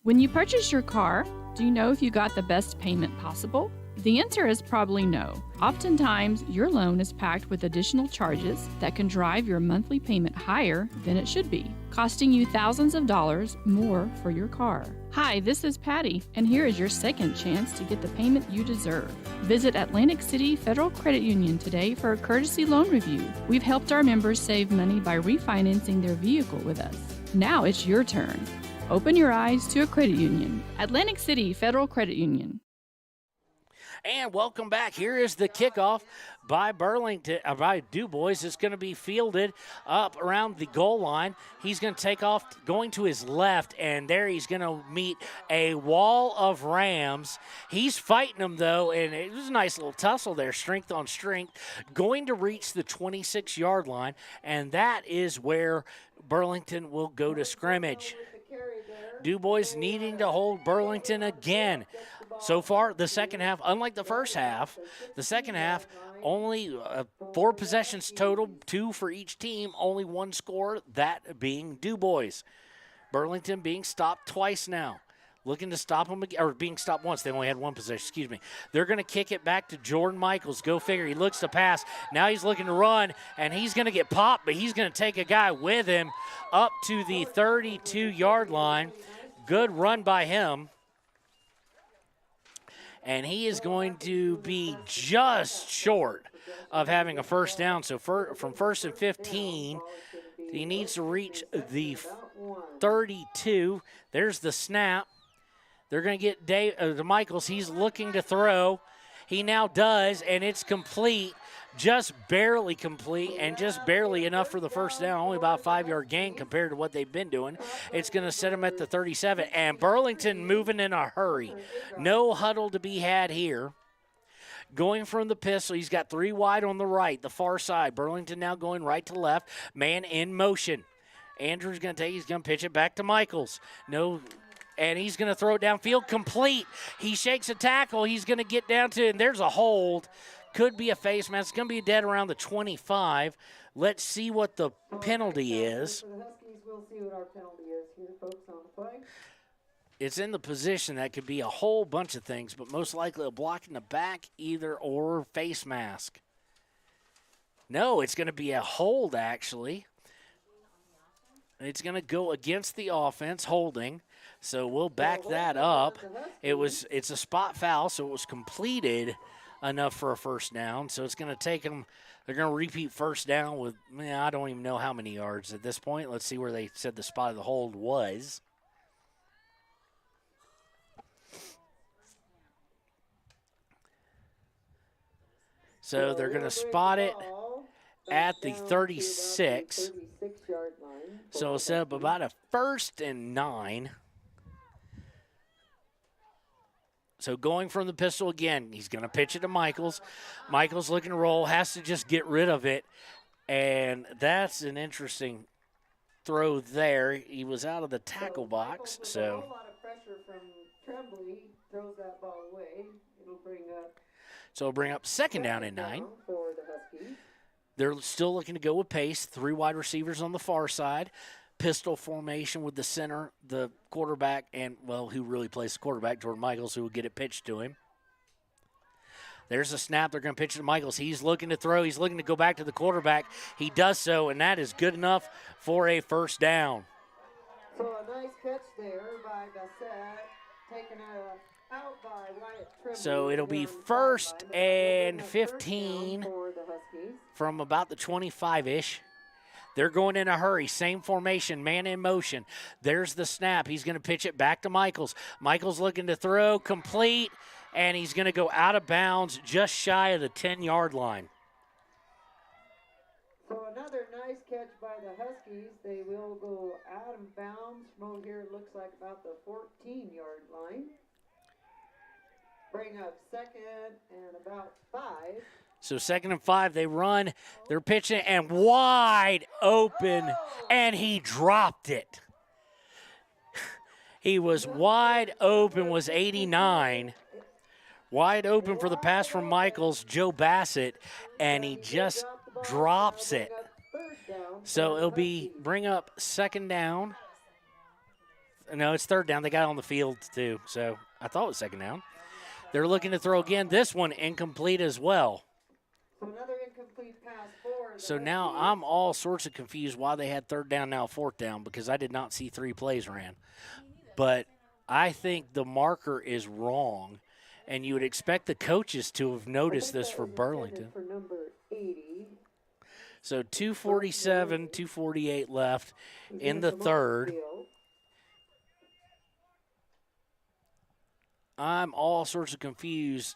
When you purchase your car, do you know if you got the best payment possible? The answer is probably no. Oftentimes, your loan is packed with additional charges that can drive your monthly payment higher than it should be, costing you thousands of dollars more for your car. Hi, this is Patty, and here is your second chance to get the payment you deserve. Visit Atlantic City Federal Credit Union today for a courtesy loan review. We've helped our members save money by refinancing their vehicle with us. Now it's your turn. Open your eyes to a credit union. Atlantic City Federal Credit Union. And welcome back. Here is the kickoff by by Dubois. It's going to be fielded up around the goal line. He's going to take off going to his left, and there he's going to meet a wall of Rams. He's fighting them, though, and it was a nice little tussle there, strength on strength, going to reach the 26-yard line, and that is where Burlington will go to scrimmage. Dubois needing to hold Burlington again. So far, the second half, unlike the first half, the second half, only 4 possessions total, 2 for each team, only 1 score, that being Dubois. Burlington being stopped twice now. Looking to stop them, or being stopped once. They only had 1 possession, excuse me. They're going to kick it back to Jordan Michaels. Go figure. He looks to pass. Now he's looking to run, and he's going to get popped, but he's going to take a guy with him up to the 32-yard line. Good run by him. And he is going to be just short of having a first down. So from first and 15, he needs to reach the 32. There's the snap. They're going to get Michaels. He's looking to throw. He now does, and it's complete. Just barely complete and just barely enough for the first down, only about a 5-yard gain compared to what they've been doing. It's going to set them at the 37, and Burlington moving in a hurry. No huddle to be had here. Going from the pistol, he's got 3 wide on the right, the far side. Burlington now going right to left, man in motion. Andrew's going to he's going to pitch it back to Michaels. No. And he's going to throw it downfield, complete. He shakes a tackle. He's going to get down to, and there's a hold. Could be a face mask. It's going to be dead around the 25. Let's see what the penalty is. For the Huskies, we'll see what our penalty is here, folks, on the flag. It's in the position that could be a whole bunch of things, but most likely a block in the back, either or face mask. No, it's going to be a hold, actually. It's going to go against the offense, holding. So we'll back that up. It's a spot foul, so it was completed enough for a first down. So it's going to take them, they're going to repeat first down with, I don't even know how many yards at this point. Let's see where they said the spot of the hold was. So they're going to spot it at the 36. So it'll set up about a 1st and 9. So going from the pistol again, he's going to pitch it to Michaels. Michaels looking to roll, has to just get rid of it. And that's an interesting throw there. He was out of the tackle box. So a whole lot of pressure from Tremblay, throws that ball away. It'll bring up 2nd down and 9. For the Huskies. They're still looking to go with pace. 3 wide receivers on the far side. Pistol formation with the center, the quarterback, and, well, who really plays the quarterback, Jordan Michaels, who will get it pitched to him. There's a snap. They're going to pitch it to Michaels. He's looking to throw. He's looking to go back to the quarterback. He does so, and that is good enough for a first down. So a nice catch there by Bassett, taken out by Wyatt Trimble. So it'll be 1st and 15 from about the 25-ish. They're going in a hurry. Same formation, man in motion. There's the snap. He's going to pitch it back to Michaels. Michaels looking to throw, complete, and he's going to go out of bounds just shy of the 10-yard line. So another nice catch by the Huskies. They will go out of bounds from over here. It looks like about the 14-yard line. Bring up 2nd and about 5. So 2nd and 5, they run. They're pitching and wide open, and he dropped it. He was wide open, was 89. Wide open for the pass from Michaels, Joe Bassett, and he just drops it. So it'll be bring up 2nd down. No, it's 3rd down. They got it on the field too, so I thought it was 2nd down. They're looking to throw again. This one incomplete as well. So another incomplete pass forward. So now I'm all sorts of confused why they had 3rd down, now 4th down, because I did not see 3 plays ran. But I think the marker is wrong, and you would expect the coaches to have noticed this for Burlington. For number 80. So 2:47, 2:48 left in the 3rd. I'm all sorts of confused.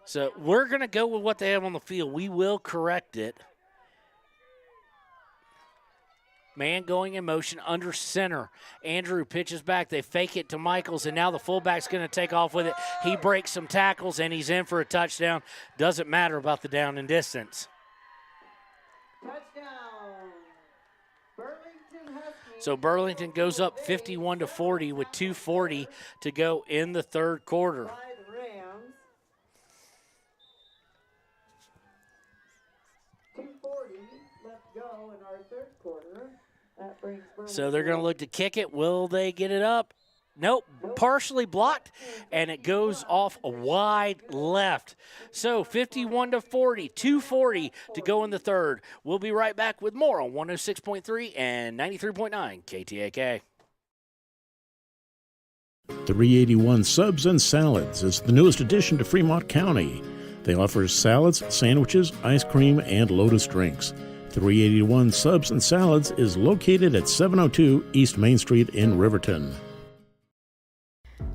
So we're going to go with what they have on the field. We will correct it. Man going in motion under center. Andrew pitches back. They fake it to Michaels, and now the fullback's going to take off with it. He breaks some tackles, and he's in for a touchdown. Doesn't matter about the down and distance. Touchdown. Burlington Huskies. So Burlington goes up 51-40 with 2:40 to go in the 3rd quarter. By the Rams. 2:40 left to go in our 3rd quarter. That brings Burlington. So they're going to look to kick it. Will they get it up? Nope, partially blocked, and it goes off a wide left. So 51-40, 2:40 to go in the 3rd. We'll be right back with more on 106.3 and 93.9 KTAK. 381 Subs and Salads is the newest addition to Fremont County. They offer salads, sandwiches, ice cream, and Lotus drinks. 381 Subs and Salads is located at 702 East Main Street in Riverton.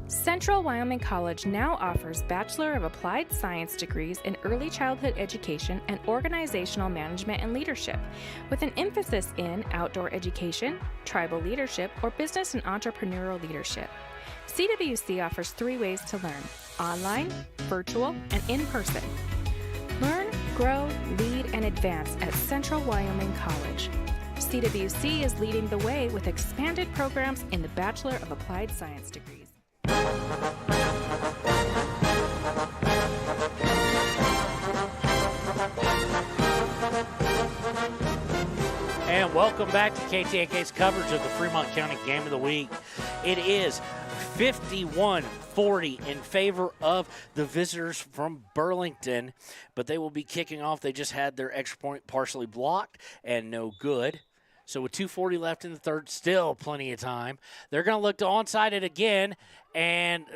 Central Wyoming College now offers Bachelor of Applied Science degrees in Early Childhood Education and Organizational Management and Leadership, with an emphasis in outdoor education, tribal leadership, or business and entrepreneurial leadership. CWC offers 3 ways to learn: online, virtual, and in person. Learn, grow, lead, and advance at Central Wyoming College. CWC is leading the way with expanded programs in the Bachelor of Applied Science degrees. And welcome back to KTAK's coverage of the Fremont County Game of the Week. It is 51-40 in favor of the visitors from Burlington, but they will be kicking off. They just had their extra point partially blocked and no good. So with 2:40 left in the 3rd, still plenty of time. They're going to look to onside it again, and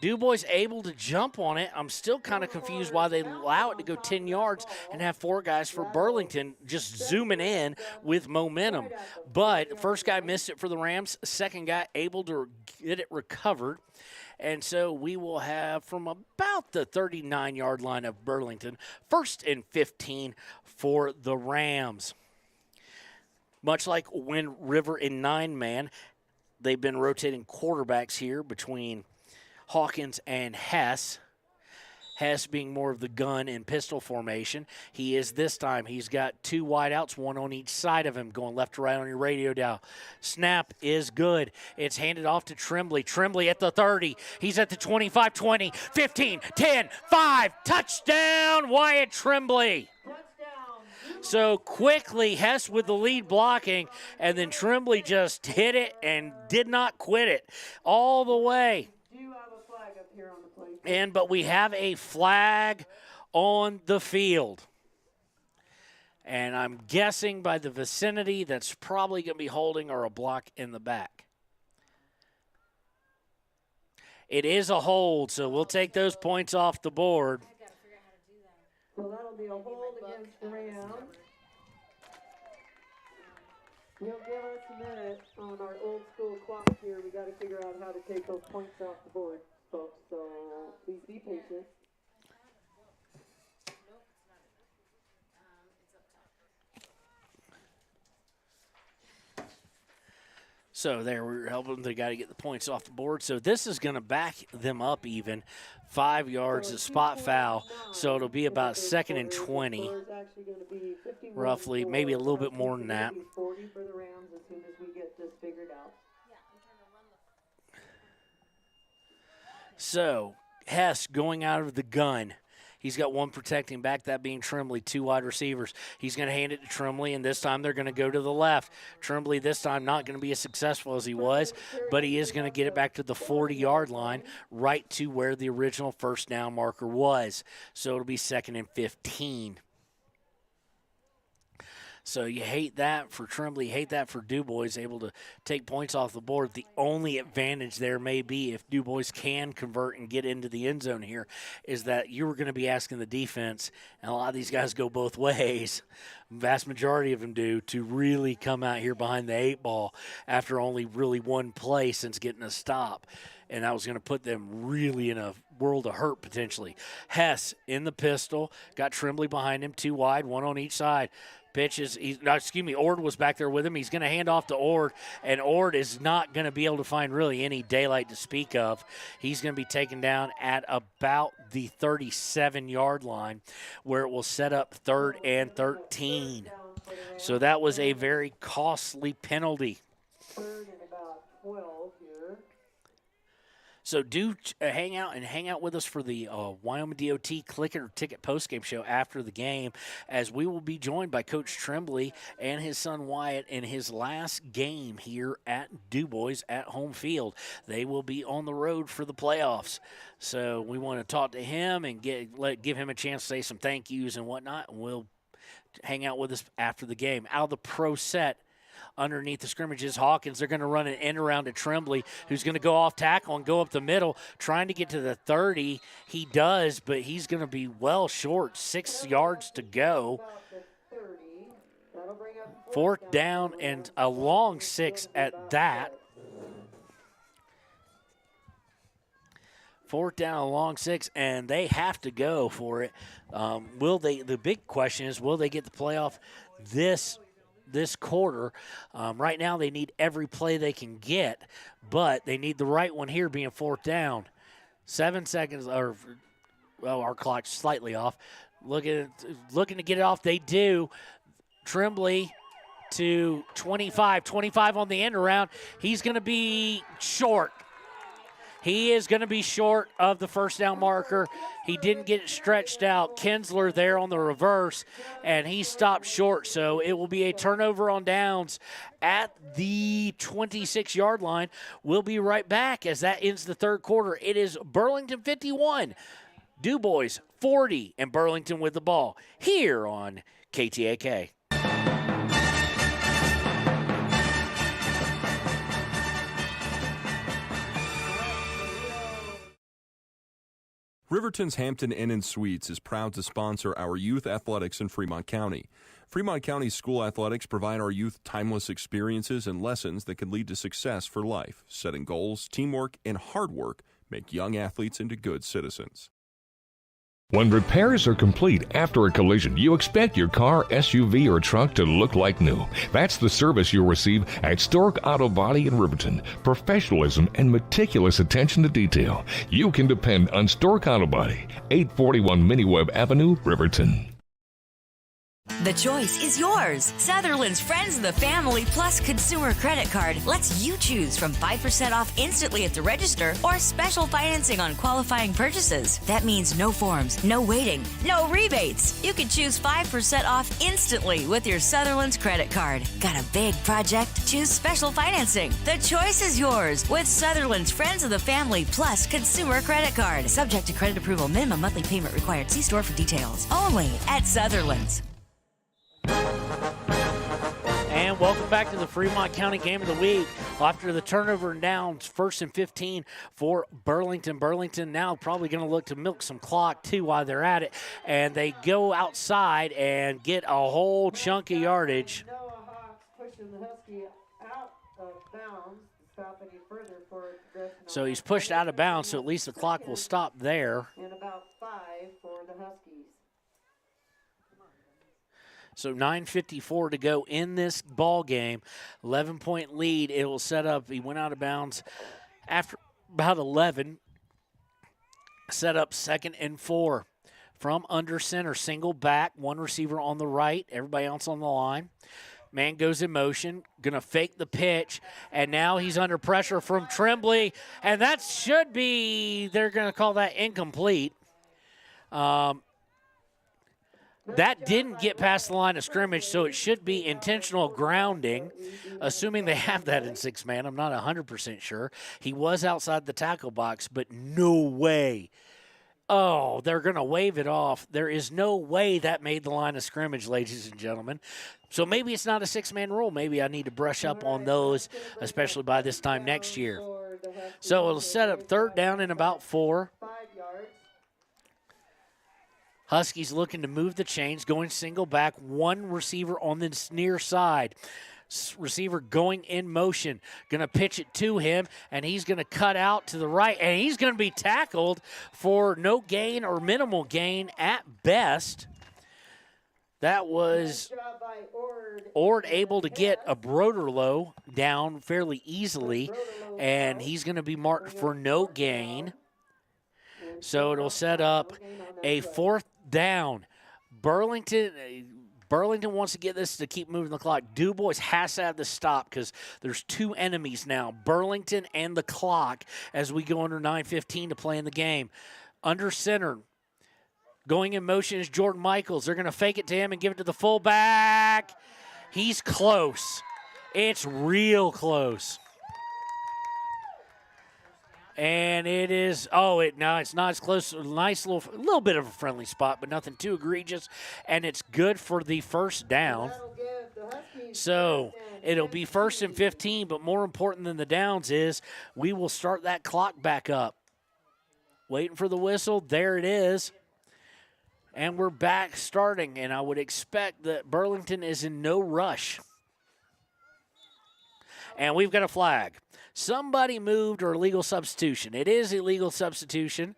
Dubois able to jump on it. I'm still kind of confused why they allow it to go 10 yards and have 4 guys for Burlington just zooming in with momentum. But first guy missed it for the Rams. Second guy able to get it recovered. And so we will have from about the 39-yard line of Burlington, 1st and 15 for the Rams. Much like when River in 9-man, they've been rotating quarterbacks here between Hawkins and Hess. Hess being more of the gun and pistol formation. He is this time. He's got 2 wideouts, 1 on each side of him, going left to right on your radio dial. Snap is good. It's handed off to Tremblay. Tremblay at the 30. He's at the 25, 20, 15, 10, 5. Touchdown, Wyatt Tremblay. So quickly, Hess with the lead blocking, and then Tremblay just hit it and did not quit it all the way. Do you have a flag up here on the plate? But we have a flag on the field. And I'm guessing by the vicinity that's probably going to be holding or a block in the back. It is a hold, so we'll take those points off the board. So that'll be a hold against Rams. You'll give us a minute on our old school clock here. We got to figure out how to take those points off the board, folks. So please be patient. So there, we're helping the guy to get the points off the board. So this is going to back them up even 5 yards, a spot foul. So it'll be about 2nd and 20, roughly, maybe a little bit more than that. 40 for the Rams as soon as we get this figured out. So Hess going out of the gun. He's got one protecting back, that being Tremblay, 2 wide receivers. He's going to hand it to Tremblay, and this time they're going to go to the left. Tremblay this time not going to be as successful as he was, but he is going to get it back to the 40-yard line, right to where the original first down marker was. So it'll be 2nd and 15. So you hate that for Tremblay, you hate that for Dubois, able to take points off the board. The only advantage there may be if Dubois can convert and get into the end zone here is that you were going to be asking the defense, and a lot of these guys go both ways, vast majority of them do, to really come out here behind the 8 ball after only really one play since getting a stop. And that was going to put them really in a world of hurt potentially. Hess in the pistol, got Tremblay behind him, 2 wide, 1 on each side. Pitches, Ord was back there with him. He's going to hand off to Ord, and Ord is not going to be able to find really any daylight to speak of. He's going to be taken down at about the 37-yard line, where it will set up 3rd and 13. So that was a very costly penalty. 3rd and about 12 here. So do hang out with us for the Wyoming DOT Click It or Ticket postgame show after the game, as we will be joined by Coach Tremblay and his son Wyatt in his last game here at Dubois at home field. They will be on the road for the playoffs. So we want to talk to him and give him a chance to say some thank yous and whatnot, and we'll hang out with us after the game. Out of the pro set, underneath the scrimmages, Hawkins, they're going to run an end around to Tremblay, who's going to go off tackle and go up the middle, trying to get to the 30. He does, but he's going to be well short, 6 yards to go. 4th down and a long 6 at that. 4th down, a long 6, and they have to go for it. Will they? The big question is, will they get the playoff this quarter? Right now they need every play they can get, but they need the right one here, being 4th down. 7 seconds, our clock's slightly off. Looking to get it off. They do. Tremblay to 25 on the end around. He's going to be short. He is going to be short of the first down marker. He didn't get it stretched out. Kinsler there on the reverse, and he stopped short. So it will be a turnover on downs at the 26-yard line. We'll be right back as that ends the 3rd quarter. It is Burlington 51, Dubois 40, and Burlington with the ball here on KTAK. Riverton's Hampton Inn & Suites is proud to sponsor our youth athletics in Fremont County. Fremont County school athletics provide our youth timeless experiences and lessons that can lead to success for life. Setting goals, teamwork, and hard work make young athletes into good citizens. When repairs are complete after a collision, you expect your car, SUV, or truck to look like new. That's the service you'll receive at Stork Auto Body in Riverton. Professionalism and meticulous attention to detail. You can depend on Stork Auto Body, 841 Miniweb Avenue, Riverton. The choice is yours. Sutherland's Friends of the Family Plus Consumer Credit Card lets you choose from 5% off instantly at the register or special financing on qualifying purchases. That means no forms, no waiting, no rebates. You can choose 5% off instantly with your Sutherland's credit card. Got a big project? Choose special financing. The choice is yours with Sutherland's Friends of the Family Plus Consumer Credit Card. Subject to credit approval. Minimum monthly payment required. See store for details. Only at Sutherland's. And welcome back to the Fremont County Game of the Week. After the turnover and downs, 1st and 15 for Burlington. Burlington now probably going to look to milk some clock, too, while they're at it. And they go outside and get a whole chunk of yardage. Noah Hawks pushing the Husky out of bounds to stop any further forward progression. So he's pushed out of bounds, so at least the clock will stop there. And about 5 for the Huskies. So 9:54 to go in this ball game. 11-point lead. It will set up. He went out of bounds after about 11. Set up 2nd and 4 from under center. Single back, one receiver on the right. Everybody else on the line. Man goes in motion, going to fake the pitch, and now he's under pressure from Tremblay, and that should be, they're going to call that incomplete. That didn't get past the line of scrimmage, so it should be intentional grounding, assuming they have that in 6-man. I'm not 100% sure. He was outside the tackle box, but no way. Oh, they're going to wave it off. There is no way that made the line of scrimmage, ladies and gentlemen. So maybe it's not a 6-man rule. Maybe I need to brush up on those, especially by this time next year. So it'll set up 3rd down and about 4. Huskies looking to move the chains, going single back, one receiver on the near side. Receiver going in motion, going to pitch it to him, and he's going to cut out to the right, and he's going to be tackled for no gain or minimal gain at best. That was Ord able to get a Broderloh down fairly easily, and he's going to be marked for no gain. So it'll set up a 4th down. Burlington wants to get this to keep moving the clock. Dubois has to have the stop because there's 2 enemies now, Burlington and the clock, as we go under 9:15 to play in the game. Under center, going in motion is Jordan Michaels. They're going to fake it to him and give it to the fullback. He's close. It's real close. And it is, it's not as close. Nice little bit of a friendly spot, but nothing too egregious. And it's good for the 1st down. So it'll be 1st and 15, but more important than the downs is we will start that clock back up. Waiting for the whistle. There it is. And we're back starting, and I would expect that Burlington is in no rush. And we've got a flag. Somebody moved or illegal substitution. It is illegal substitution.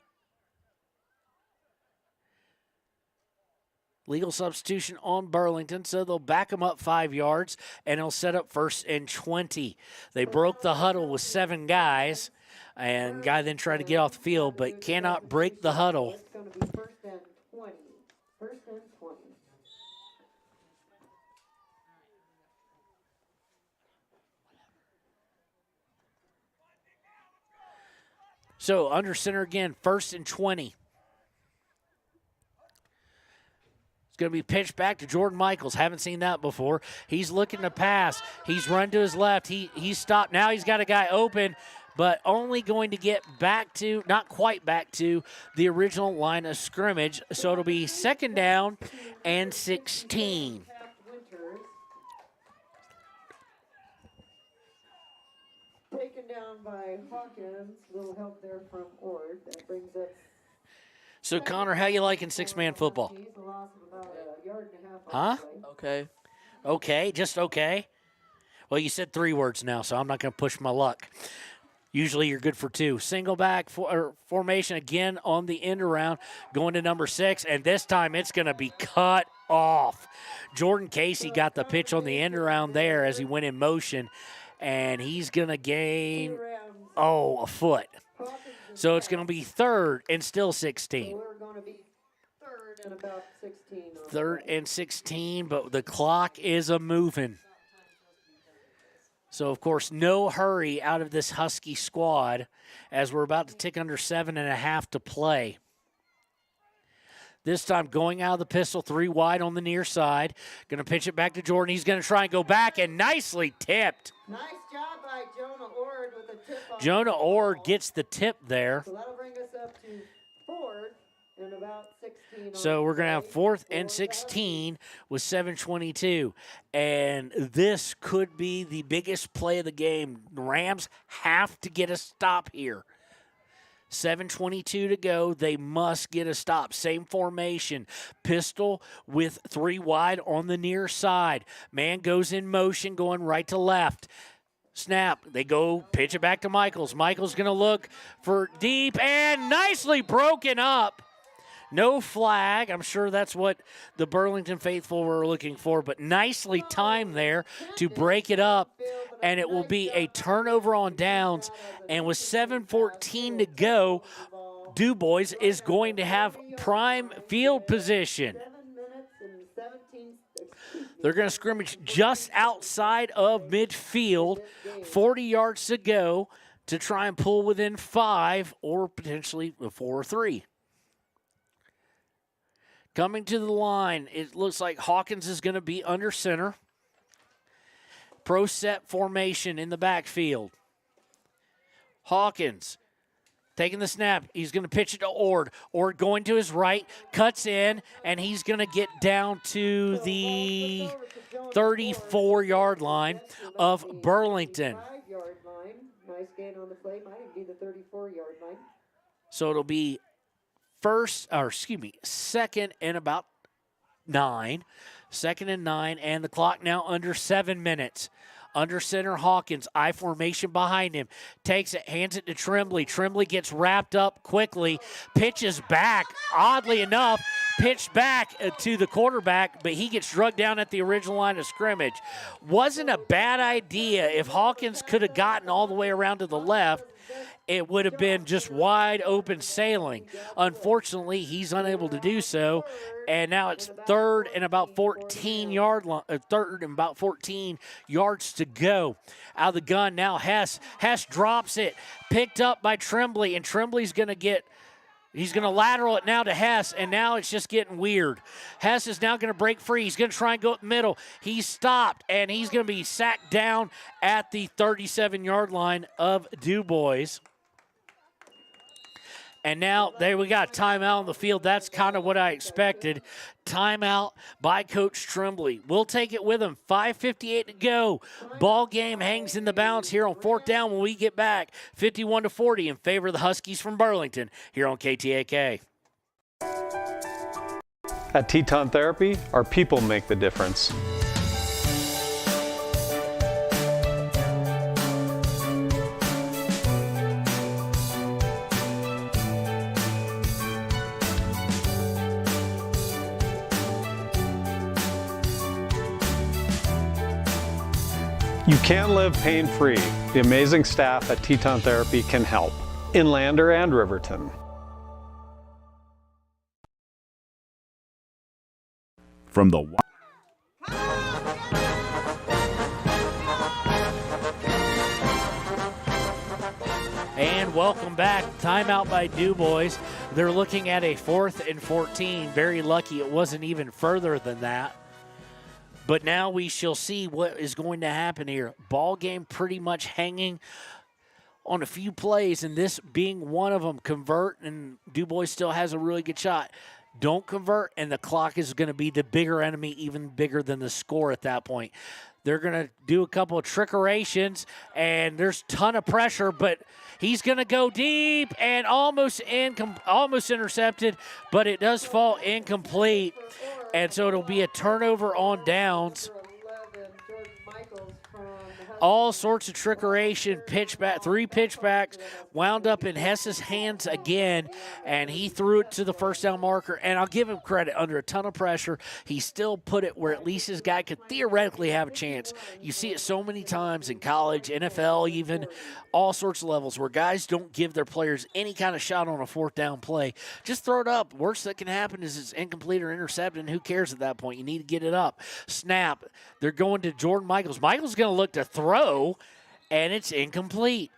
Legal substitution on Burlington, so they'll back them up 5 yards, and it'll set up 1st and 20. They broke the huddle with 7 guys, and guy then tried to get off the field, but cannot break the huddle. It's going to be 1st and 20. 1st and 20. So under center again, 1st and 20. It's going to be pitched back to Jordan Michaels. Haven't seen that before. He's looking to pass. He's run to his left. He's stopped. Now he's got a guy open, but only going to get back to, not quite back to, the original line of scrimmage. So it'll be 2nd down and 16. Taken down by Hawkins. Little help there from Ord. That brings us. So, Connor, how you liking 6-man football? Huh? Okay. Okay, just okay? Well, you said 3 words now, so I'm not going to push my luck. Usually you're good for 2. Single back formation again on the end around, going to number 6, and this time it's going to be cut off. Jordan Casey got the pitch on the end around there as he went in motion, and he's going to gain, a foot. So it's going to be 3rd and still 16. We're going to be 3rd and about 16. Third and 16, but the clock is a-moving. So, of course, no hurry out of this Husky squad as we're about to tick under 7.5 to play. This time going out of the pistol, 3 wide on the near side. Going to pitch it back to Jordan. He's going to try and go back, and nicely tipped. Nice job by Jonah Ord with the tip on Jonah Ord gets the tip there. So that'll bring us up to 4th and about 16. So we're going to have 4th and 16 with 7:22. And this could be the biggest play of the game. The Rams have to get a stop here. 7:22 to go. They must get a stop. Same formation. Pistol with 3 wide on the near side. Man goes in motion, going right to left. Snap. They go pitch it back to Michaels. Michaels going to look for deep and nicely broken up. No flag. I'm sure that's what the Burlington faithful were looking for, but nicely timed there to break it up, and it will be a turnover on downs. And with 7:14 to go, Dubois is going to have prime field position. They're going to scrimmage just outside of midfield, 40 yards to go to try and pull within 5 or potentially 4 or 3. Coming to the line, it looks like Hawkins is going to be under center. Pro set formation in the backfield. Hawkins taking the snap. He's going to pitch it to Ord. Ord going to his right, cuts in, and he's going to get down to the 34-yard line of Burlington. Nice gain on the play. Might even be the 34-yard line. So it'll be second and about 9. 2nd and 9, and the clock now under 7 minutes. Under center, Hawkins, I formation behind him. Takes it, hands it to Tremblay. Tremblay gets wrapped up quickly, pitches back, oddly enough, pitched back to the quarterback, but he gets drugged down at the original line of scrimmage. Wasn't a bad idea. If Hawkins could have gotten all the way around to the left, it would have been just wide open sailing. Unfortunately, he's unable to do so, and now it's 3rd and about 14 yards to go. Out of the gun now, Hess. Hess drops it, picked up by Tremblay, and Tremblay's going to he's going to lateral it now to Hess, and now it's just getting weird. Hess is now going to break free. He's going to try and go up the middle. He's stopped, and he's going to be sacked down at the 37-yard line of Dubois. And now, there we got timeout on the field. That's kind of what I expected. Timeout by Coach Tremblay. We'll take it with him. 5:58 to go. Ball game hangs in the balance here on 4th down when we get back. 51-40 in favor of the Huskies from Burlington here on KTAK. At Teton Therapy, our people make the difference. You can live pain-free. The amazing staff at Teton Therapy can help. In Lander and Riverton. From the And welcome back. Timeout by Dubois. They're looking at a 4th and 14. Very lucky it wasn't even further than that. But now we shall see what is going to happen here. Ball game pretty much hanging on a few plays, and this being one of them. Convert, and Dubois still has a really good shot. Don't convert, and the clock is going to be the bigger enemy, even bigger than the score at that point. They're going to do a couple of trickerations, and there's a ton of pressure, but he's going to go deep and almost intercepted, but it does fall incomplete. And so it'll be a turnover on downs. all sorts of trickeration, pitchback, 3 pitchbacks, wound up in Hess's hands again, and he threw it to the first down marker. And I'll give him credit, under a ton of pressure, he still put it where at least his guy could theoretically have a chance. You see it so many times in college, NFL even, all sorts of levels where guys don't give their players any kind of shot on a 4th down play. Just throw it up. Worst that can happen is it's incomplete or intercepted, and who cares at that point? You need to get it up. Snap. They're going to Jordan Michaels. Michaels going to look to throw, and it's incomplete.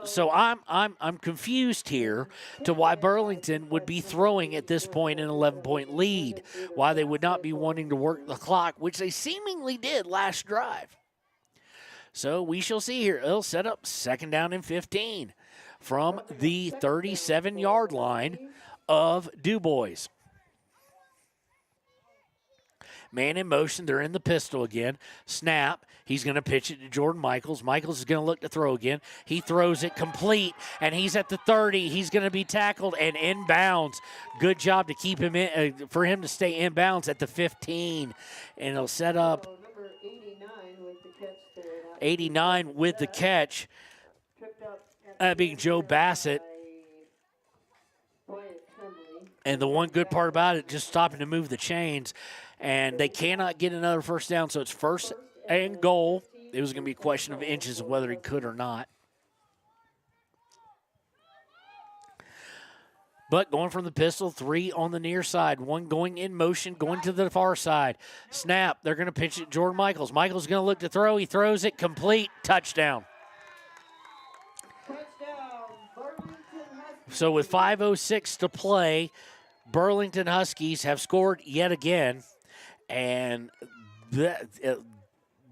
So I'm confused here to why Burlington would be throwing at this point an 11-point lead, why they would not be wanting to work the clock, which they seemingly did last drive. So we shall see here. It'll set up 2nd down and 15 from the 37-yard line of Dubois. Man in motion. They're in the pistol again. Snap. He's going to pitch it to Jordan Michaels. Michaels is going to look to throw again. He throws it complete, and he's at the 30. He's going to be tackled and inbounds. Good job to keep him in, for him to stay inbounds at the 15. And it'll set up 89 with the catch. That being Joe Bassett. And the one good part about it, just stopping to move the chains. And they cannot get another 1st down, so it's 1st and goal. It was going to be a question of inches of whether he could or not. But going from the pistol, 3 on the near side. 1 going in motion, going to the far side. Snap. They're going to pitch it to Jordan Michaels. Michaels going to look to throw. He throws it complete. Touchdown. So with 5:06 to play, Burlington Huskies have scored yet again. And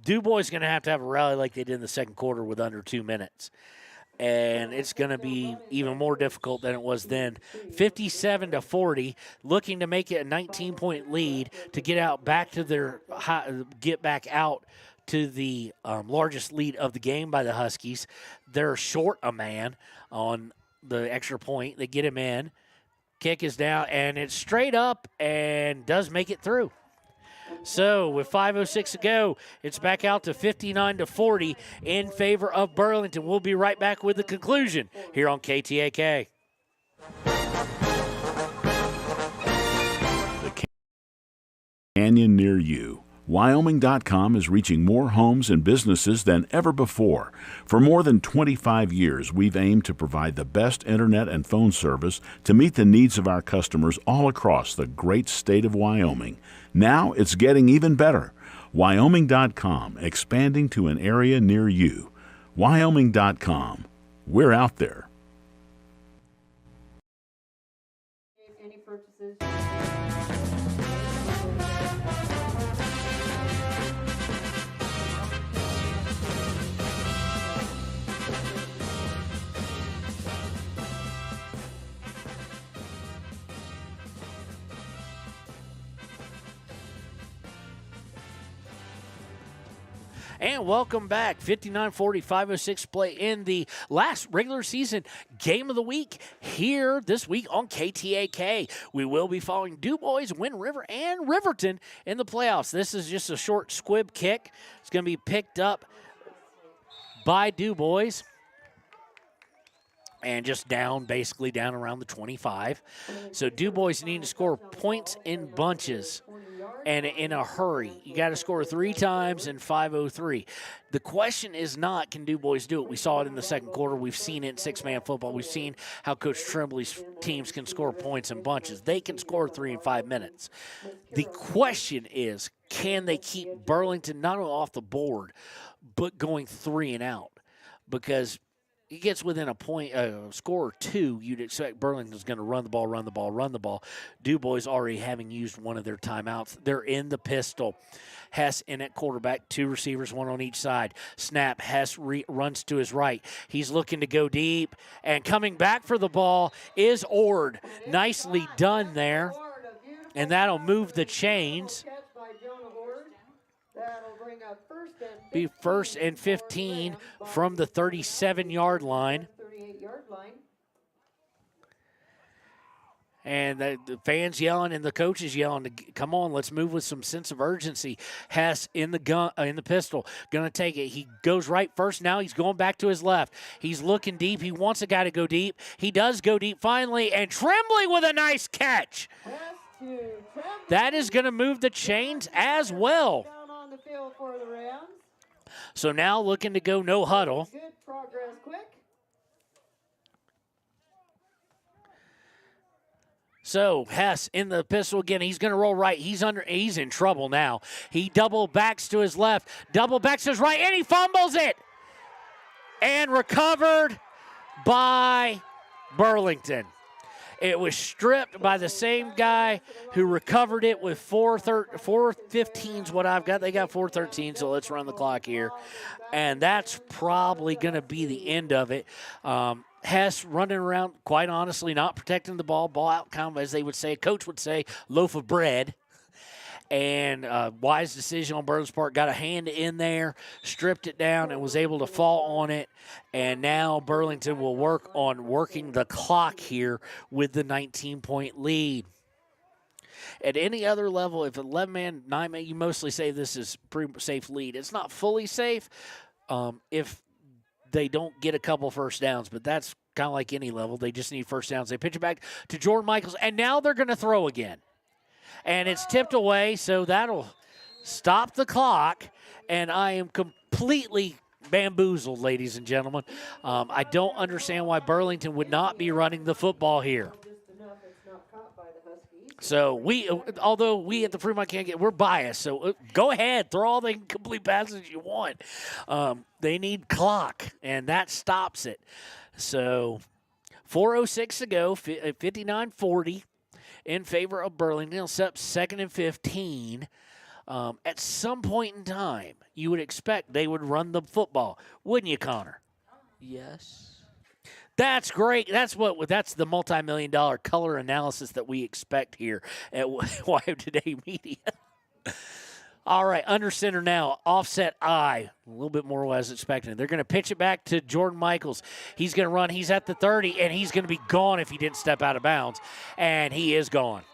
Dubois is going to have a rally like they did in the second quarter with under 2 minutes. And it's going to be even more difficult than it was then. 57-40, looking to make it a 19-point lead to get back out to the largest lead of the game by the Huskies. They're short a man on the extra point. They get him in. Kick is down, and it's straight up and does make it through. So with 5:06 to go, it's back out to 59-40 in favor of Burlington. We'll be right back with the conclusion here on KTAK. The canyon near you. Wyoming.com is reaching more homes and businesses than ever before. For more than 25 years, we've aimed to provide the best internet and phone service to meet the needs of our customers all across the great state of Wyoming. Now it's getting even better. Wyoming.com, expanding to an area near you. Wyoming.com. We're out there. Any purchases? And welcome back. 59-40, 5:06 play in the last regular season game of the week here this week on KTAK. We will be following Dubois, Wind River, and Riverton in the playoffs. This is just a short squib kick. It's going to be picked up by Dubois. And just basically down around the 25. So Dubois need to score points in bunches and in a hurry. You got to score 3 times in 5:03. The question is not, can Dubois do it? We saw it in the second quarter. We've seen it in 6-man football. We've seen how Coach Tremblay's teams can score points in bunches. They can score 3 in 5 minutes. The question is, can they keep Burlington not only off the board, but going 3 and out? Because he gets within a point, score or 2, you'd expect Burlington's going to run the ball. Dubois already having used one of their timeouts. They're in the pistol. Hess in at quarterback, 2 receivers, 1 on each side. Snap, Hess runs to his right. He's looking to go deep, and coming back for the ball is Ord. Nicely done there, and that'll move the chains. Be 1st and 15 from the 37-yard line. And the fans yelling and the coaches yelling, come on, let's move with some sense of urgency. Hess in the pistol, going to take it. He goes right first. Now he's going back to his left. He's looking deep. He wants a guy to go deep. He does go deep finally, and Tremblay with a nice catch. That is going to move the chains as well. Down on the field for the Rams. So now looking to go no huddle. Good progress, quick. So Hess in the pistol again. He's going to roll right. He's in trouble now. He double backs to his left, double backs to his right, and he fumbles it. And recovered by Burlington. It was stripped by the same guy who recovered it with 4:15's what I've got. They got 4:13, so let's run the clock here. And that's probably going to be the end of it. Hess running around, quite honestly, not protecting the ball out, kind of as they would say, a coach would say, loaf of bread. And wise decision on Burlington's part, got a hand in there, stripped it down, and was able to fall on it. And now Burlington will work on working the clock here with the 19-point lead. At any other level, if 11-man, 9-man, you mostly say this is pretty safe lead. It's not fully safe if they don't get a couple first downs, but that's kind of like any level. They just need first downs. They pitch it back to Jordan Michaels, and now they're going to throw again. And it's tipped away, so that'll stop the clock, and I am completely bamboozled, ladies and gentlemen. I don't understand why Burlington would not be running the football here. So although we at the Fremont can't get, we're biased. So go ahead, throw all the incomplete passes you want. They need clock, and that stops it. So 4:06 to go, 59-40 in favor of Burlington. They'll set up 2nd and 15. At some point in time, you would expect they would run the football, wouldn't you, Connor? Yes. That's great. That's the multi-million-dollar color analysis that we expect here at YO Today Media. All right, under center now, offset I. A little bit more what I was expecting. They're going to pitch it back to Jordan Michaels. He's going to run. He's at the 30, and he's going to be gone if he didn't step out of bounds. And he is gone.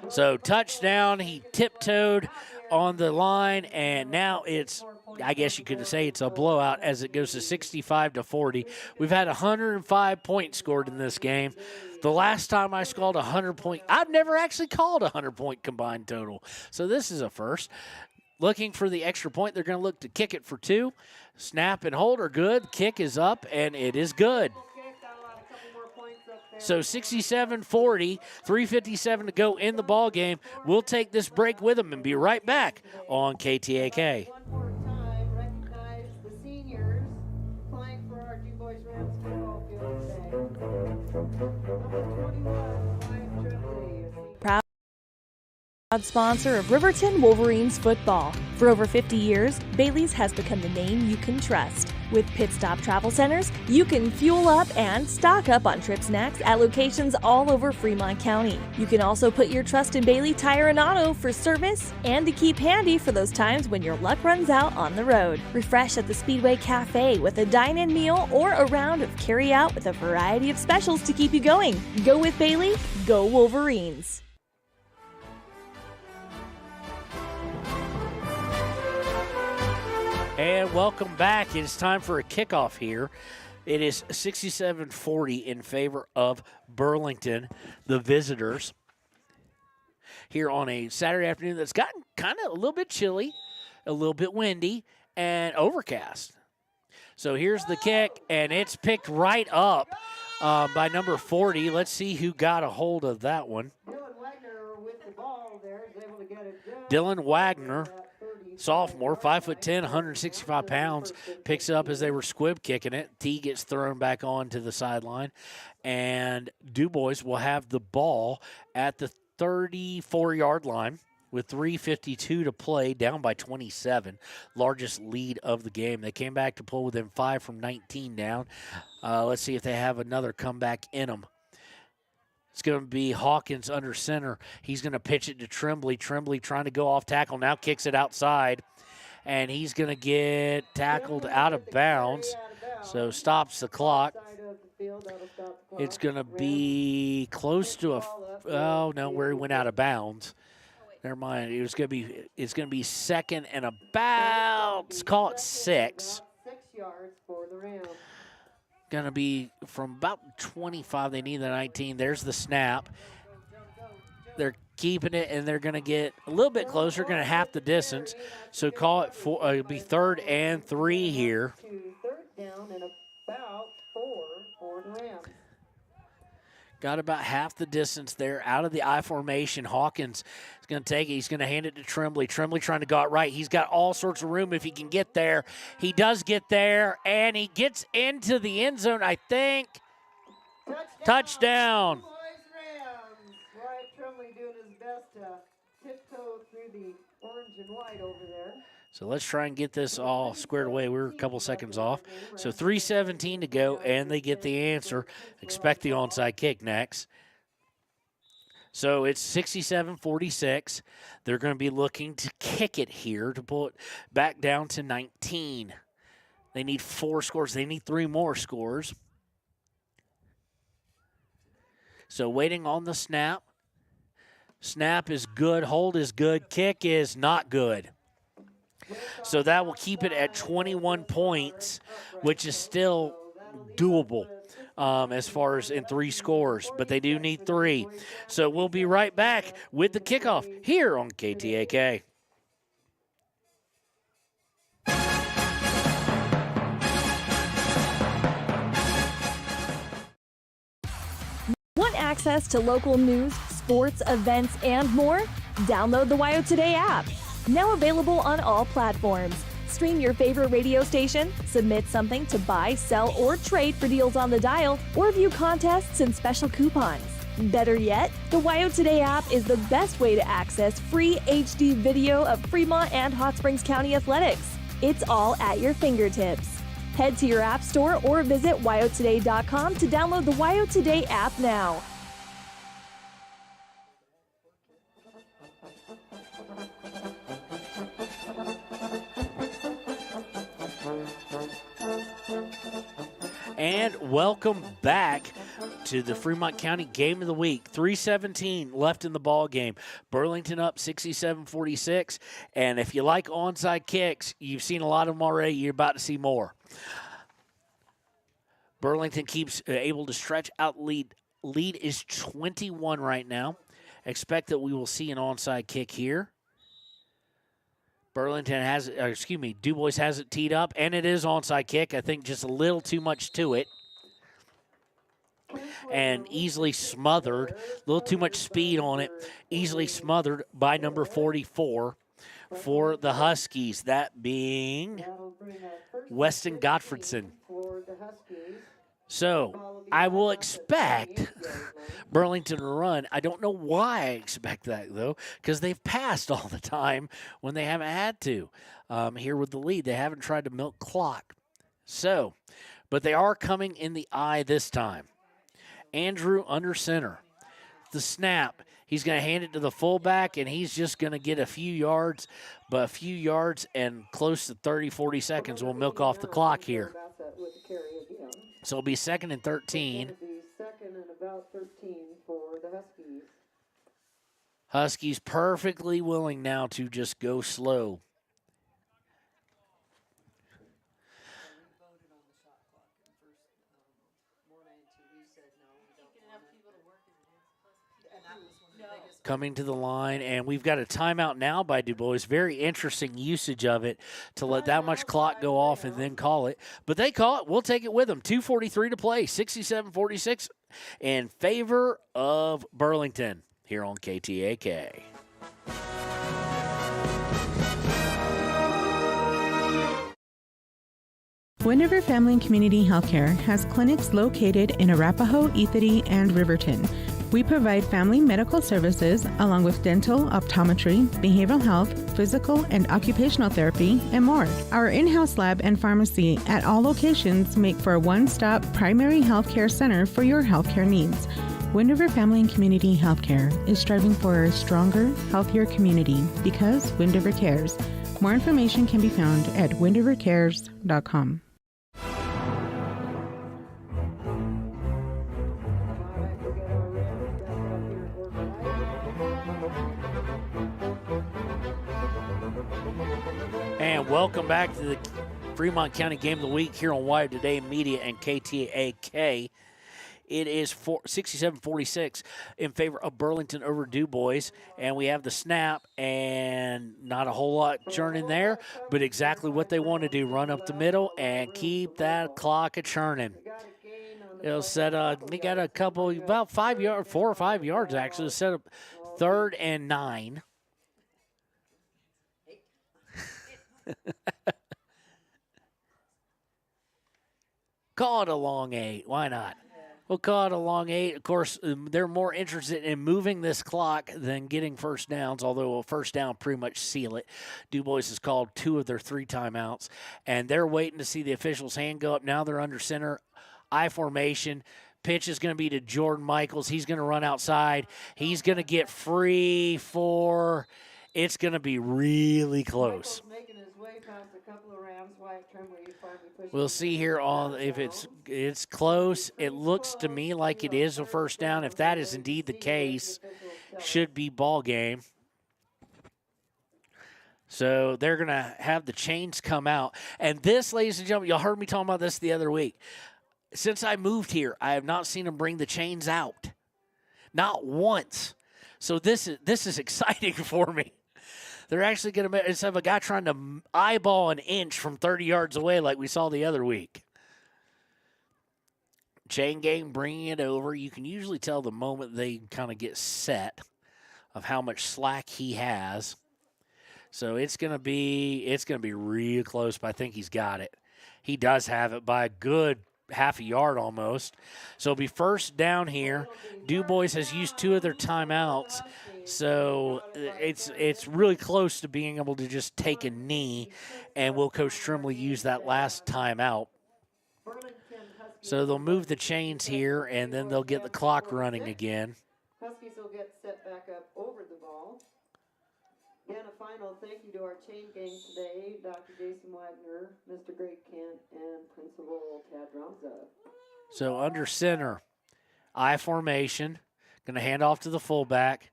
So touchdown. He tiptoed on the line, and now it's, I guess you could say it's a blowout as it goes to 65-40. We've had 105 points scored in this game. The last time I scored 100-point, I've never actually called a 100-point combined total. So this is a first. Looking for the extra point, they're going to look to kick it for 2. Snap and hold are good. Kick is up, and it is good. So 67-40, 3:57 to go in the ball game. We'll take this break with them and be right back on KTAK. One more time, recognize the seniors playing for our Dubois Rams football field today. Number 21, Ryan Tremblay. Proud sponsor of Riverton Wolverines football. For over 50 years, Bailey's has become the name you can trust. With Pit Stop Travel Centers, you can fuel up and stock up on trip snacks at locations all over Fremont County. You can also put your trust in Bailey Tire and Auto for service and to keep handy for those times when your luck runs out on the road. Refresh at the Speedway Cafe with a dine-in meal or a round of carry-out with a variety of specials to keep you going. Go with Bailey, go Wolverines. And welcome back. It's time for a kickoff here. It is 67-40 in favor of Burlington, the visitors, here on a Saturday afternoon that's gotten kind of a little bit chilly, a little bit windy, and overcast. So here's the kick, and it's picked right up by number 40. Let's see who got a hold of that one. Dylan Wagner with the ball there is able to get it down. Dylan Wagner, sophomore, 5'10", 165 pounds, picks it up as they were squib kicking it. T gets thrown back onto the sideline, and Dubois will have the ball at the 34-yard line with 3:52 to play, down by 27, largest lead of the game. They came back to pull within 5 from 19 down. Let's see if they have another comeback in them. It's going to be Hawkins under center. He's going to pitch it to Tremblay. Tremblay trying to go off tackle. Now kicks it outside. And he's going to get tackled out of bounds. So stops the clock. Side of the field It's going to be close to where he went out of bounds. Never mind. It's going to be second and about, let's call it 6. 6 yards for the Rams. Going to be from about 25. They need the 19. There's the snap. They're keeping it, and they're going to get a little bit closer, going to half the distance. So call it it'll be 3rd and 3 here. 3rd down and about 4 for the Rams. Got about half the distance there out of the I formation. Hawkins is going to take it. He's going to hand it to Tremblay. Tremblay trying to go out right. He's got all sorts of room if he can get there. He does get there, and he gets into the end zone, I think. Touchdown. Wyatt Tremblay doing his best to tiptoe through the orange and white over there. So let's try and get this all squared away. We're a couple seconds off. So 3:17 to go, and they get the answer. Expect the onside kick next. So it's 67-46. They're going to be looking to kick it here to pull it back down to 19. They need 4 scores. They need 3 more scores. So waiting on the snap. Snap is good. Hold is good. Kick is not good. So that will keep it at 21 points, which is still doable as far as in 3 scores, but they do need 3. So we'll be right back with the kickoff here on KTAK. Want access to local news, sports, events, and more? Download the WYO Today app. Now available on all platforms. Stream your favorite radio station, submit something to buy, sell, or trade for deals on the dial, or view contests and special coupons. Better yet, the WYO Today app is the best way to access free HD video of Fremont and Hot Springs County athletics. It's all at your fingertips. Head to your app store or visit wyotoday.com to download the WYO Today app now. And welcome back to the Fremont County Game of the Week. 3:17 left in the ball game. Burlington up 67-46. And if you like onside kicks, you've seen a lot of them already. You're about to see more. Burlington keeps able to stretch out lead. Lead is 21 right now. Expect that we will see an onside kick here. Dubois has it teed up, and it is onside kick. I think just a little too much to it. And easily smothered, a little too much speed on it, easily smothered by number 44 for the Huskies, that being Weston Gottfredson. So I will expect Burlington to run. I don't know why I expect that, though, because they've passed all the time when they haven't had to. Here with the lead, they haven't tried to milk clock. So, but they are coming in the eye this time. Andrew under center. The snap. He's going to hand it to the fullback, and he's just going to get a few yards, but a few yards and close to 30, 40 seconds will milk off the clock here. So it'll be 2nd and 13. It'll be 2nd and about 13 for the Huskies. Huskies perfectly willing now to just go slow. Coming to the line, and we've got a timeout now by Dubois. Very interesting usage of it to let that much clock go off and then call it. But they call it. We'll take it with them. 2:43 to play, 67-46 in favor of Burlington here on KTAK. Wind River Family and Community Healthcare has clinics located in Arapahoe, Ethity, and Riverton. We provide family medical services along with dental, optometry, behavioral health, physical and occupational therapy, and more. Our in-house lab and pharmacy at all locations make for a one-stop primary healthcare center for your healthcare needs. Wind River Family and Community Healthcare is striving for a stronger, healthier community because Wind River cares. More information can be found at windrivercares.com. Welcome back to the Fremont County Game of the Week here on Wire Today Media and KTAK. It is 67-46 in favor of Burlington over Dubois, and we have the snap, and not a whole lot churning there, but exactly what they want to do, run up the middle and keep that clock a-churning. It'll set they got a couple, about 5 yards, 4 or 5 yards actually, set up 3rd and 9. Call it a long 8. Why not? We'll call it a long 8. Of course, they're more interested in moving this clock than getting first downs, although a first down pretty much seal it. Dubois has called 2 of their 3 timeouts, and they're waiting to see the official's hand go up. Now they're under center, I formation. Pitch is going to be to Jordan Michaels. He's going to run outside. He's going to get free for – it's going to be really close. We'll see here on if it's close. It looks to me like it is a first down. If that is indeed the case, should be ball game. So they're going to have the chains come out. And this, ladies and gentlemen, y'all heard me talking about this the other week. Since I moved here, I have not seen them bring the chains out. Not once. So this is exciting for me. They're actually going to, instead of a guy trying to eyeball an inch from 30 yards away like we saw the other week. Chain gang bringing it over. You can usually tell the moment they kind of get set of how much slack he has. So it's going to be real close, but I think he's got it. He does have it by a good half a yard almost. So it'll be first down here. Dubois has used 2 of their timeouts. So it's really close to being able to just take a knee, and will Coach Trimley use that last timeout? So they'll move the chains here, and then they'll get the clock running again. Huskies will get set back up over the ball. Again, a final thank you to our chain gang today, Dr. Jason Wagner, Mr. Greg Kent, and Principal Tad Ramza. So under center, I formation, going to hand off to the fullback.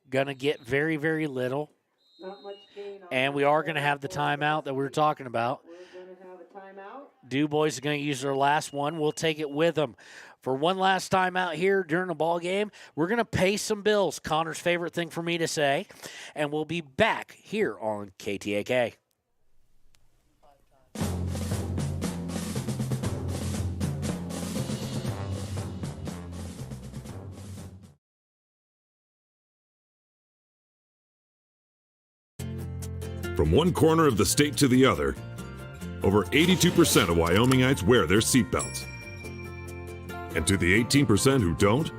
Going to get very, very little. Not much gain. And we are going to have the timeout that we were talking about. We're going to have a timeout. Dubois is going to use their last one. We'll take it with them. For one last timeout here during the ball game, we're going to pay some bills. Connor's favorite thing for me to say. And we'll be back here on KTAK. From one corner of the state to the other, over 82% of Wyomingites wear their seatbelts. And to the 18% who don't,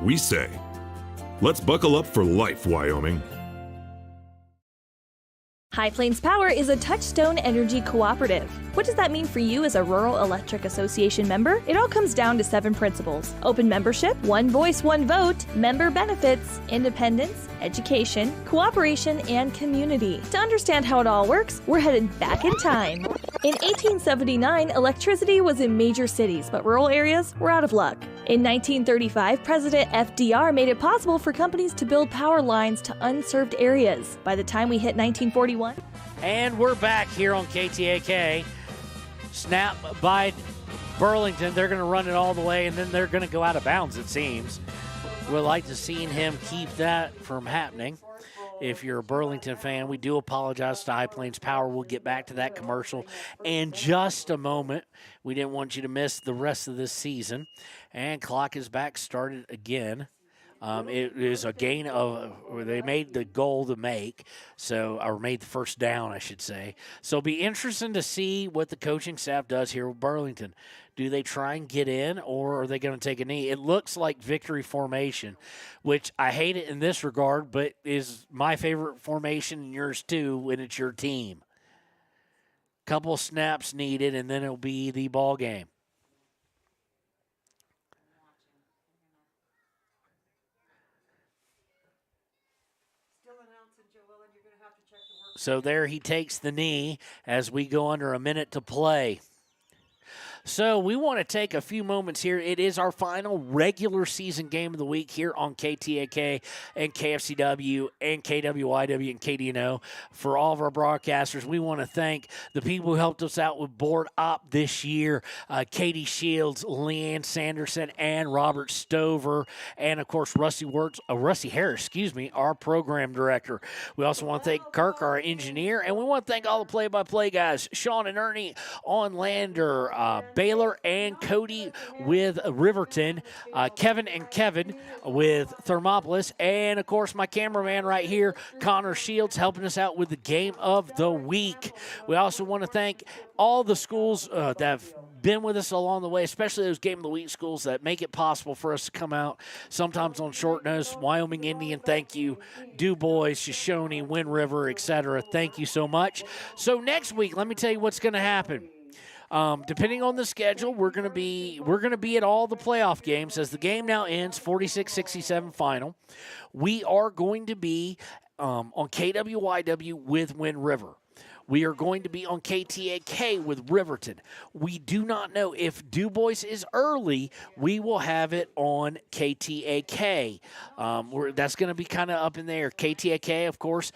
we say, let's buckle up for life, Wyoming. High Plains Power is a Touchstone Energy cooperative. What does that mean for you as a Rural Electric Association member? It all comes down to 7 principles: open membership, one voice, one vote, member benefits, independence, education, cooperation, and community. To understand how it all works, we're headed back in time. In 1879, electricity was in major cities, but rural areas were out of luck. In 1935, President FDR made it possible for companies to build power lines to unserved areas. By the time we hit 1941... And we're back here on KTAK. Snap by Burlington. They're going to run it all the way, and then they're going to go out of bounds, it seems. We'd like to see him keep that from happening. If you're a Burlington fan, we do apologize to High Plains Power. We'll get back to that commercial in just a moment. We didn't want you to miss the rest of this season. And clock is back, started again. It is a gain of, or they made the goal to make, or made the first down, I should say. So it'll be interesting to see what the coaching staff does here with Burlington. Do they try and get in, or are they going to take a knee? It looks like victory formation, which I hate it in this regard, but is my favorite formation and yours too when it's your team. Couple snaps needed, and then it'll be the ball game. So there he takes the knee as we go under a minute to play. So we want to take a few moments here. It is our final regular season game of the week here on KTAK and KFCW and KWIW and KDNO. For all of our broadcasters, we want to thank the people who helped us out with board op this year, Katie Shields, Leanne Sanderson, and Robert Stover, and, of course, Rusty Harris, our program director. We also want to thank Kirk, our engineer, and we want to thank all the play-by-play guys, Sean and Ernie on Lander, Baylor and Cody with Riverton, Kevin and Kevin with Thermopolis, and, of course, my cameraman right here, Connor Shields, helping us out with the game of the week. We also want to thank all the schools that have been with us along the way, especially those Game of the Week schools that make it possible for us to come out sometimes on short notice. Wyoming Indian, thank you. Dubois, Shoshone, Wind River, etc. Thank you so much. So next week, let me tell you what's going to happen. Depending on the schedule, we're going to be at all the playoff games as the game now ends 46-67 final. We are going to be on KWYW with Wind River. We are going to be on KTAK with Riverton. We do not know if Dubois is early. We will have it on KTAK. That's going to be kind of up in there. KTAK, of course,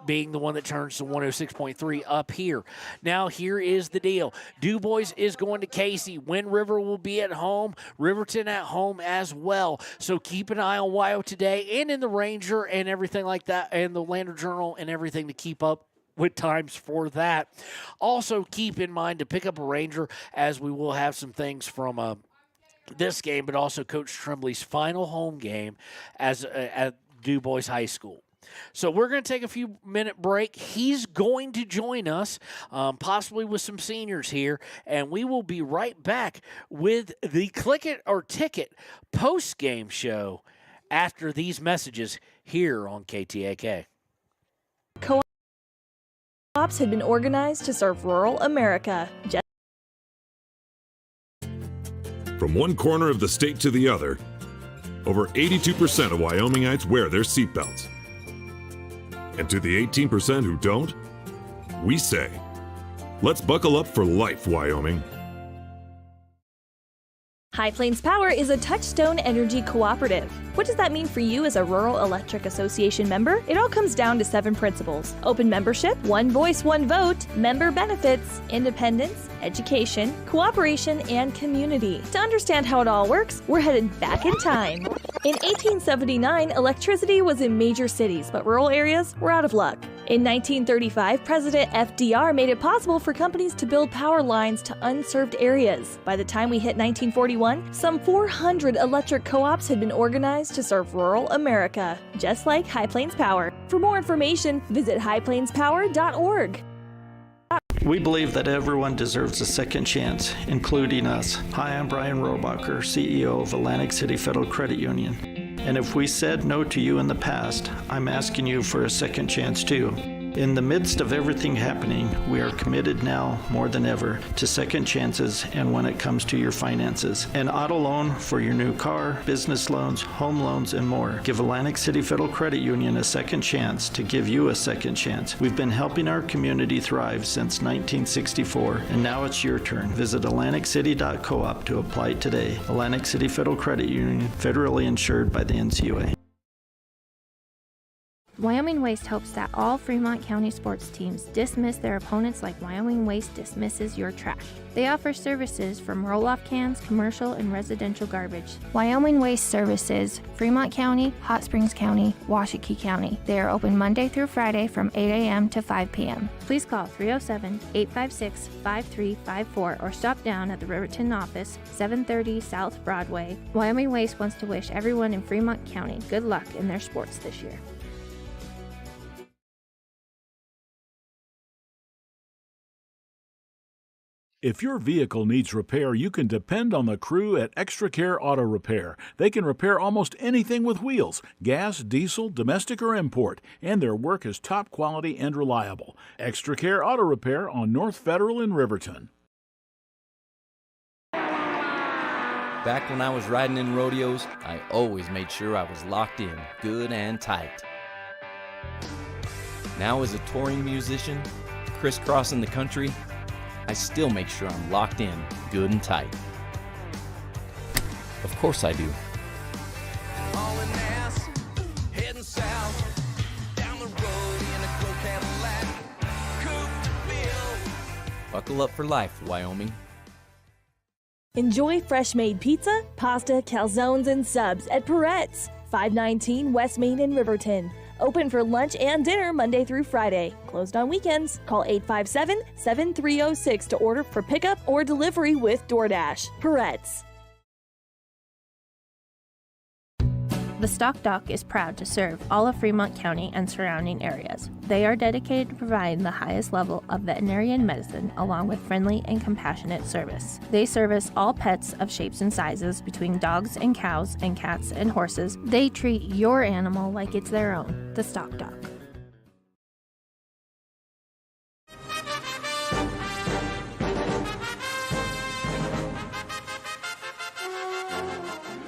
being the one that turns to 106.3 up here. Now, here is the deal. Dubois is going to Casey. Wind River will be at home. Riverton at home as well. So keep an eye on WYO Today and in the Ranger and everything like that, and the Lander Journal and everything to keep up with times for that. Also, keep in mind to pick up a Ranger, as we will have some things from this game, but also Coach Tremblay's final home game at Dubois High School. So we're going to take a few minute break. He's going to join us, possibly with some seniors here, and we will be right back with the Click It or Ticket post-game show after these messages here on KTAK. Co-ops had been organized to serve rural America. From one corner of the state to the other, over 82% of Wyomingites wear their seatbelts. And to the 18% who don't, we say, let's buckle up for life, Wyoming. High Plains Power is a Touchstone Energy cooperative. What does that mean for you as a Rural Electric Association member? It all comes down to 7 principles: open membership, one voice, one vote, member benefits, independence, education, cooperation, and community. To understand how it all works, we're headed back in time. In 1879, electricity was in major cities, but rural areas were out of luck. In 1935, President FDR made it possible for companies to build power lines to unserved areas. By the time we hit 1941, some 400 electric co-ops had been organized to serve rural America, just like High Plains Power. For more information, visit highplainspower.org. We believe that everyone deserves a second chance, including us. Hi, I'm Brian Rohbacher, CEO of Atlantic City Federal Credit Union. And if we said no to you in the past, I'm asking you for a second chance too. In the midst of everything happening, we are committed now more than ever to second chances and when it comes to your finances. An auto loan for your new car, business loans, home loans, and more. Give Atlantic City Federal Credit Union a second chance to give you a second chance. We've been helping our community thrive since 1964, and now it's your turn. Visit AtlanticCity.coop to apply today. Atlantic City Federal Credit Union, federally insured by the NCUA. Wyoming Waste hopes that all Fremont County sports teams dismiss their opponents like Wyoming Waste dismisses your trash. They offer services from roll-off cans, commercial, and residential garbage. Wyoming Waste services Fremont County, Hot Springs County, Washakie County. They are open Monday through Friday from 8 a.m. to 5 p.m. Please call 307-856-5354 or stop down at the Riverton office, 730 South Broadway. Wyoming Waste wants to wish everyone in Fremont County good luck in their sports this year. If your vehicle needs repair, you can depend on the crew at Extra Care Auto Repair. They can repair almost anything with wheels, gas, diesel, domestic, or import, and their work is top quality and reliable. Extra Care Auto Repair on North Federal in Riverton. Back when I was riding in rodeos, I always made sure I was locked in, good and tight. Now as a touring musician, crisscrossing the country, I still make sure I'm locked in, good and tight. Of course I do. Heading south, down the road in a gold Cadillac, coupe. Buckle up for life, Wyoming. Enjoy fresh-made pizza, pasta, calzones, and subs at Peretz, 519 West Main in Riverton. Open for lunch and dinner Monday through Friday. Closed on weekends. Call 857-7306 to order for pickup or delivery with DoorDash. Peretz. The Stock Dock is proud to serve all of Fremont County and surrounding areas. They are dedicated to providing the highest level of veterinarian medicine along with friendly and compassionate service. They service all pets of shapes and sizes between dogs and cows and cats and horses. They treat your animal like it's their own. The Stock Dock.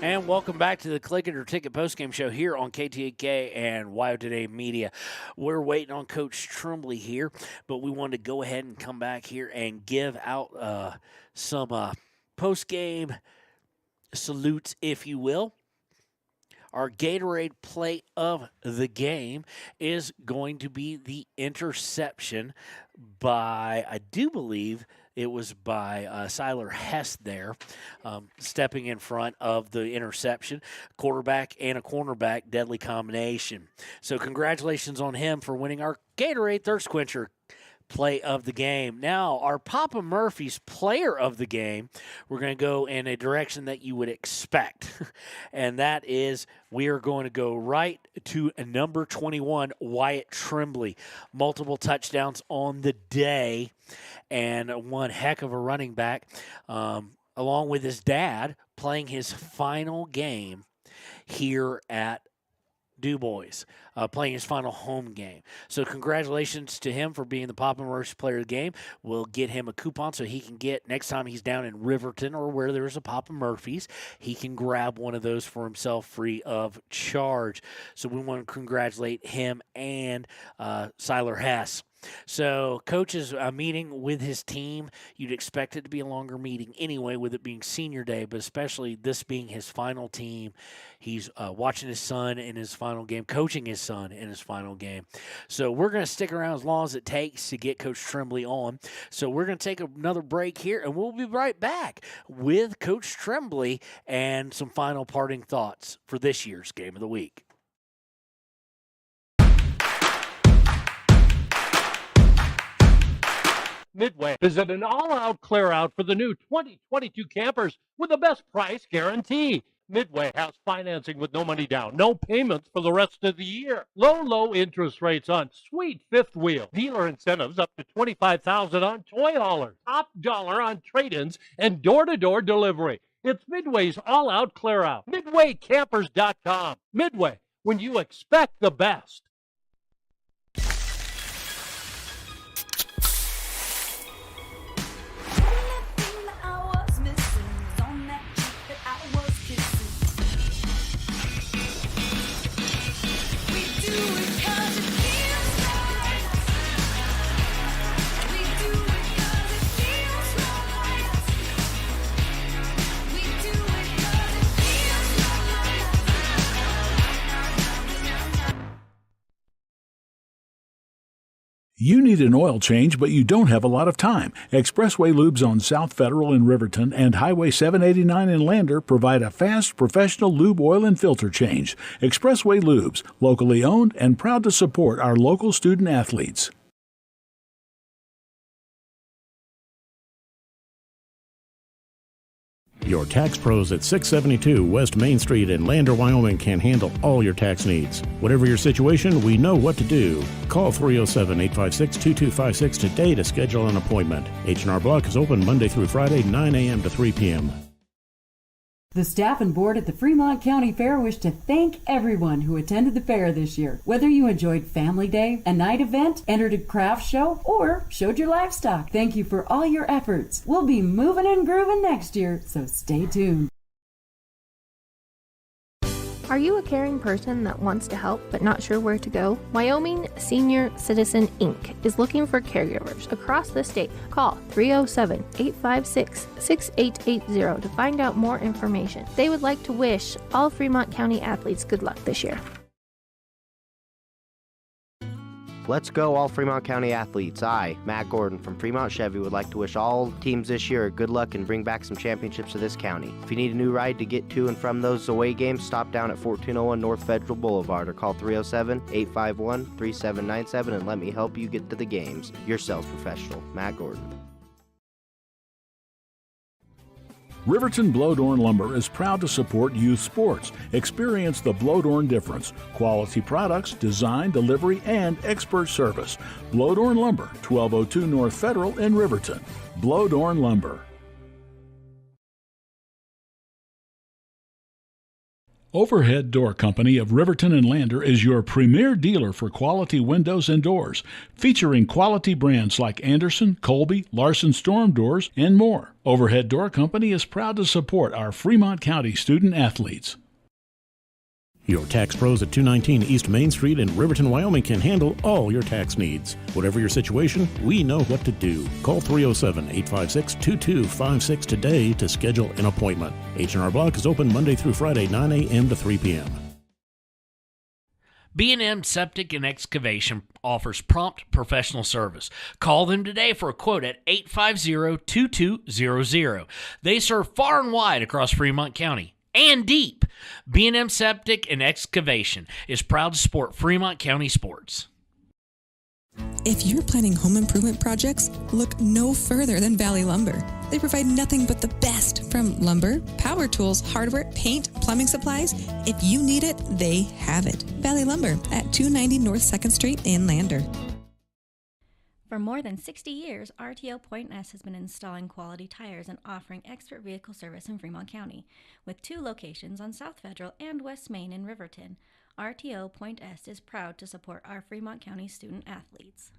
And welcome back to the Click It or Ticket postgame show here on KTAK and WYO Today Media. We're waiting on Coach Tremblay here, but we wanted to go ahead and come back here and give out some postgame salutes, if you will. Our Gatorade play of the game is going to be the interception by, I do believe, it was by Siler Hess there, stepping in front of the interception. Quarterback and a cornerback, deadly combination. So congratulations on him for winning our Gatorade Thirst Quencher play of the game. Now, our Papa Murphy's player of the game, we're going to go in a direction that you would expect, and that is we are going to go right to number 21, Wyatt Tremblay. Multiple touchdowns on the day, and one heck of a running back, along with his dad, playing his final game here at Dubois, playing his final home game. So congratulations to him for being the Papa Murphy's player of the game. We'll get him a coupon so he can get, next time he's down in Riverton or where there's a Papa Murphy's, he can grab one of those for himself free of charge. So we want to congratulate him and Siler Hess. So Coach is meeting with his team. You'd expect it to be a longer meeting anyway, with it being senior day, but especially this being his final team. He's watching his son in his final game, coaching his son in his final game. So we're going to stick around as long as it takes to get Coach Tremblay on. So we're going to take another break here, and we'll be right back with Coach Tremblay and some final parting thoughts for this year's Game of the Week. Midway is at an all-out clear-out for the new 2022 campers with the best price guarantee. Midway has financing with no money down, no payments for the rest of the year. Low interest rates on sweet fifth wheel. Dealer incentives up to $25,000 on toy haulers. Top dollar on trade-ins and door-to-door delivery. It's Midway's all-out clear-out. MidwayCampers.com. Midway, when you expect the best. You need an oil change, but you don't have a lot of time. Expressway Lubes on South Federal in Riverton and Highway 789 in Lander provide a fast, professional lube, oil, and filter change. Expressway Lubes, locally owned and proud to support our local student athletes. Your tax pros at 672 West Main Street in Lander, Wyoming can handle all your tax needs. Whatever your situation, we know what to do. Call 307-856-2256 today to schedule an appointment. H&R Block is open Monday through Friday, 9 a.m. to 3 p.m. The staff and board at the Fremont County Fair wish to thank everyone who attended the fair this year. Whether you enjoyed Family Day, a night event, entered a craft show, or showed your livestock, thank you for all your efforts. We'll be moving and grooving next year, so stay tuned. Are you a caring person that wants to help but not sure where to go? Wyoming Senior Citizen Inc. is looking for caregivers across the state. Call 307-856-6880 to find out more information. They would like to wish all Fremont County athletes good luck this year. Let's go, all Fremont County athletes. I, Matt Gordon from Fremont Chevy, would like to wish all teams this year good luck and bring back some championships to this county. If you need a new ride to get to and from those away games, stop down at 1401 North Federal Boulevard or call 307-851-3797 and let me help you get to the games. Your sales professional, Matt Gordon. Riverton Blodorn Lumber is proud to support youth sports. Experience the Blodorn difference. Quality products, design, delivery, and expert service. Blodorn Lumber, 1202 North Federal in Riverton. Blodorn Lumber. Overhead Door Company of Riverton and Lander is your premier dealer for quality windows and doors, featuring quality brands like Anderson, Colby, Larson Storm Doors, and more. Overhead Door Company is proud to support our Fremont County student athletes. Your tax pros at 219 East Main Street in Riverton, Wyoming can handle all your tax needs. Whatever your situation, we know what to do. Call 307-856-2256 today to schedule an appointment. H&R Block is open Monday through Friday, 9 a.m. to 3 p.m. B&M Septic and Excavation offers prompt professional service. Call them today for a quote at 850-2200. They serve far and wide across Fremont County and deep. B&M Septic and Excavation is proud to support Fremont County sports. If you're planning home improvement projects, look no further than Valley Lumber. They provide nothing but the best from lumber, power tools, hardware, paint, plumbing supplies. If you need it, they have it. Valley Lumber at 290 North 2nd Street in Lander. For more than 60 years, RTO Point S has been installing quality tires and offering expert vehicle service in Fremont County, with 2 locations on South Federal and West Main in Riverton. RTO Point S is proud to support our Fremont County student athletes.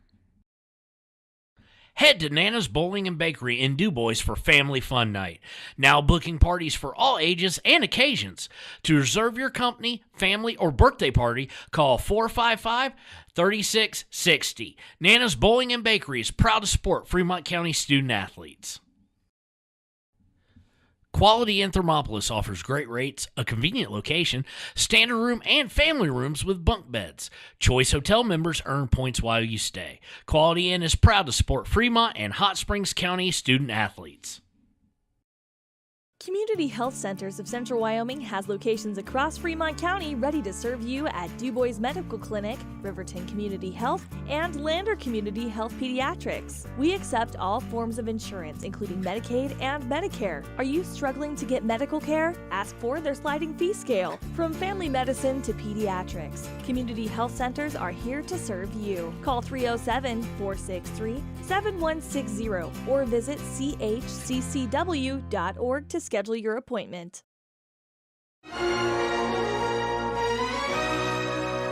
Head to Nana's Bowling and Bakery in Dubois for Family Fun Night. Now booking parties for all ages and occasions. To reserve your company, family, or birthday party, call 455-3660. Nana's Bowling and Bakery is proud to support Fremont County student athletes. Quality in Thermopolis offers great rates, a convenient location, standard room and family rooms with bunk beds. Choice Hotel members earn points while you stay. Quality Inn is proud to support Fremont and Hot Springs County student athletes. Community Health Centers of Central Wyoming has locations across Fremont County ready to serve you at Dubois Medical Clinic, Riverton Community Health, and Lander Community Health Pediatrics. We accept all forms of insurance, including Medicaid and Medicare. Are you struggling to get medical care? Ask for their sliding fee scale. From family medicine to pediatrics, Community Health Centers are here to serve you. Call 307-463-7160 or visit chccw.org to schedule your appointment.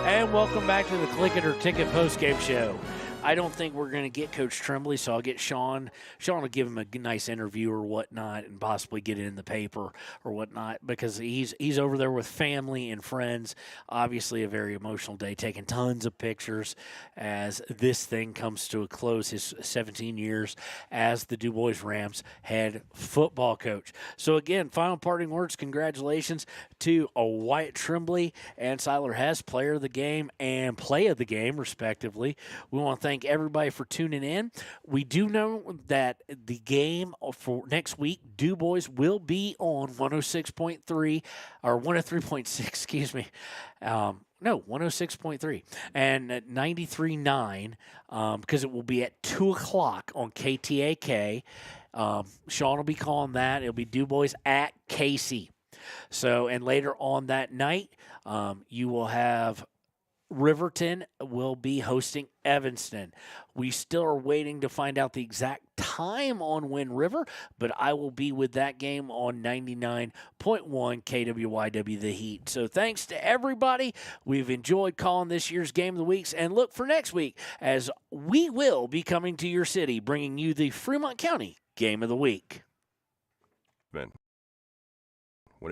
And welcome back to the Click It or Ticket postgame show. I don't think we're going to get Coach Tremblay, so I'll get Sean. Sean will give him a nice interview or whatnot and possibly get it in the paper or whatnot because he's over there with family and friends. Obviously a very emotional day, taking tons of pictures as this thing comes to a close, his 17 years as the Dubois Rams head football coach. So again, final parting words, congratulations to Wyatt Tremblay and Siler Hess, player of the game and play of the game, respectively. We want to thank everybody for tuning in. We do know that the game for next week, Dubois will be on 106.3 or 103.6, excuse me. 106.3 and 93.9 because it will be at 2 o'clock on KTAK. Sean will be calling that. It'll be Dubois at Casey. So, and later on that night, you will have Riverton will be hosting Evanston. We still are waiting to find out the exact time on Wind River, but I will be with that game on 99.1 KWYW The Heat. So thanks to everybody. We've enjoyed calling this year's Game of the Weeks, and look for next week as we will be coming to your city, bringing you the Fremont County Game of the Week. When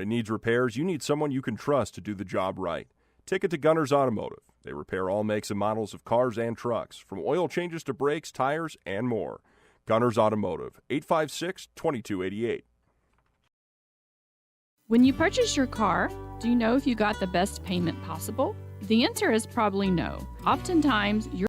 it needs repairs, you need someone you can trust to do the job right. Take it to Gunners Automotive. They repair all makes and models of cars and trucks, from oil changes to brakes, tires, and more. Gunners Automotive, 856-2288. When you purchase your car, do you know if you got the best payment possible? The answer is probably no. Oftentimes, your